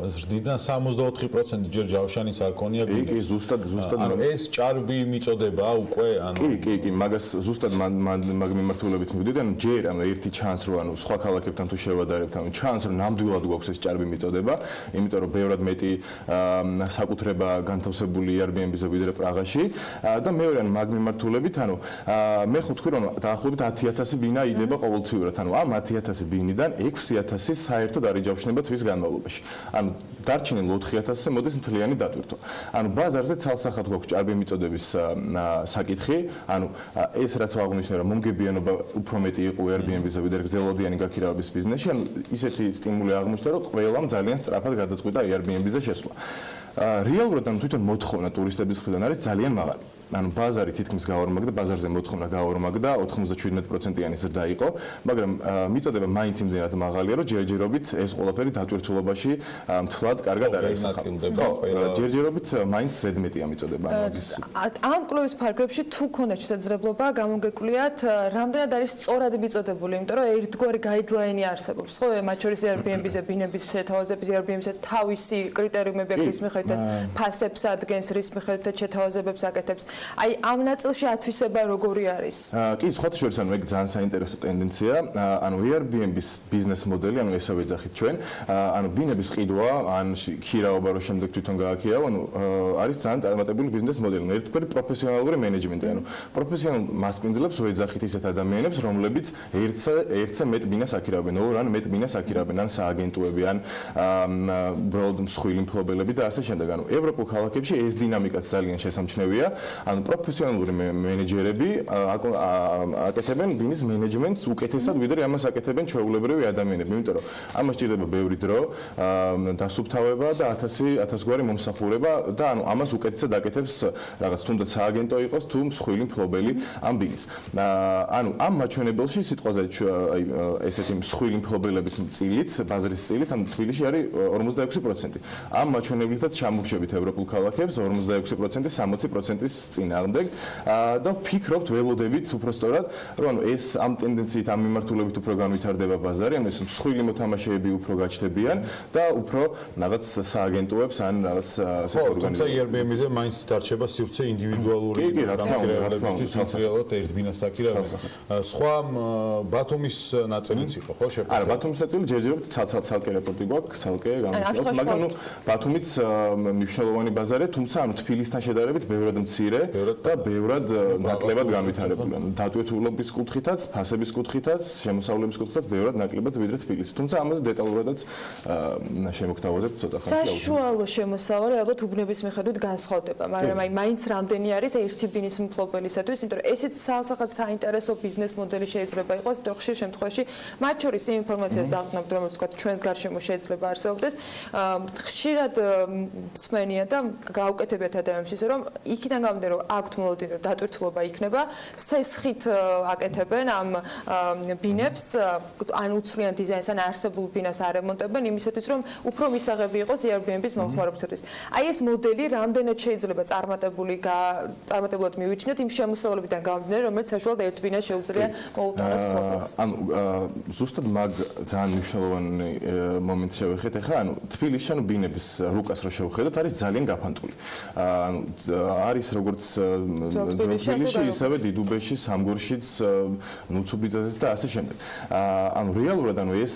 ზრდიდან 64% ჯერ ჯავშანის არ ქონია ბინას. კი, ზუსტად. ანუ ეს ჭარბი მიწოდება უკვე, ანუ კი, მაგას ზუსტად მაგ მიმართულებით მივდით, ანუ ჯერ ერთი ჩანს რომ სხვა ქალაქებთან თუ შევადარებთ, ჩანს რომ ნამდვილად გვაქვს ეს ჭარბი მიწოდება, იმიტომ რომ ბევრად მეტი საკუთრება განთავსებული Airbnb-ზე ვიდრე პრაღაში და მეორე მაგ მიმართულებით, მე ხო თქვი რომ დაახლოებით 10000 ბინა იდება ყოველთვიურად, ამ 10000 ბინიდან 6000 საერთოდ არ იჯავშნება თვის განმავლობაში. დარჩენილ 4000-ზე მოდის მთლიანი დატვირთვა. ბაზარზე ცალსახად გვაქვს ჭარბი მიწოდების საკითხი, ეს რაც ვაღნიშნე რომ მომგებიანობა უფრო მეტი იყო Airbnb-ზე ვიდრე გრძელვადიანი გაქირავების ბიზნესში, ისეთი სტიმული აღმოჩნდა, რომ ყველამ ძალიან სწრაფად გადაწყვიტა Airbnb-ზე შესვლა. რეალურად თვითონ მოთხოვნა ტურისტების მხრიდან არის ძალიან მაღალი. ბაზარი თითქმის გაორმაგდა, ბაზარზე მოთხოვნა გაორმაგდა, 97%-იანი ზრდა იყო, მაგრამ მიწოდება მაინც იმდენად მაღალია, რომ ჯერჯერობით ეს ყველაფერი დატვირთულობაში მთლად კარგად არ აისახება. ჯერჯერობით მაინც ზედმეტია მიწოდება. ამ კვლევის ფარგლებში თუ ქონდა შესაძლებლობა გამოგეკვლიათ, რამდენად არის სწორად მიწოდებული, იმიტომ რომ ერთგვარი გაიდლაინი არსებობს, ხო, მათ შორის Airbnb-ზე ბინების შეთავაზების, Airbnb-საც თავისი კრიტერიუმები აქვს, რის მიხედვითაც ფასებს ადგენს, რის მიხედვითაც შეთავაზებებს აკეთებს. აი ამ ნაწილში ათვისება როგორი არის? კი, სხვათა შორის ეგ ძალიან საინტერესო ტენდენცია. Airbnb-ის ბიზნეს მოდელი, ესა ვეძახით ჩვენ, ბინების ყიდვა, ქირაობა რო შემდეგ თვითონ გააქირავ, არის ძალიან წარმატებული ბიზნეს მოდელი. ერთგვარი პროფესიონალური მენეჯმენტი, პროფესიონალ მასპინძლებს ვეძახით ისეთ ადამიანებს, რომლებიც ერთზე მეტ ბინას აქირავენ, ორ ან მეტ ბინას აქირავენ, ან სააგენტოები, ან უბრალოდ მსხვილი მფლობელები და ასე შემდეგ. ევროპულ ქალაქებში ეს დინამიკაც ძალიან შესამჩნევია. ანუ პროფესიონალური მენეჯერები აკეთებენ ბიზნეს მენეჯმენტს უკეთესად, ვიდრე ამას აკეთებენ ჩვეულებრივი ადამიანები, იმიტომ რომ ამას ჭირდება ბევრი დრო, დასუფთავება და 1000 გვარი მომსახურება და ანუ ამას უკეთესად აკეთებს რაღაც თუნდაც სააგენტო იყოს თუ მსხვილი მფლობელი ამ ბიზნესს. ანუ ამ მაჩვენებელში სიტყვაზე ესეთი მსხვილი მფლობელების წილით, ბაზრის წილით, ანუ თბილისში არის 46%. ამ მაჩვენებლითაც ჩამოგრჩებით ევროპულ ქალაქებს 46%, 60%-ის წინააღმდეგ და ვფიქრობთ, ველოდებით უბრალოდ რომ ანუ ეს ამ ტენდენციით, ამ მიმართულებით უფრო განვითარდება ბაზარი, ანუ ეს მსხვილი მოთამაშეები უფრო გაჩნდებიან და უფრო რაღაც სააგენტოებს ან რაღაც თუმცა Airbnb-ზე მაინც დარჩება სივრცე ინდივიდუალური გამოკრებებისთვის, სპეციალურად ერთ ბინას საკირა. სხვა ბათუმის ნაწილიც იყო, ხო, შეფასება? არა, ბათუმის ნაწილი ჯერჯერობით ცალკე რეპორტი გვაქვს, ცალკე გამოვიდა, მაგრამ ნუ ბათუმიც მნიშვნელოვანი ბაზარია, თუმცა ანუ თბილისთან შედარებით ბევრად მცირე და ბევრად ნაკლებად განვითარებული. ანუ დატვირთულობის კუთხითაც, ფასების კუთხითაც, შემოსავლების კუთხითაც ბევრად ნაკლებად ვიდრე თბილისი. თუმცა ამაზე დეტალურადაც შემოგთავაზებთ ცოტა ხანში. საშუალო შემოსავალი ალბათ უბნების მიხედვით განსხვავდება, მაგრამ აი მაინც რამდენი არის ერთი ბიზნეს მფლობელისათვის, იმიტომ რომ ესეც საალსახად საინტერესო ბიზნეს მოდელი შეიძლება იყოს, იმიტომ რომ ხშირ შემთხვევაში მათ შორის იმ ინფორმაციას დავყნობთ, რომელიც თქვა ჩვენს გარშემო შეიძლება არსებობდეს, ხშირად მსმენია და გაუკეთებიათ ადამიანებს ისე რომ იქიდან გამომდინარე რომ აქვთ მოლოდინი რომ დატვირთულობა იქნება, სესხით აკეთებენ ამ ბინებს, ან უცვლიან დიზაინს, ან არსებულ ბინას არემონტებენ იმისათვის რომ უფრო მისაღები იყოს Airbnb-ის მომხმარებისათვის. აი ეს მოდელი რამდენად შეიძლება წარმატებულად მივიჩნიოთ იმ შემოსავლებიდან გამომდინარე, რომელიც საშუალოდ ერთ ბინას შეუძლია მოუტანოს ფლობელს. ანუ ზუსტად მაგ ძალიან მნიშვნელოვანი მომენტს შევეხეთ ახლა, ანუ თბილისში ანუ ბინების რუკას რო შევხედოთ, არის ძალიან გაფანტული. ანუ არის როგორც თბილისში, ისევე დიდუბეში, სამგორშიც, ნუცუბიძეზეც და ასე შემდეგ. ანუ რეალურად ანუ ეს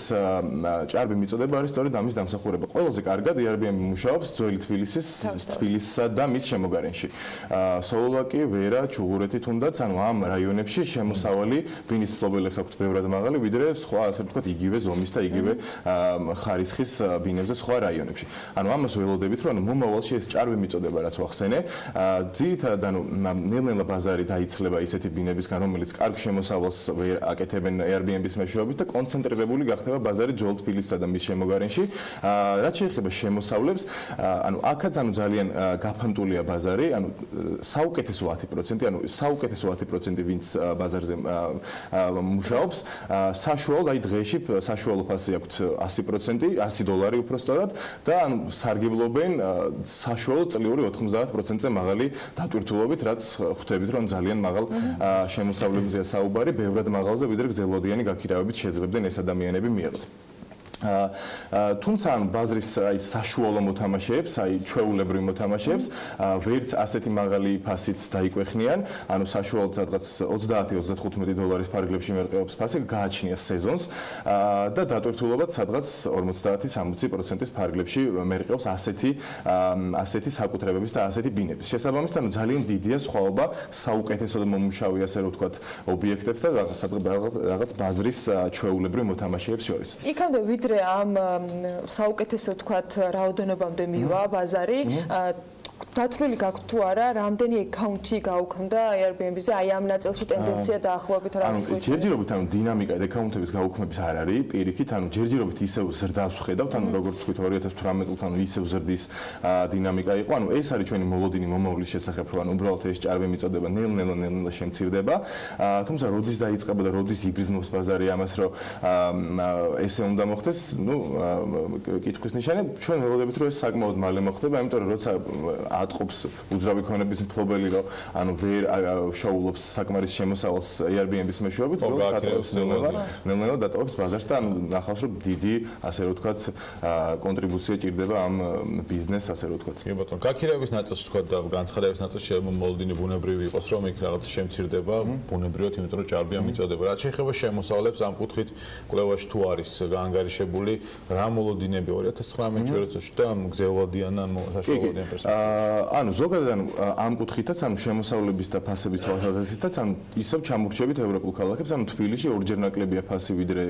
ჭარბი მიწოდება არის სწორედ ამის დამსახურება. ყველაზე კარგად Airbnb მუშაობს ძველი თბილისსა და მის შემოგარენში. სოლოლაკი, ვერა, ჩუღურეთი თუნდაც, ანუ ამ რაიონებში შემოსავალი ბინის მფლობელებს აქვთ ბევრად მაღალი, ვიდრე სხვა ასე ვთქვათ იგივე ზომის და იგივე ხარისხის ბინებზე სხვა რაიონებში. ანუ ამას ველოდებით, რომ ანუ მომავალში ეს ჭარბი მიწოდება, რაც ვახსენე, ძირითადად ანუ ნელ-ნელა ბაზარი დაიცლება ისეთი ბინებისგან, რომელიც კარგ შემოსავალს აკეთებენ Airbnb-ის მეშვეობით და კონცენტრირებული გახდება ბაზარი ძველ თბილისსა და მის შემოგარენში. რაც შეეხება შემოსავლებს, ანუ აქაც ანუ ძალიან გაფანტულია ბაზარი, ანუ საუკეთესო 10%, ანუ საუკეთესო 10% ვინც ბაზარზე მუშაობს, საშუალოდ აი დღეში საშუალო ფასი აქვთ 100%, $100 უпростоრად და ანუ სარგებლობენ საშუალო წლიური 90%-ზე მაღალი დატვირთულობით, რაც ხვდებით რომ ძალიან მაღალ შემოსავლებზეა საუბარი, ბევრად მაღალზე, ვიდრე გრძელვადიანი გაქირავებით შეძლებდნენ ეს ადამიანები მიიღოთ. თუმცა ან ბაზრის აი საშუალო მოთამაშეებს, აი ჩვეულებრივ მოთამაშეებს ვერც ასეთი მაღალი ფასით დაიკვეხნიან, ანუ საშუალოდ სადღაც $30-35 ფარგლებში მერყეობს ფასი, გააჩნია სეზონს და დატვირთულობად სადღაც 50-60%-ის ფარგლებში მერყეობს ასეთი საკუთრებების და ასეთი ბინების. შესაბამისად, ანუ ძალიან დიდია სხვაობა საუკეთესოდ მომუშავე ასე რომ ვთქვათ ობიექტებს და რაღაც ბაზრის ჩვეულებრივ მოთამაშეებს შორის. იქამდე ვიდრე ამ საუკეთესო თქვათ რაოდენობამდე მივა ბაზარი დათვლილი გაქვთ თუ არა, რამდენი აკაუნთი გაუქმდა Airbnb-ზე, აი ამ ნაწილში ტენდენცია დაახლოებით რას გვიჩვენებს? ჯერჯერობით ანუ დინამიკა აკაუნთების გაუქმების არ არის, პირიქით, ანუ ჯერჯერობით ისევ ზრდას ვხედავთ, ანუ როგორც თქვით 2018 წელს ანუ ისევ ზრდის დინამიკა იყო, ანუ ეს არის ჩვენი მოლოდინი მომავლის შესახებ, რომ ანუ უბრალოდ ეს ჭარბი მიწოდება ნელ-ნელა შემცირდება, თუმცა როდის დაიწყება და როდის იგრძნობს ბაზარი ამას, რომ ესე უნდა მოხდეს, ნუ კითხვის ნიშანი, ჩვენ ველოდებით რომ ეს საკმაოდ მალე მოხდება, იმიტომ რომ როცა ატყობს უძრავი ქონების მფლობელი, რომ ანუ ვერ შოულობს საკმარის შემოსავალს Airbnb-ის მეშვეობით, ნელ-ნელა დატოვებს ბაზარს და ანუ ნახავს, რომ დიდი, ასე რომ ვთქვათ, კონტრიბუცია ჭირდება ამ ბიზნესს, ასე რომ ვთქვათ. კი ბატონო, გაქირავების ნაწილში ვთქვათ და განცხადების ნაწილში შეიძლება მოლოდინი ბუნებრივი იყოს, რომ იქ რაღაც შემცირდება ბუნებრივად, იმიტომ რომ ჭარბია მიწოდება. რაც შეეხება შემოსავლებს, ამ კუთხით კვლევაში თუ არის ანგარიშებული რა მოლოდინები 2019 წელს და გრძელვადიან ან საშუალოვადიან პერსპექტივაში. ანუ ზოგადად ამ კუთხითაც, ანუ შემოსავლების და ფასების თვალსაზრისითაც, ანუ ისევ ჩამორჩებით ევროპულ ქალაქებს, ანუ თბილისში ორჯერ ნაკლებია ფასი ვიდრე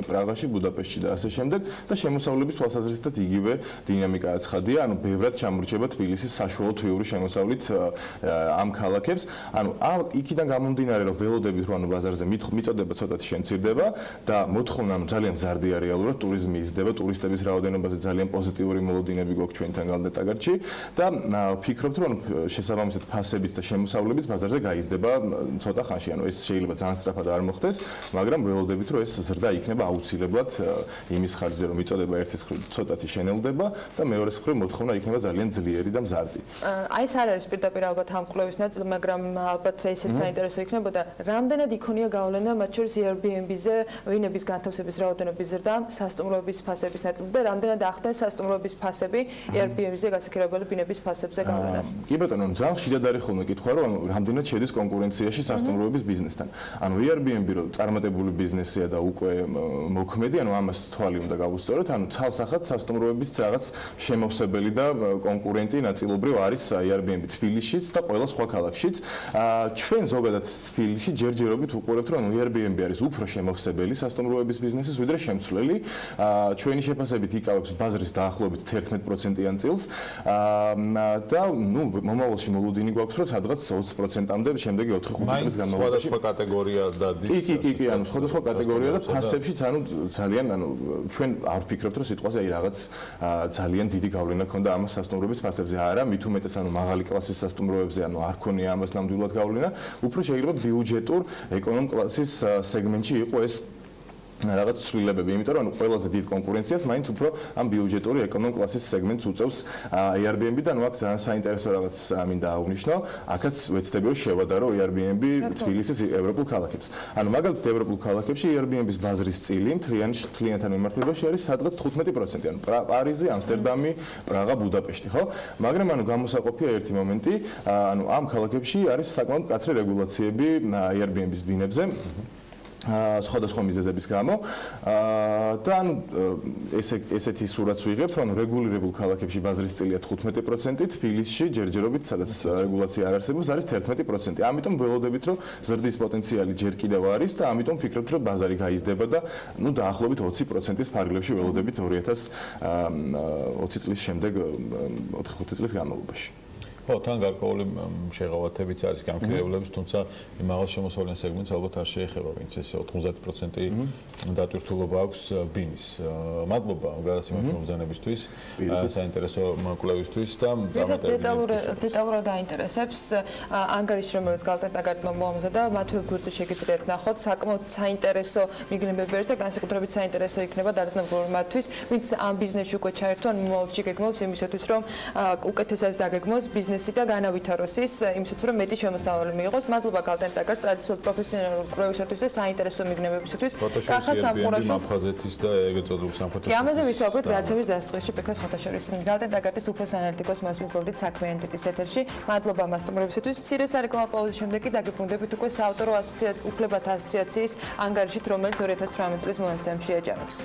პრაღაში, ბუდაპეშტში და ასე შემდეგ და შემოსავლების თვალსაზრისითაც იგივე დინამიკა აცხადია, ანუ ბევრად ჩამორჩება თბილისის საშუალო თვიური შემოსავლით ამ ქალაქებს. ანუ იქიდან გამომდინარე, რომ ველოდებით რო ანუ ბაზარზე მიწოდება ცოტათი შემცირდება და მოთხოვნა ძალიან მზარდია რეალურად, ტურიზმი იზრდება, ტურისტების რაოდენობაზე ძალიან პოზიტიური მოლოდინები გვაქვს ჩვენთან გალდეტაგარჩი და ვფიქრობთ, რომ შესაბამისად ფასების და შემოსავლების ბაზარზე გაიზრდება ცოტა ხანში. ანუ ეს შეიძლება ძალიან სწრაფად არ მოხდეს, მაგრამ ველოდებით, რომ ეს ზრდა იქნება აუცილებლად იმის ხარჯზე, რომ მიწოდება ერთის მხრივ ცოტათი შენელდება და მეორეს მხრივ მოთხოვნა იქნება ძალიან ძლიერი და მზარდი. აი ეს არ არის პირდაპირ ალბათ ამ კვლევის ნაწილი, მაგრამ ალბათ ესეც საინტერესო იქნებოდა. Რამდენად იქონია გავლენა მათ შორის Airbnb-ზე ვინების განთავსების რაოდენობის ზრდა, სასტუმროების ფასების ნაწილზე და რამდენად ახდენს სასტუმროების ფასები Airbnb-ზე გასაქირავებელი ბინების ფასებზე გავლენას? კი ბატონო, ძალიან ხშირად არის ხოლმე კითხვა, რომ რამდენად შედის კონკურენციაში სასტუმროების ბიზნესთან. ანუ Airbnb რო წარმატებული ბიზნესია და უკვე მოქმედი, ანუ ამას თვალი უნდა გავუსწოროთ, ანუ ცალსახად სასტუმროების რაღაც შემავსებელი და კონკურენტი ნაწილობრივ არის Airbnb თბილისშიც და ყველა სხვა ქალაქშიც. ჩვენ ზოგადად თბილისში ჯერჯერობით უყურებთ, რომ Airbnb არის უფრო შემავსებელი სასტუმროების ბიზნესის ვიდრე შემცვლელი. ჩვენი შეფასებით იკავებს ბაზრის დაახლოებით 11%-იან წილს და ნუ მომავალში მოლოდინი გვაქვს, რომ სადღაც 20%-ამდე შემდეგი 4-5 წლის განმავლობაში სხვადასხვა კატეგორია დადის. კი, ანუ სხვადასხვა კატეგორია და ფასებშიც ანუ ძალიან ანუ ჩვენ არ ვფიქრობთ, რომ სიტყვაზე აი რაღაც ძალიან დიდი გავლენა ქონდა ამას სასტუმროების ფასებზე. არა, მით უმეტეს ანუ მაღალი კლასის სასტუმროებზე ანუ არ ქონია ამას ნამდვილად გავლენა. უფრო შეიძლება ბიუჯეტურ ეკონომ კლასის სეგმენტში იყო ეს რაღაც ცვლილებები, იმიტომ რომ ყველაზე დიდ კონკურენციას მაინც უფრო ამ ბიუჯეტური ეკონომ კლასის სეგმენტს უწევს Airbnb და ნუ აქ ძალიან საინტერესო რაღაც მინდა აღვნიშნო. აქაც ვეცდები რომ შევადარო Airbnb თბილისის ევროპულ ქალაქებს. ანუ მაგალითად ევროპულ ქალაქებში Airbnb-ის ბაზრის წილი მთლიანთან მიმართებაში არის სადღაც 15%. ანუ პარიზი, ამსტერდამი, პრაღა, ბუდაპეშტი, ხო? მაგრამ ანუ გამოსაყოფია ერთი მომენტი, ანუ ამ ქალაქებში არის საკმაოდ მკაცრი რეგულაციები Airbnb-ის ბინებზე. სხვადასხვა მიზეზების გამო და ანუ ესეთი სურათს ვიღებთ, რომ რეგულირებულ ქალაქებში ბაზრის წილია 15%, თბილისში ჯერჯერობით სადაც რეგულაცია არ არსებობს, არის 11%. ამიტომ ველოდებით, რომ ზრდის პოტენციალი ჯერ კიდევ არის და ამიტომ ვფიქრობთ, რომ ბაზარი გაიზრდება და ნუ დაახლოებით 20%-ის ფარგლებში ველოდებით 2020 წლის შემდეგ 4-5 წლის განმავლობაში. ხო, თან გარკვეული შეღავათებიც არის გამქრიებულების, თუმცა მაღალ შემოსავლიან სეგმენტს ალბათ არ შეეხება, ვინც ესე 90% დატვირთულობა აქვს ბინის. მადლობა გადაცემაში მომბრძანებისთვის, საინტერესო კვლევისთვის და დეტალურად დაინტერესებს ანგარიში, რომელიც გალტენტაგარტმა მოამზადა, მათვე გვერდზე შეგიძლიათ ნახოთ, საკმაოდ საინტერესო მიგრებები არის და განსაკუთრებით საინტერესო იქნება დარძნებული მათთვის, ვინც ამ ბიზნესში უკვე ჩაერთვა, მომავალში გეგმავს იმისათვის, რომ უკეთესად დაგეგმოს ბიზნესი და განავითაროს ის იმისათვის, რომ მეტი შემოსავალი მიიღოს. მადლობა გალტენტაგარტს ტრადიციულად პროფესიონალურ კვლევისათვის და საინტერესო მიგრებებისათვის. კახა სამყურაშვილის მაფხაზეთის და ეგრეთ წოდებული სამხატვრო. ამაზე ვისაუბრეთ გადაცემის დასაწყისში პექას ხოთაშორის. გალტენტაგარტის უფროს ანალიტიკოს მასმის გოლდით საქმიანი ტიპის ეთერში. მადლობა მასტუმრებისათვის. მცირე სარეკლამო პაუზის შემდეგ კი დაგიბრუნდებით უკვე საავტორო უფლებათა ასოციაციის ანგარიშით, რომელიც 2018 წლის მონაცემში ეჯანებს.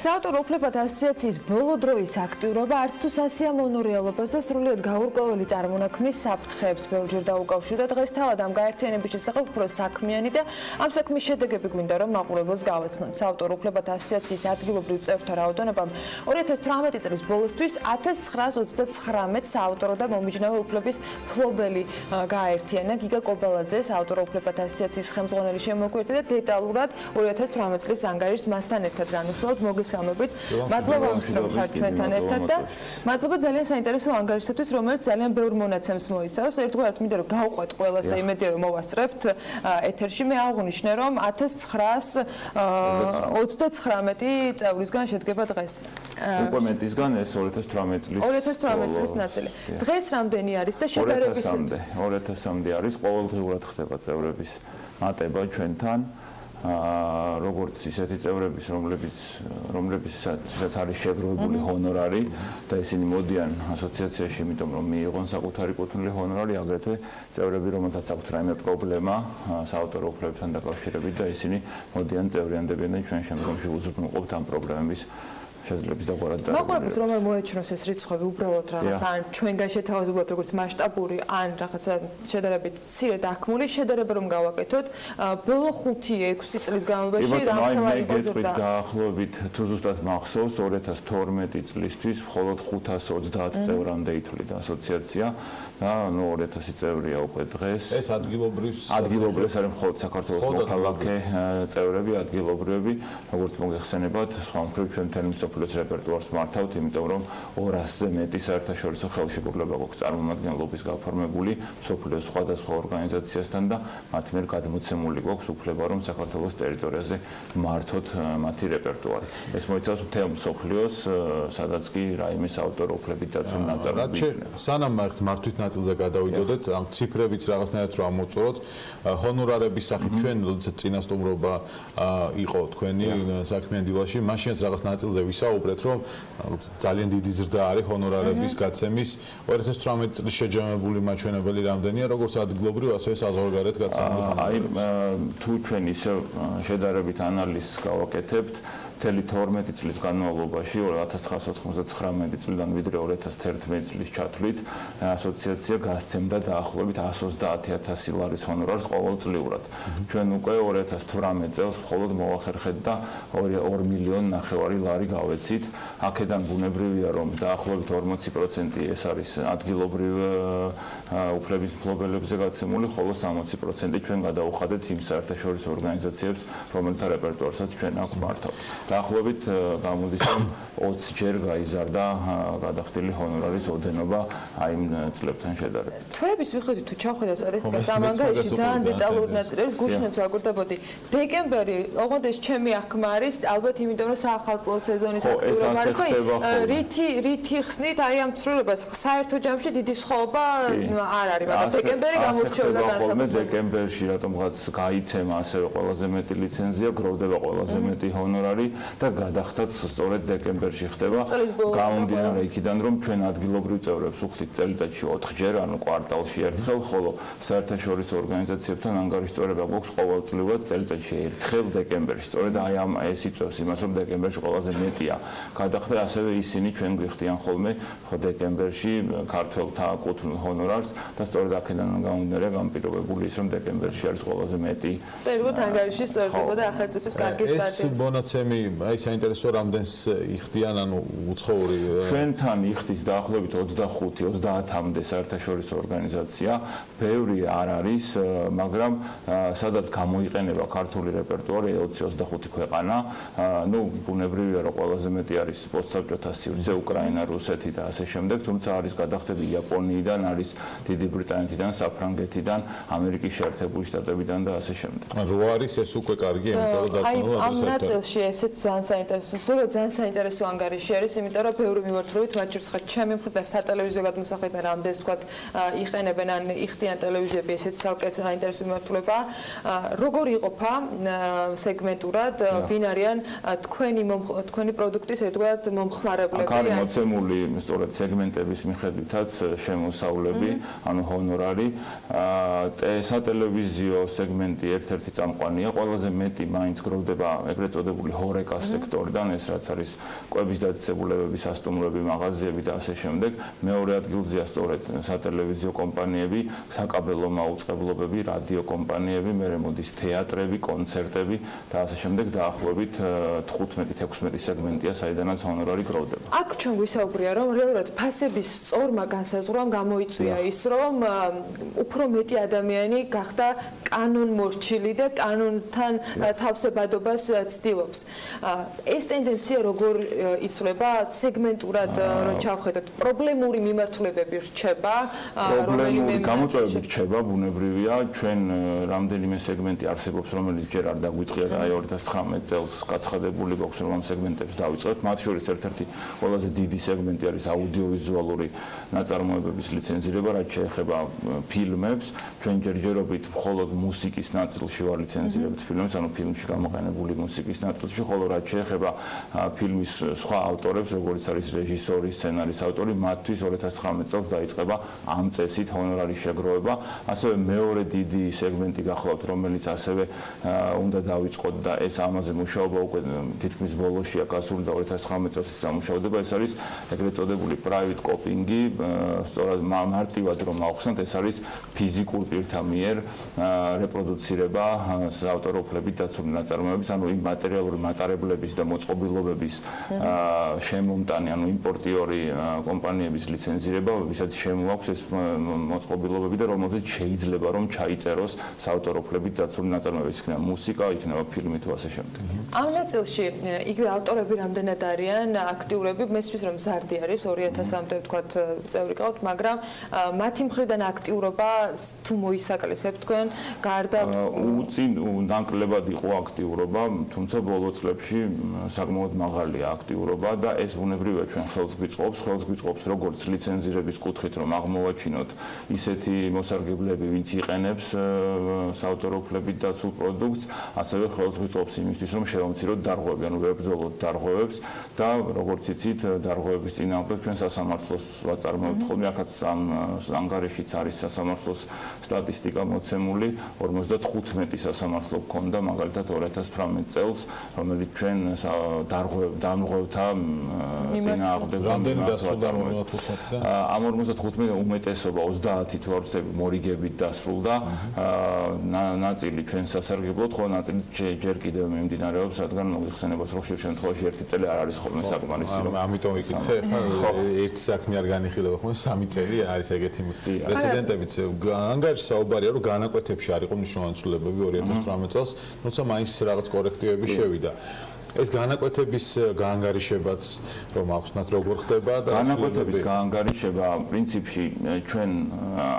საავტორო უფლებათა ასოციაციის ბოლო დროის აქტიურობა არც თუ სასიამოვნო რეალობას და სრულიად გაურკვეველი წარმონაქმნის საფრთხეებს ბევრჯერ დაუკავშირდა. დღეს თავად ამ გაერთიანების შესახებ უფრო საქმიანი და ამ საქმის შედეგები გვინდა რომ მაყურებელს გავაცნოთ. საავტორო უფლებათა ასოციაციის ადგილობრივ წევრთა რაოდენობამ 2018 წლის ბოლოსთვის 1929 საავტორო და მომიჯნავე უფლების მფლობელი გააერთიანა. გიგა კობალაძე, საავტორო უფლებათა ასოციაციის ხელმძღვანელი შემოგვიერთდა და დეტალურად 2018 წლის ანგარიშს მასთან ერთად განვიხილავთ. მადლობა რომ ხართ ჩვენთან ერთად და მადლობა ძალიან საინტერესო ანგარიშისთვის, რომელიც ძალიან ბევრ მონაცემს მოიცავს. ერთგვარად მინდა რომ გავყვეთ ყველას და იმედია რომ მოვასწრებთ ეთერში. მე აღვნიშნე რომ 1929 წევრისგან შედგება დღეს. უკვე მეტისგან ეს 2018 წლის ნაწილი. დღეს რამდენი არის და შედარების 2000-მდე არის ყოველდღიურად ხდება წევრების მატება ჩვენთან. როგორც ისეთი წევრების, რომლებსაც არის შეგროვებული ჰონორარი და ისინი მოდიან ასოციაციაში, იმიტომ რომ მიიღონ საკუთარი კუთვნილი ჰონორარი, აგრეთვე წევრები, რომელთაც აქვთ რაიმე პრობლემა საავტორო უფლებებთან დაკავშირებით და ისინი მოდიან წევრიანდებიან და ჩვენ შემდგომში უზრუნველყოფთ ამ პრობლემების შესაძლებლობის დაგვარად და მაყურებელს რომ მოეჩვენოს ეს რიცხვები უბრალოდ რაღაც ან ჩვენგან შეთავაზებულად როგორც მასშტაბური ან რაღაცა შედარებით მცირე დაგმული შედარება რომ გავაკეთოთ ბოლო 5-6 წლის განმავლობაში რამხელა იყო ზრდა დაახლოებით თუ ზუსტად მახსოვს 2012 წლისთვის მხოლოდ 530 წევრამდე ითვლიდა ასოციაცია და 2000 წევრია უკვე დღეს ეს ადგილობრივ არის მხოლოდ საქართველოს მოქალაქე წევრები ადგილობრივები როგორც მოგეხსენებათ სხვა მხრივ ჩვენ მთელი მსოფლიოს რეპერტუარს მართავთ, იმიტომ რომ 200-ზე მეტი საერთაშორისო ხელშეკრულება გვაქვს წარმომადგენლობის გაფორმებული მსოფლიოს სხვადასხვა ორგანიზაციასთან და მათ მიერ გადმოცემული გვაქვს უფლება, რომ საქართველოს ტერიტორიაზე მართოთ მათი რეპერტუარი. ეს მოიცავს მთელ მსოფლიოს, სადაც კი რაიმე საავტორო უფლებით დაცული ნაწარმოები იქნება. სანამ მართვის ნაწილზე გადავიდოდეთ, ამ ციფრებიც რაღაცნაირად რომ ამოვწუროთ, ჰონორარების სახით ჩვენ, როდესაც წინასწომრობა იყო თქვენი საქმიანი დილაში, მაშინაც რაღაც ნაწილზე ვისაუბრეთ, რომ ძალიან დიდი ზრდა არის ჰონორარების გაცემის 2018 წლის შეჯამებული მაჩვენებელი რამდენია, როგორც ადგილობრივ, ასევე საზღვარგარეთ გაცემული. აი, თუ ჩვენ ისევ შედარებით ანალიზს გავაკეთებთ, მთელი 12 წლის განმავლობაში 1999 წლიდან ვიდრე 2011 წლის ჩათვლით ასოციაცია გასცემდა დაახლოებით 130,000 ლარის ჰონორარს ყოველწლიურად. ჩვენ უკვე 2018 წელს მხოლოდ მოვახერხეთ და 2,5 მილიონი ლარი გავეცით. აქედან ბუნებრივია, რომ დაახლოებით 40% ეს არის ადგილობრივ უფლების მფლობელებზე გაცემული, ხოლო 60% ჩვენ გადაუხადეთ იმ საერთაშორისო ორგანიზაციებს, რომელთა რეპერტუარსაც ჩვენ აქ მართავთ. დაახლოებით გამოდის, რომ 20 ჯერ გაიზარდა გადახდილი ჰონორარის ოდენობა აი იმ წლებთან შედარებით. თვეების მიხედვით თუ ჩავხედავთ სტატისტიკას ამ ანგარიში ძალიან დეტალური ნაწილს გუშინაც ვაკვირდებოდი. დეკემბერი, ოღონდ ეს ჩემი აღქმა არის, ალბათ იმიტომ რომ საახალწლო სეზონის აქტიურობა არის, ხო? რითი ხსნით აი ამ ცვლილებას საერთო ჯამში დიდი სხვაობა არ არის, მაგრამ დეკემბერი გამორჩეულა განსაკუთრებით. დეკემბერში რატომღაც გაიცემა ასევე ყველაზე მეტი ლიცენზია, გროვდება ყველაზე მეტი ჰონორარი და გადახდაც სწორედ დეკემბერში ხდება. გამომდინარე იქიდან, რომ ჩვენ ადგილობრივ წევრებს ვუხდით წელიწადში 4 ჯერ, ანუ კვარტალში ერთხელ, ხოლო საერთაშორისო ორგანიზაციებთან ანგარიშწორება გვაქვს ყოველწლიურად წელიწადში ერთხელ დეკემბერში. სწორედ აი ამ ეს იწევს იმას, რომ დეკემბერში ყველაზე მეტია გადახდა, ასევე ისინი ჩვენ გვიხდიან ხოლმე ხო დეკემბერში ქართველთა კუთვნილ ჰონორარს და სწორედ აქედან გამომდინარე განპირობებული ის, რომ დეკემბერში არის ყველაზე მეტი. წერილობთ ანგარიში სწორდება და ახლა წესთვის კარგი სტატია. ეს მონაცემი აი საინტერესო რამდენს იხდიან, ანუ უცხოური ჩვენთან იხდის დაახლოებით 25-30-მდე საერთაშორისო ორგანიზაცია, ბევრი არ არის, მაგრამ სადაც გამოიყენება ქართული რეპერტუარი 20-25 ქვეყანა, ну ბუნებრივია რომ ყველაზე მეტი არის პოსტსაბჭოთა სივრცე, უკრაინა, რუსეთი და ასე შემდეგ, თუმცა არის გადახდები იაპონიიდან, არის დიდი ბრიტანეთიდან, საფრანგეთიდან, ამერიკის შეერთებული შტატებიდან და ასე შემდეგ. რო არის ეს უკვე კარგი, იმიტომ რომ დაგწმობა ამ ნაწილში ესეც ძალიან საინტერესო, სულ ძალიან საინტერესო ანგარიში არის, იმიტომ რომ ბევრი მიმართულებით, მათ შორის ხა ჩემი მხრიდან სატელევიზიო გადმოსახედიდან რამდენს თქვა იყენებენ ან იხდიან ტელევიზიები, ესეც ცალკე საინტერესო მიმართულებაა. როგორ იყოფა სეგმენტურად, ვინ არიან თქვენი პროდუქტის ერთგვარად მომხმარებლები? აქ არის მოცემული სწორედ სეგმენტების მიხედვითაც შემოსავლები, ანუ ჰონორარი. სატელევიზიო სეგმენტი ერთ-ერთი წამყვანია, ყველაზე მეტი მაინც გროვდება ეგრეთ წოდებული ჰორეკას სექტორიდან, ეს რაც არის კვების დაწესებულებები, სასტუმროები, მაღაზიები და ასე შემდეგ. მეორე ადგილზეა სწორედ სატელევიზიო კომპანიები, საკაბელო მაუწყებლობები, რადიო კომპანიები, მერე მოდის თეატრები, კონცერტები და ასე შემდეგ. დაახლოებით 15-16 სეგმენტია, საიდანაც ჰონორარი გროვდება. აქ ჩვენ გვისაუბრია, რომ რეალურად ფასების სწორმა განსაზღვრამ გამოიწვია ის, რომ უფრო მეტი ადამიანი გახდა კანონმორჩილი და კანონთან თავსებადობას ცდილობს. ეს ტენდენცია როგორ იცვლება სეგმენტურად, რომ ჩავხედოთ, პრობლემური მიმართულებები რჩება, პრობლემური გამოწვევები რჩება, ბუნებრივია, ჩვენ რამდენიმე სეგმენტი არსებობს, რომელიც ჯერ არ დაგვიწყია და აი 2019 წელს გაცხადებული გვაქვს, რომ ამ სეგმენტებს დავიწყებთ. მათ შორის ერთ-ერთი ყველაზე დიდი სეგმენტი არის აუდიოვიზუალური ნაწარმოებების ლიცენზირება, რაც შეეხება ფილმებს. ჩვენ ჯერჯერობით მხოლოდ მუსიკის ნაწილში ვარ ლიცენზირებთ ფილმებს, ანუ ფილმში გამოყენებული მუსიკის ნაწილში, ხოლო რაც შეეხება ფილმის სხვა ავტორებს, როგორც არის რეჟისორი, სცენარის ავტორი, მათთვის 2019 წელს დაიწყება ამ წესით ჰონორარის შეგროვება. ასევე მეორე დიდი სეგმენტი გახლავთ, რომელიც ასევე უნდა დავიწყოთ და ეს ამაზე მუშაობა უკვე თითქმის ბოლოშია გასული და 2019 წელს სამუშაოდება, ეს არის ეგრეთ წოდებული private copying-ი, სწორად მარტივად რომ ავხსნათ, ეს არის ფიზიკურ პირთა მიერ რეპროდუცირება საავტორო უფლებით დაცული ნაწარმოებების, ანუ იმ მატერიალური მატარებლების და მოწყობილობების შემომტანი, ანუ იმპორტიორი კომპანიების ლიცენზირება, ვისაც შემოაქვს ეს მოწყობილობები და რომელზეც შეიძლება რომ ჩაიწეროს საავტორო უფლებით დაცული ნაწარმოებები, იქნება მუსიკა, იქნება ფილმი თუ ასე შემდეგ. ამ ნაწილში იგივე ავტორები რამდენად არიან აქტიურები, მესმის რომ ზარდი არის 2000-მდე ვთქვათ წევრი ყავთ, მაგრამ მათი მხრიდან აქტიურობა თუ მოისაკლისებთ თქვენ გარდა უწინ ნაკლებად იყო აქტიურობა, თუმცა ბოლო წლებში საკმაოდ მაღალია აქტიურობა და ეს ბუნებრივია ჩვენ ხელს გვიწყობს როგორც ლიცენზირების კუთხით რომ აღმოვაჩინოთ ისეთი მოსარგებლები, ვინც იყენებს საავტორო უფლებით დაცულ პროდუქტს, ასევე ხელს გვიწყობს იმისთვის რომ შევამციროთ დარღვევები, ანუ ვებრძოლოთ დარღვევებს და როგორც იცით, დარღვევების წინააღმდეგ ჩვენ სასამართლოს ვაწარმოებთ ხოლმე, აქაც ამ ანგარიშიც არის სასამართლოს სტატისტიკა მოცემული, 55 სასამართლო გქონდა მაგალითად 2018 წელს, რომელიც ჩვენ დამღვრევთა წინააღმდეგ რამდენი დასრულდა 55-დან? ამ 55 უმეტესობა 30 თუ არ ვცდები მორიგებით დასრულდა, ნაწილი ჩვენ სასარგებლოდ, ხოლო ნაწილი ჯერ კიდევ მიმდინარეობს, რადგან მოიხსენებათ რომ ხშირ შემთხვევაში ერთი წელი არ არის ხოლმე საკმარისი. ამიტომ ვიკითხე, ერთი საქმე არ განიხილება ხოლმე 3 წელი არის ეგეთი პრეცედენტებიც. ანგარიში საუბარია რომ განაკვეთებში არ იყო მნიშვნელოვანი ცვლილებები 2018 წელს, თუმცა მაინც რაღაც კორექტივები შევიდა. ეს განაკვეთების გაანგარიშებაც რომ ახსნათ როგორ ხდება და განაკვეთების გაანგარიშება პრინციპში ჩვენ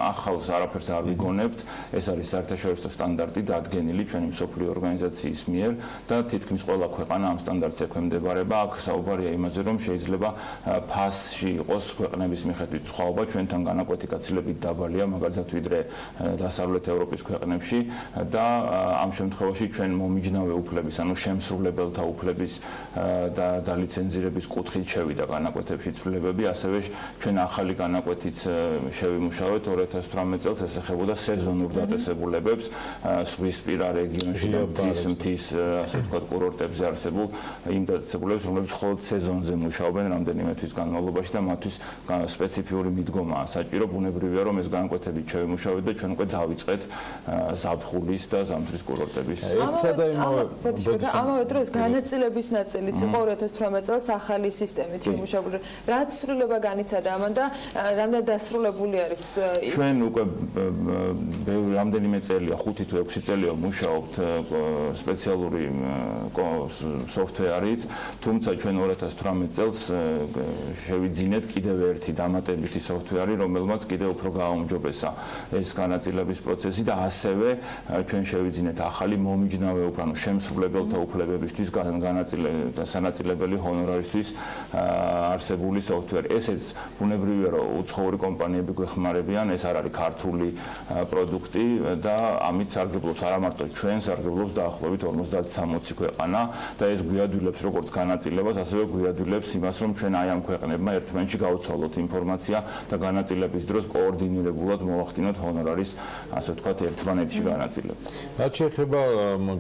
ახალს არაფერს არ ვიგონებთ, ეს არის საერთაშორისო სტანდარტი დადგენილი ჩვენი მსოფლიო ორგანიზაციის მიერ და თითქმის ყველა ქვეყანა ამ სტანდარტს ექვემდებარება. აქ საუბარია იმაზე, რომ შეიძლება ფასში იყოს ქვეყნების მიხედვით სხვაობა, ჩვენთან განაკვეთი გაცილებით დაბალია, მაგალითად ვიდრე დასავლეთ ევროპის ქვეყნებში და ამ შემთხვევაში ჩვენ მომიჯნავე უფლების, ანუ შემსრულებელთა უფლების და ლიცენზირების კუთხით შევიდა განაკვეთებში ცვლილებები, ასევე ჩვენ ახალი განაკვეთიც შევიმუშავეთ 2018 წელს, ეს ეხებოდა სეზონურ დაწესებულებებს ზღვისპირა რეგიონში და მთის ასე ვთქვათ კურორტებზე არსებულ იმ დაწესებულებებს, რომლებიც მხოლოდ სეზონზე მუშაობენ რამდენიმე თვის განმავლობაში და მათთვის სპეციფიური მიდგომაა საჭირო. ბუნებრივია რომ ეს განაკვეთები შევიმუშავეთ და ჩვენ უკვე დავიწყეთ ზაფხულის და ზამთრის კურორტების. ამავე დროს განაწილების ნაწილიც იყო 2018 წელს ახალი სისტემით შემუშავებული. რაც სრულება განიცადა ამან და რამდენად დასრულებული არის ის? ჩვენ უკვე რამდენიმე წელია, 5 თუ 6 წელია მუშაობთ სპეციალური სოფტვერით, თუმცა ჩვენ 2018 წელს შევიძინეთ კიდევ ერთი დამატებითი სოფტვერი, რომელმაც კიდევ უფრო გააუმჯობესა ეს განაწილების პროცესი და ასევე ჩვენ შევიძინეთ ახალი მომიჯნავე ანუ შემსრულებელთა უფლებებისთვის განაწილებელი ჰონორარისთვის არსებული სოფტვერი. ესეც ბუნებრივია რომ უცხოური კომპანიები გვეხმარებიან, ეს არ არის ქართული პროდუქტი და ამით სარგებლობს არა მარტო ჩვენ, სარგებლობს დაახლოებით 50-60 ქვეყანა და ეს გვიადვილებს როგორც განაწილებას, ასევე გვიადვილებს იმას, რომ ჩვენ აი ამ ქვეყნებმა ერთმანეთში გავცვალოთ ინფორმაცია და განაწილების დროს კოორდინირებულად მოვახდინოთ ჰონორარის, ასე ვთქვათ, ერთმანეთში განაწილება. რაც შეეხება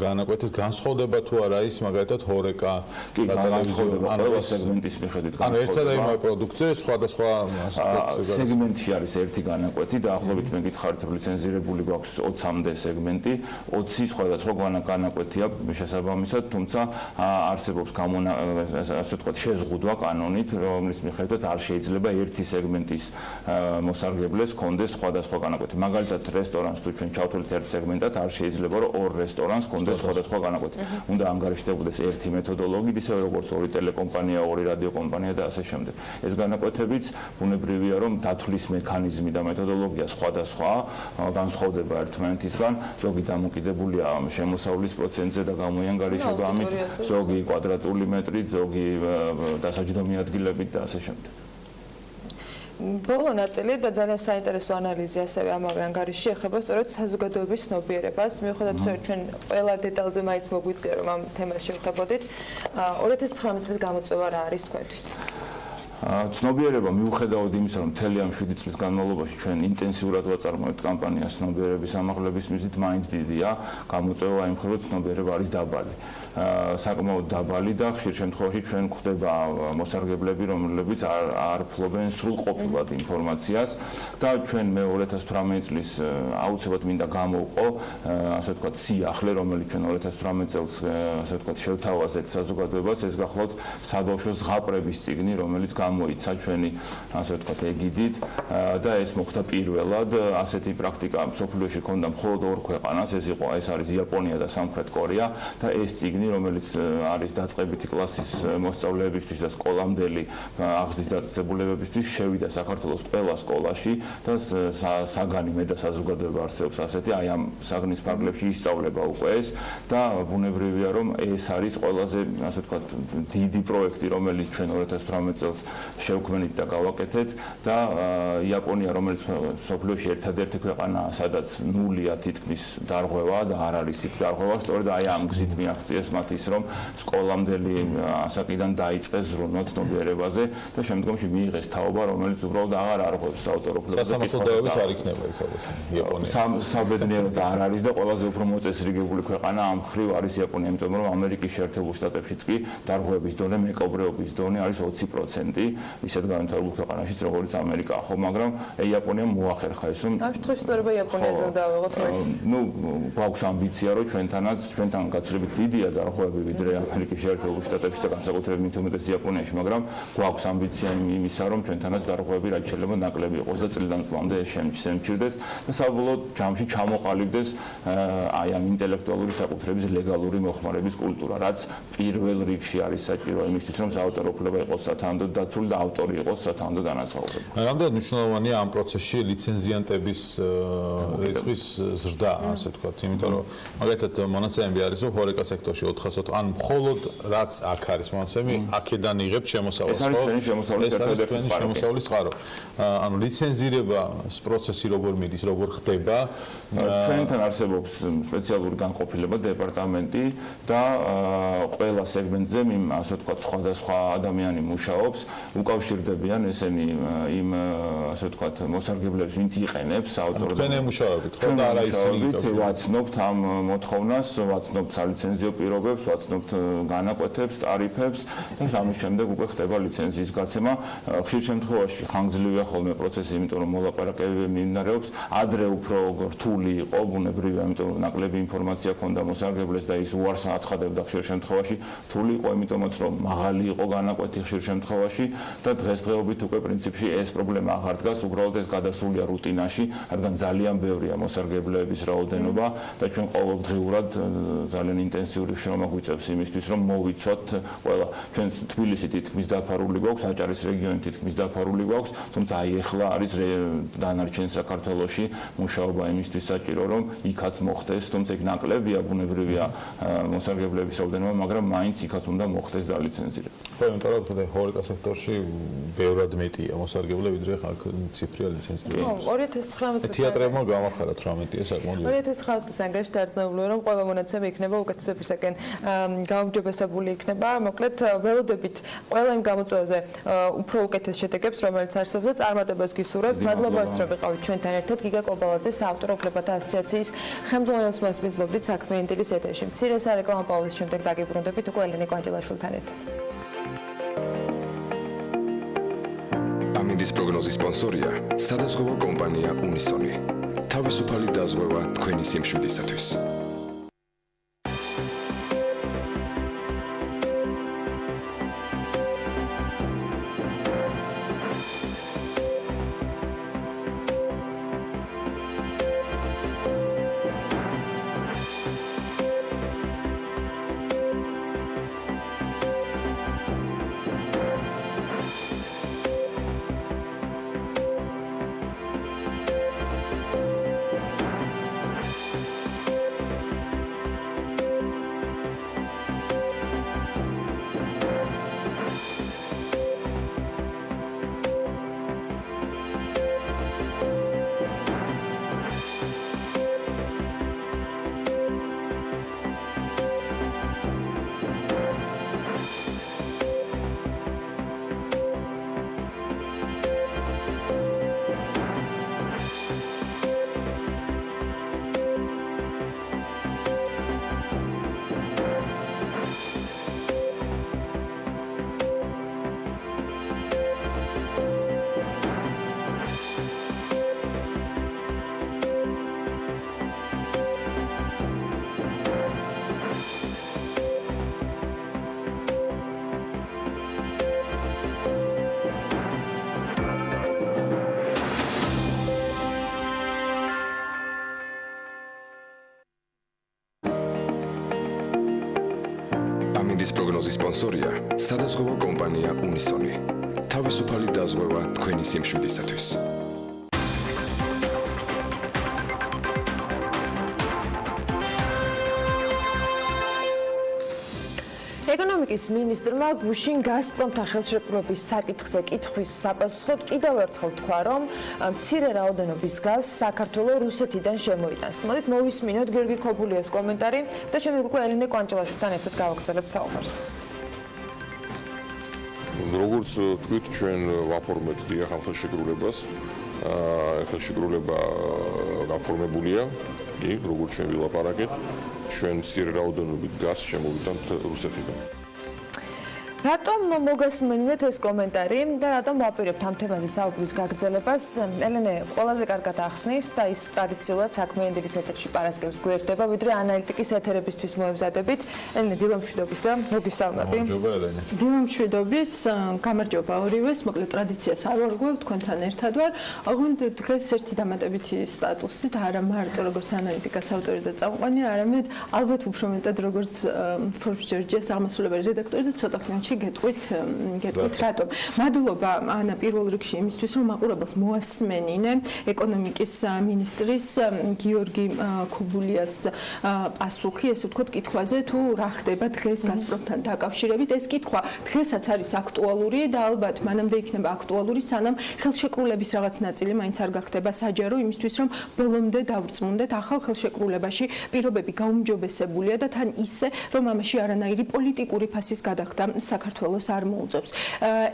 განაკვეთის განსხვავდება თუ არა ის მაგალითად ჰორეკა და ტელევიზია ანუ სეგმენტის მიხედვით ანუ ერთსა და იმავე პროდუქცია სხვადასხვა სეგმენტში არის ერთი განაკვეთი და ახლობით მე გითხარით რომ ლიცენზირებული გვაქვს 20-მდე სეგმენტი, 20 სხვადასხვა განაკვეთია შესაბამისად, თუმცა არსებობს ასე ვთქვათ შეზღუდვა კანონით, რომლის მიხედვითაც არ შეიძლება ერთი სეგმენტის მოსარგებლეს ჰქონდეს სხვადასხვა განაკვეთი. მაგალითად რესტორანს თუ ჩვენ ჩავთვლით ერთ სეგმენტად, არ შეიძლება რომ ორ რესტორანს ჰქონდეს სხვადასხვა განაკვეთი. უნდა ანგარიშდებოდეს ერთი ერთი მეთოდოლოგიით, ისე როგორც ორი ტელეკომპანია, ორი რადიოკომპანია და ასე შემდეგ. ეს განაკვეთებიც ბუნებრივია, რომ დათვლის მექანიზმი და მეთოდოლოგია სხვადასხვა განსხვავდება ერთმანეთისგან, ზოგი დამოკიდებულია შემოსავლის პროცენტზე და გამოიანგარიშება ამით, ზოგი კვადრატული მეტრით, ზოგი დასაჯდომი ადგილებით და ასე შემდეგ. ბოლო ნაწილი და ძალიან საინტერესო ანალიზი ასევე ამავე ანგარიში ეხება სწორედ საზოგადოების ცნობიერებას. მიუხედავად იმისა, რომ ჩვენ ყველა დეტალზე მაინც მოგვიწია, რომ ამ თემას შევხვდებოდით, 2019 წლის გამოწვევა რა არის თქვენთვის? ცნობიერება მიუხედავად იმისა, რომ მთელი ამ 7 წლის განმავლობაში ჩვენ ინტენსიურად ვაწარმოებთ კამპანიას ცნობიერების ამაღლების მიზნით, მაინც დიდია. გამოწვევა იმ მხრივ, ცნობიერება არის დაბალი. საკმაოდ დაბალი და ხშირ შემთხვევაში ჩვენ გვხვდება მოსარგებლები, რომლებიც არ ფლობენ სრულყოფილად ინფორმაციას და ჩვენ მე 2018 წლის აუცილებლად მინდა გამოვყო, ასე ვთქვათ, სიახლე, რომელიც ჩვენ 2018 წელს ასე ვთქვათ შევთავაზეთ საზოგადოებას, ეს გახლავთ საბავშვო ზღაპრების წიგნი, რომელიც გამოიცა ჩვენი ასე ვთქვათ ეგიდით და ეს მოხდა პირველად. ასეთი პრაქტიკა მსოფლიოში ქონდა მხოლოდ ორ ქვეყანას, ეს არის იაპონია და სამხრეთ კორეა და ეს წიგნი, რომელიც არის დაწყებითი კლასის მოსწავლეებისთვის და სკოლამდელი აღზრდის დაწესებულებებისთვის, შევიდა საქართველოს ყველა სკოლაში და საგანი მე და საზოგადოება არსებობს ასეთი, აი ამ საგნის ფარგლებში ისწავლება უკვე ეს და ბუნებრივია, რომ ეს არის ყველაზე ასე ვთქვათ დიდი პროექტი, რომელიც ჩვენ 2018 წელს შევქმნით და გავაკეთეთ და იაპონია, რომელიც სოფლიოში ერთადერთი ქვეყანაა, სადაც ნულია თითქმის დარღვევა და არ არის იქ დარღვევა, სწორედ აი ამ გზით მიაღწიეს მათ ის, რომ სკოლამდელი ასაკიდან დაიწყეს ზრუნვა ცნობიერებაზე და შემდგომში მიიღეს თაობა, რომელიც უბრალოდ აღარ არღვევს საავტორო უფლებებს. სასამართლოებიც არ იქნება იქ იაპონია. საბედნიეროდ არ არის და ყველაზე უფრო მოწესრიგებული ქვეყანა ამ მხრივ არის იაპონია, იმიტომ რომ ამერიკის შეერთებულ შტატებშიც კი დარღვევების დონე, მეკობრეობის დონე არის 20%. ისეთ განვითარებულ ქვეყანაშიც როგორც ამერიკა, ხო, მაგრამ იაპონიამ მოახერხა ეს, რომ ამ შემთხვევაში სწორება იაპონიაზე უნდა ავიღოთ მე. ნუ გვაქვს ამბიცია, რომ ჩვენთან გაცილებით დიდია დარღვევები ვიდრე ამერიკის შეერთებულ შტატებში და განსაკუთრებით მით უმეტეს იაპონიაში, მაგრამ გვაქვს ამბიცია იმისა, რომ ჩვენთანაც დარღვევები რაც შეიძლება ნაკლები იყოს და წლიდან წლამდე ეს შემჩნდეს და საბოლოოდ ჯამში ჩამოყალიბდეს აი ამ ინტელექტუალური საკუთრების ლეგალური მოხმარების კულტურა, რაც პირველ რიგში არის საჭირო იმისთვის, რომ საავტორო უფლება იყოს სათანადოდ დაცული და ავტორი იყოს სათანადოდ განასხვავებული. რამდენად მნიშვნელოვანია ამ პროცესში ლიცენზიანტების რიცხვის ზრდა, ასე ვთქვათ, იმიტომ რომ მაგალითად მონაცემები არის, რომ ჰორეკა სექტორში 400, ან მხოლოდ რაც აქ არის მონაცემები, აქედან იღებთ შემოსავალს, ხო? ეს არის თქვენი შემოსავლის წყარო. ანუ ლიცენზირების პროცესი როგორ მიდის, როგორ ხდება? ჩვენთან არსებობს სპეციალური განყოფილება, დეპარტამენტი და ყველა სეგმენტზე ასე ვთქვათ სხვადასხვა ადამიანი მუშაობს, უკავშირდებიან ესენი იმ ასე ვთქვათ მოსარგებლებს, ვინც იყენებს საავტორო. თქვენ ემუშავებით, ხო და არა ისინი ვაცნობთ ამ მოთხოვნას, ვაცნობთ სალიცენზიო პირობებს, ვაცნობთ განაკვეთებს, ტარიფებს და ამის შემდეგ უკვე ხდება ლიცენზიის გაცემა. ხშირ შემთხვევაში ხანგრძლივია ხოლმე პროცესი, იმიტომ რომ მოლაპარაკებები მიმდინარეობს. ადრე უფრო რთული იყო, ბუნებრივია, იმიტომ რომ ნაკლები ინფორმაცია ჰქონდა მოსარგებლეს და ის უარს აცხადებდა ხშირ შემთხვევაში. რთული იყო, იმიტომაც რომ მაღალი იყო განაკვეთი ხშირ შემთხვევაში და დღესდღეობით უკვე პრინციპში ეს პრობლემა აღარ დგას, უბრალოდ ეს გადასულია რუტინაში, რადგან ძალიან ბევრია მოსარგებლეების რაოდენობა და ჩვენ ყოველდღიურად ძალიან ინტენსიური შრომა გვიწევს იმისთვის, რომ მოვიცოთ ყველა. ჩვენ თბილისი თითქმის დაფარული გვაქვს, აჭარის რეგიონი თითქმის დაფარული გვაქვს, თუმცა აი ეხლა არის დანარჩენ საქართველოში მუშაობა იმისთვის საჭირო, რომ იქაც მოხდეს, თუმცა იქ ნაკლებია, ბუნებრივია მოსარგებლეების რაოდენობა, მაგრამ მაინც იქაც უნდა მოხდეს დალიცენზირება. ხო, იმიტომ რომ ჰორეკა სექტორში ბევრად მეტია მოსარგებლე ვიდრე აქ ციფრია ლიცენზირება. 2019 წელს თეატრებმა გამახარა 18-ია საკმაოდ. 2019 წელს ანგარიში დაძნეულია, რომ ყველა მონაცემი იქნება უკეთესებისაკენ გაუმჯობესებული იქნება. მოკლედ ველოდებით ყველა იმ გამოწვევაზე უფრო უკეთეს შედეგებს, რომელიც არსებობს და წარმატებას გისურვებთ. მადლობა, რომ ვიყავით ჩვენთან ერთად. გიგა კობალაძე, საავტორო უფლებათა ასოციაციის ხელმძღვანელს მასპინძლობდით საქმიანი დილის ეთერში. მცირე სარეკლამო პაუზის შემდეგ დაგიბრუნდებით უკვე ელენე კვანჯელაშვილთან ერთად. ამინდის პროგნოზის სპონსორია სადაზღვევო კომპანია უნისონი. თავისუფალი დაზღვევა თქვენი სიმშვიდისათვის. პროგნოზის სპონსორია სადაზღვევო კომპანია უნისონი. თავისუფალი დაზღვევა თქვენი სიმშვიდისათვის. ეკონომიკის მინისტრმა გუშინ გაზპრომთან ხელშეკრულების საკითხზე კითხვის საპასუხოდ კიდევ ერთხელ თქვა, რომ მცირე რაოდენობის გაზს საქართველოს რუსეთიდან შემოიტანს. მოდით მოვისმინოთ გიორგი ქობულიას კომენტარი და შემდეგ უკვე ელენე კვანჭელაშვილთან ერთად გავაგრძელებთ საუბარს. როგორც თქვით, ჩვენ ვაფორმებთ დიახ ამ ხელშეკრულებას. ხელშეკრულება გაფორმებულია, იქ როგორც ჩვენ ვილაპარაკეთ, ჩვენ მცირე რაოდენობით გაზს შემოვიტანთ რუსეთიდან. რატომ მოგესმენინეთ ეს კომენტარი და რატომ ვაპირებთ ამ თემაზე საუბრის გაგრძელებას? ელენე ყველაზე კარგად ახსნის და ის ტრადიციულად საქმიანი დილის ეთერში პარასკევს გვერდება, ვიდრე ანალიტიკის ეთერებისთვის მოემზადებით. ელენე, დილა მშვიდობის, მოგისალმები. დილა მშვიდობის, გამარჯობა ორივეს, მოკლედ ტრადიციას არ ვარღვევ, თქვენთან ერთად ვარ. ოღონდ დღეს ერთი დამატებითი სტატუსით, არა მარტო როგორც ანალიტიკას ავტორი და წამყვანი, არამედ ალბათ უფრო მეტად როგორც Forbes Georgia-ს აღმასრულებელი რედაქტორი და ცოტა ხანში გეტყვით რატომ. მადლობა ანა პირველ რიგში იმისთვის, რომ მაყურებელს მოასმენინე ეკონომიკის მინისტრის გიორგი ქობულიას პასუხი, ესე ვთქვათ, კითხვაზე თუ რა ხდება დღეს გაზპრომთან დაკავშირებით. ეს კითხვა დღესაც არის აქტუალური და ალბათ მანამდე იქნება აქტუალური, სანამ ხელშეკრულების რაღაც ნაწილი მაინც არ გახდება საჯარო, იმისთვის რომ ბოლომდე დავრწმუნდეთ ახალ ხელშეკრულებაში პირობები გაუმჯობესებულია და თან ისე, რომ ამაში არანაირი პოლიტიკური ფასის გადახდა საქართველოს არ მოუწევს.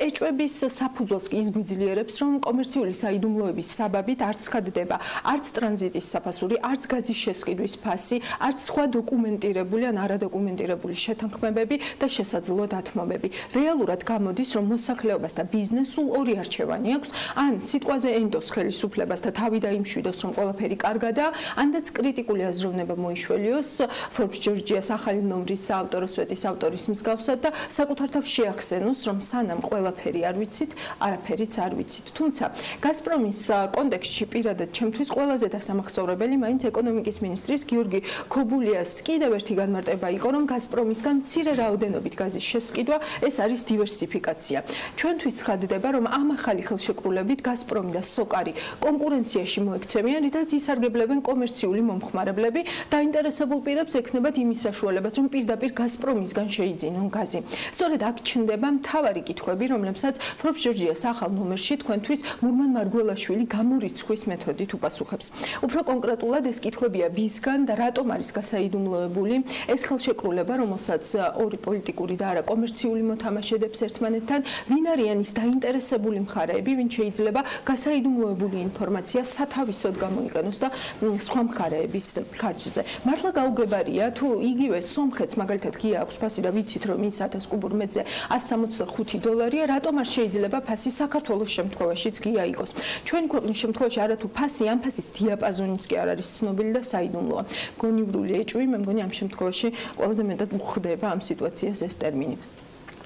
ეჭვების საფუძველს კი ის გვიძლიერებს, რომ კომერციული საიდუმლოების საბაბით არც ხადდება, არც ტრანზიტის საფასური, არც გაზის შესყიდვის ფასი, არც სხვა დოკუმენტირებული ან არადოკუმენტირებული შეთანხმებები და შესაძლო დათმობები. რეალურად გამოდის, რომ მოსახლეობას და ბიზნესს სულ ორი არჩევანი აქვს, ან სიტყვაზე ენდოს ხელისუფლებას და თავი დაიმშვიდოს, რომ ყველაფერი კარგადაა, ანდაც კრიტიკული აზროვნება მოიშველიოს Forbes Georgia-ს ახალი ნომრის საავტორო სვეტის ავტორის მსგავსად და საკუთარ თავს შეახსენოს, რომ სანამ ყველაფერი არ ვიცით, არაფერიც არ ვიცით. თუმცა გაზპრომის კონტექსტში პირადად ჩემთვის ყველაზე დასამახსოვრებელი მაინც ეკონომიკის მინისტრის გიორგი ქობულიას კიდევ ერთი განმარტება იყო, რომ გაზპრომისგან მცირე რაოდენობით გაზის შესყიდვა ეს არის დივერსიფიკაცია. ჩვენთვის ხადდება, რომ ამ ახალი ხელშეკრულებით გაზპრომი და სოკარი კონკურენციაში მოექცევიან, რითაც ისარგებლებენ კომერციული მომხმარებლები, დაინტერესებულ პირებს ექნებათ იმის საშუალებაც, რომ პირდაპირ გაზპრომისგან შეიძინონ გაზი. სწორედ აქ ჩნდება მთავარი კითხვები, რომლებსაც Forbes Georgia-ს ახალ ნომერში თქვენთვის მურმან მარგველაშვილი გამორიცხვის მეთოდით უპასუხებს. უფრო კონკრეტულად ეს კითხვებია ვისგან და რატომ არის გასაიდუმლოებული ეს ხელშეკრულება, რომელსაც ორი პოლიტიკური და არა კომერციული მოთამაშეებს ერთმანეთთან, ვინ არიან ის დაინტერესებული მხარეები, ვინ შეიძლება გასაიდუმლოებული ინფორმაცია სათავისოდ გამოიყენოს და სხვა მხარეების ხარჯზე. მართლა გაუგებარია თუ იგივე სომხეთს მაგალითად კი აქვს ფასი და ვიცით რომ ის 1000 კუბურ მეტრზე $165, რატომ არ შეიძლება ფასი საქართველოს შემთხვევაშიც გია იყოს. ჩვენი ქვეყნის შემთხვევაში არათუ ფასი, ამ ფასის დიაპაზონიც კი არ არის ცნობილი და საიდუმლოა. გონივრული ეჭვი, მე მგონი ამ შემთხვევაში ყველაზე მეტად უხდება ამ სიტუაციას ეს ტერმინი.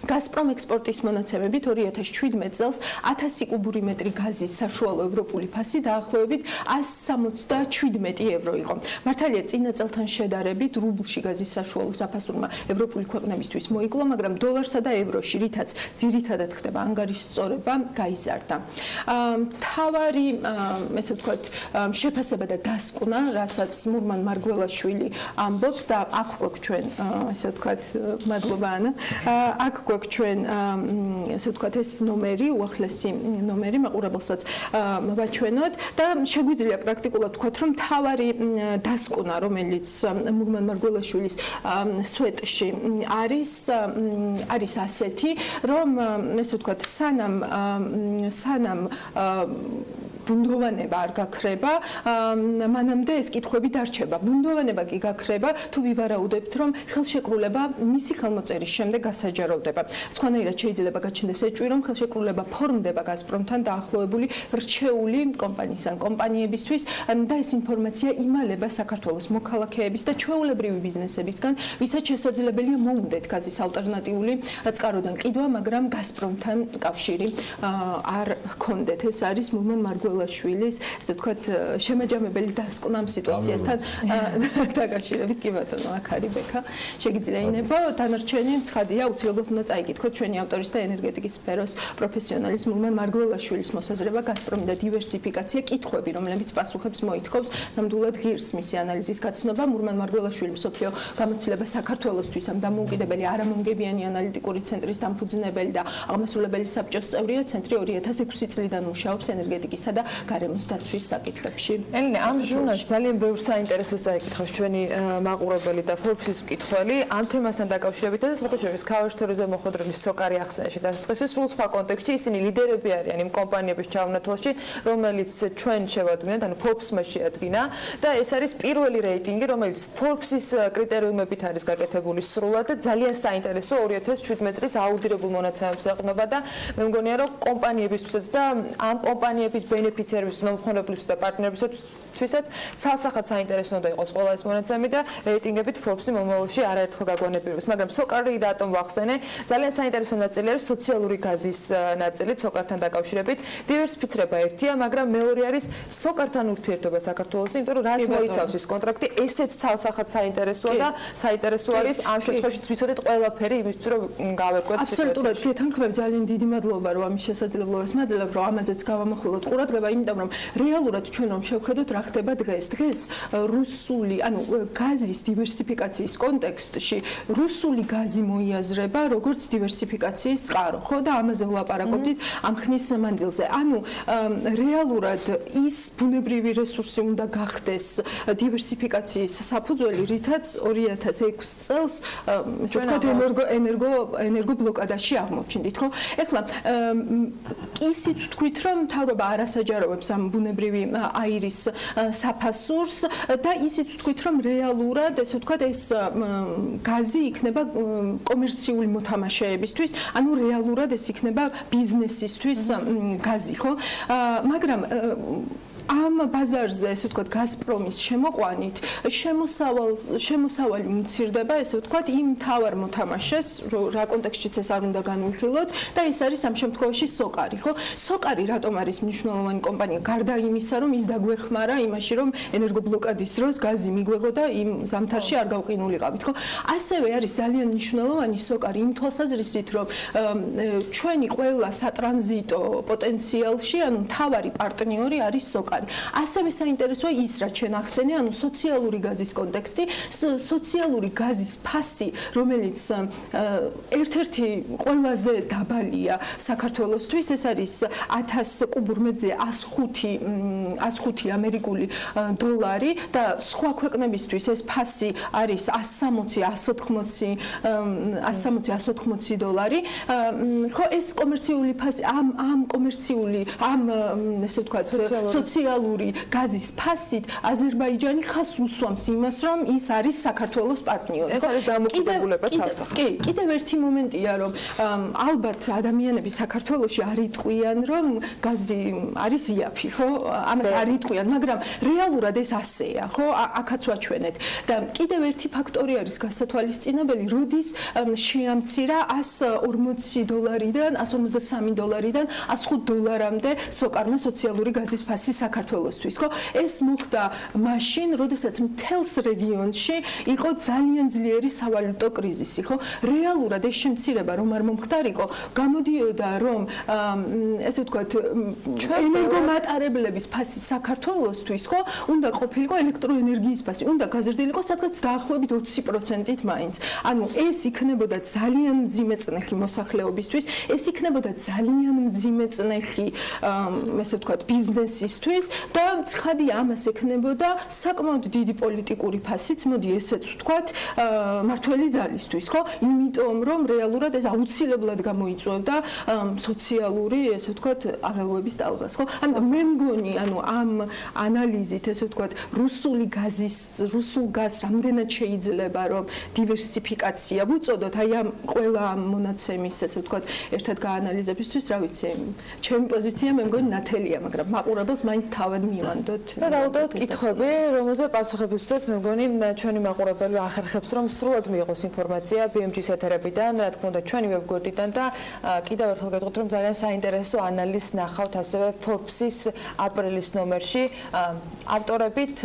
გაზპრომ ექსპორტის მონაცემებით 2017 წელს 1000 კუბური მეტრი გაზის საშუალო ევროპული ფასი დაახლოებით 177 евро იყო. მართალია წინა წელთან შედარებით რუბლში გაზის საშუალო საფასურმა ევროპული ქვეყნებისთვის მოიკლო, მაგრამ დოლარსა და ევროში, რითაც ძირითადად ხდება ანგარიშის სწორება, გაიზარდა. მთავარი, ესე ვთქვათ, შეფასება და დასკვნა, რასაც მურმან მარგველაშვილი ამბობს და აქ გვაქვს ჩვენ, ესე ვთქვათ, მადლობა ანა. აქ ჩვენ ესე ვთქვათ ეს ნომერი, უახლესი ნომერი მაყურებელსაც ვაჩვენოთ და შეგვიძლია პრაქტიკულად ვთქვათ, რომ მთავარი დასკვნა, რომელიც მურმან მარგველაშვილის სვეტში არის ასეთი, რომ ესე ვთქვათ, სანამ ბუნდოვანება არ გაქრება, მანამდე ეს კითხვები დარჩება. ბუნდოვანება კი გაქრება, თუ ვივარაუდებთ, რომ ხელშეკრულება მისი ხელმოწერის შემდეგ გასაჯაროვდება. სხვანაირად შეიძლება გაჩნდეს ეჭვი, რომ ხელშეკრულება ფორმდება გაზპრომთან დაახლოებული რჩეული კომპანიის ან კომპანიებისთვის და ეს ინფორმაცია იმალება საქართველოს მოქალაქეების და ჩვეულებრივი ბიზნესებისგან, ვისაც შესაძლებელია მოუნდეთ გაზის ალტერნატიული წყაროდან ყიდვა, მაგრამ გაზპრომთან კავშირი არ ჰქონდეთ. ეს არის მურმან მარგველაშვილი მარგველაშვილის, ესე ვთქვათ, შემაჯამებელი დასკვნა ამ სიტუაციასთან დაკავშირებით, კი ბატონო, აქ არის ბექა. შეგიძლია ინება, დანარჩენი ცხადია, უცილებლად უნდა წაიკითხოთ ჩვენი ავტორის და ენერგეტიკის სფეროს პროფესიონალის მურმან მარგველაშვილის მოსაზრება, გაზპრომი და დივერსიფიკაცია, კითხვები, რომლებიც პასუხებს მოითხოვს, ნამდვილად ღირს მისი ანალიზის გაცნობა. მურმან მარგველაშვილი მსოფლიო გამოცდილება საქართველოსთვის ამ დამოუკიდებელი არამომგებიანი ანალიტიკური ცენტრის დამფუძნებელი და აღმასრულებელი საბჭოს წევრია. ცენტრი 2006 წლიდან მუშაობს ენერგეტიკისა და გარემოს დაცვის საკითხებში. ელენე, ამ ჟურნალში ძალიან ბევრ საინტერესოს წაიკითხავს ჩვენი მაყურებელი და Forbes-ის მკითხველი ამ თემასთან დაკავშირებით და სხვადასხვა საავტოროზე მოხვედრილი სოკარი ახსენაში დასაწყისი სრულ სხვა კონტექსტში ისინი ლიდერები არიან იმ კომპანიების ჩავნათვალში, რომელიც ჩვენ შევადგენთ, ანუ Forbes-მა შეადგინა და ეს არის პირველი რეიტინგი, რომელიც Forbes-ის კრიტერიუმებით არის გაკეთებული სრულად და ძალიან საინტერესო 2017 წლის აუდირებულ მონაცემებს ეყრდნობა და მე მგონია რომ კომპანიებისთვისაც და ამ კომპანიების ბენეფიციარებისთვის, მომხმარებლებისთვის და პარტნიორებისთვისაც ცალსახად საინტერესო უნდა იყოს ყველა ეს მონაცემი და რეიტინგებით Forbes-ი მომავალში არაერთხელ გაგვანებიერებს, მაგრამ სოკარი რატომ ვახსენე? ძალიან საინტერესო ნაწილი არის სოციალური გაზის ნაწილი სოკართან დაკავშირებით. დივერსიფიცირება ერთია, მაგრამ მეორე არის სოკართან ურთიერთობა საქართველოს, იმიტომ რომ რას მოიცავს ეს კონტრაქტი, ესეც ცალსახად საინტერესოა და საინტერესო არის ამ შემთხვევაში ვიცოდეთ ყველაფერი იმისთვის რომ გავერკვეთ სიტუაციაში. აბსოლუტურად გეთანხმები, ძალიან დიდი მადლობა რომ ამის შესაძლებლობას მაძლევ, რომ ამაზეც გავამახვილოთ ყურადღება, იმიტომ რომ რეალურად ჩვენ რომ შევხედოთ რა ხდება დღეს. დღეს რუსული, ანუ გაზის დივერსიფიკაციის კონტექსტში რუსული გაზი მოიაზრება როგორც დივერსიფიკაციის წყარო, ხო და ამაზე ვლაპარაკობდით ამ ხნის მანძილზე. ანუ რეალურად ის ბუნებრივი რესურსი უნდა გახდეს დივერსიფიკაციის საფუძველი, რითაც 2006 წელს ენერგო ბლოკადაში აღმოჩნდით, ხო? ეხლა ისიც ვთქვით, რომ მთავრობა არ ასაჯაროვებს ამ ბუნებრივი აირის საფასურს და ისიც ვთქვით, რომ რეალურად, ესე ვთქვათ, ეს გაზი იქნება კომერციული მოთამაშეებისთვის, ანუ რეალურად ეს იქნება ბიზნესისთვის გაზი, ხო? მაგრამ ამ ბაზარზე, ესე ვთქვათ, გაზპრომის შემოყვანით შემოსავალი მცირდება, ესე ვთქვათ, იმ მთავარ მოთამაშეს, რა კონტექსტშიც ეს არ უნდა განვიხილოთ და ეს არის ამ შემთხვევაში სოკარი, ხო? სოკარი რატომ არის მნიშვნელოვანი კომპანია? გარდა იმისა, რომ ის დაგვეხმარა იმაში, რომ ენერგობლოკადის დროს გაზი მიგვეგო და იმ ზამთარში არ გავყინულიყავით, ხო? ასევე არის ძალიან მნიშვნელოვანი სოკარი იმ თვალსაზრისით, რომ ჩვენი ყველა სატრანზიტო პოტენციალში, ანუ მთავარი პარტნიორი არის სოკარი. ასევე საინტერესოა ის, რაც შენ ახსენე, ანუ სოციალური გაზის კონტექსტი, სოციალური გაზის ფასი, რომელიც ერთ-ერთი ყველაზე დაბალია საქართველოსთვის, ეს არის 1000 კუბურ მეტრზე 105 ამერიკული დოლარი და სხვა ქვეყნებისთვის ეს ფასი არის 160-180 დოლარი. ხო, ეს კომერციული ფასი ესე ვთქვათ, სოციალური გაზის ფასით აზერბაიჯანი ხაზს უსვამს იმას, რომ ის არის საქართველოს პარტნიორი. ეს არის დამოკიდებულება ცალსახად. კი, კიდევ ერთი მომენტია, რომ ალბათ ადამიანები საქართველოში არ იტყვიან, რომ გაზი არის იაფი, ხო? ამას არ იტყვიან, მაგრამ რეალურად ეს ასეა, ხო? აქაც ვაჩვენეთ. და კიდევ ერთი ფაქტორი არის გასათვალისწინებელი, როდის შეამცირა 140 დოლარიდან 153 დოლარიდან 105 დოლარამდე სოკარმა სოციალური გაზის ფასი საქართველოსთვის, ხო? ეს მოხდა მაშინ, როდესაც მთელს რეგიონში იყო ძალიან ძლიერი სავალუტო კრიზისი, ხო? რეალურად ეს შემცირება რომ არ მომხდარიყო, გამოდიოდა რომ ესე ვთქვათ, ენერგომატარებლების ფასი საქართველოსთვის, ხო? უნდა ყოფილიყო ელექტროენერგიის ფასი, უნდა გაზრდილიყო სადღაც დაახლოებით 20%-ით მაინც. ანუ ეს იქნებოდა ძალიან მძიმე წნეხი მოსახლეობისთვის, ეს იქნებოდა ძალიან მძიმე წნეხი, ესე ვთქვათ, ბიზნესისთვის და ცხადია ამას ექნებოდა საკმაოდ დიდი პოლიტიკური ფასიც, მოდი ესეც ვთქვათ, მართველი ძალისთვის, ხო? იმიტომ რომ რეალურად ეს აუცილებლად გამოიწვევდა სოციალური, ესე ვთქვათ, აღელვების ტალღას, ხო? ანუ მე მგონი, ანუ ამ ანალიზით, ესე ვთქვათ, რუსულ გაზს რამდენად შეიძლება რომ დივერსიფიკაცია ვუწოდოთ, აი ამ ყველა მონაცემის, ესე ვთქვათ, ერთად გაანალიზებისთვის, რა ვიცი, ჩემი პოზიცია მე მგონი ნათელია, მაგრამ მაყურებელს მაინც თავად მივანდოთ. და დაუდოთ კითხვები, რომელზე პასუხებისთვისაც მე მგონი ჩვენი მაყურებელი ახერხებს, რომ სრულად მიიღოს ინფორმაცია BMG-ის ეთერებიდან, რა თქმა უნდა, ჩვენი ვებგვერდიდან და კიდევ ერთხელ გეტყვით, რომ ძალიან საინტერესო ანალიზს ნახავთ ასევე Forbes-ის აპრილის ნომერში, ავტორებით,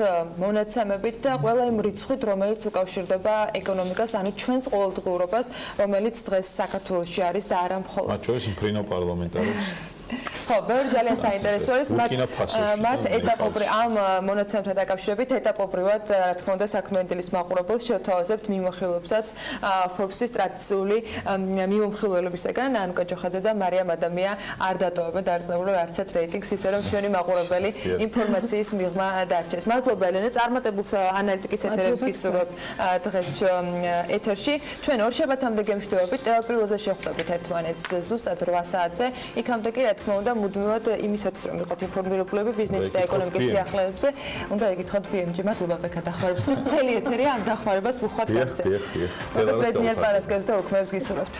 მონაცემებით და ყველა იმ რიცხვით, რომელიც უკავშირდება ეკონომიკას, ანუ ჩვენს ყოველდღიურობას, რომელიც დღეს საქართველოში არის და არა მხოლოდ. მათ შორის მფრინავ პარლამენტარებს. ხო, ბევრი ძალიან საინტერესო არის მათ ეტაპობრივად ამ მონაცემთან დაკავშირებით ეტაპობრივად რა თქმა უნდა საქმიანობის მაყურებელს შევთავაზებთ მიმოხილვებსაც Forbes-ის ტრადიციული მიმოხილველებისგან ანუკა ჯოხაძე და მარიამ ადამია არ დატოვებენ დარძნებულ არცეთ რეიტინგს ისე რომ ჩვენი მაყურებელი ინფორმაციის მიღმა დარჩეს. მადლობა ელენე, წარმატებულს ანალიტიკის ეთერებს გისურვებ დღეს ეთერში. ჩვენ ორ შაბათამდე გემშვიდობებით, ტელეპრილოზე შევხვდებით ერთმანეთს ზუსტად 8 საათზე. იქამდე კი რა თქმა უნდა მუდმივად იმისათვის რომ იყოთ ინფორმირებულები ბიზნესის და ეკონომიკის სიახლეებზე, უნდა იგითხოთ BMG. მადლობა ბექა დახმარებას. მთელი ეთერი ამ დახმარებას უხვად გასცემთ. მოგესალმებით, პარასკევს და უქმებს გისურვებთ.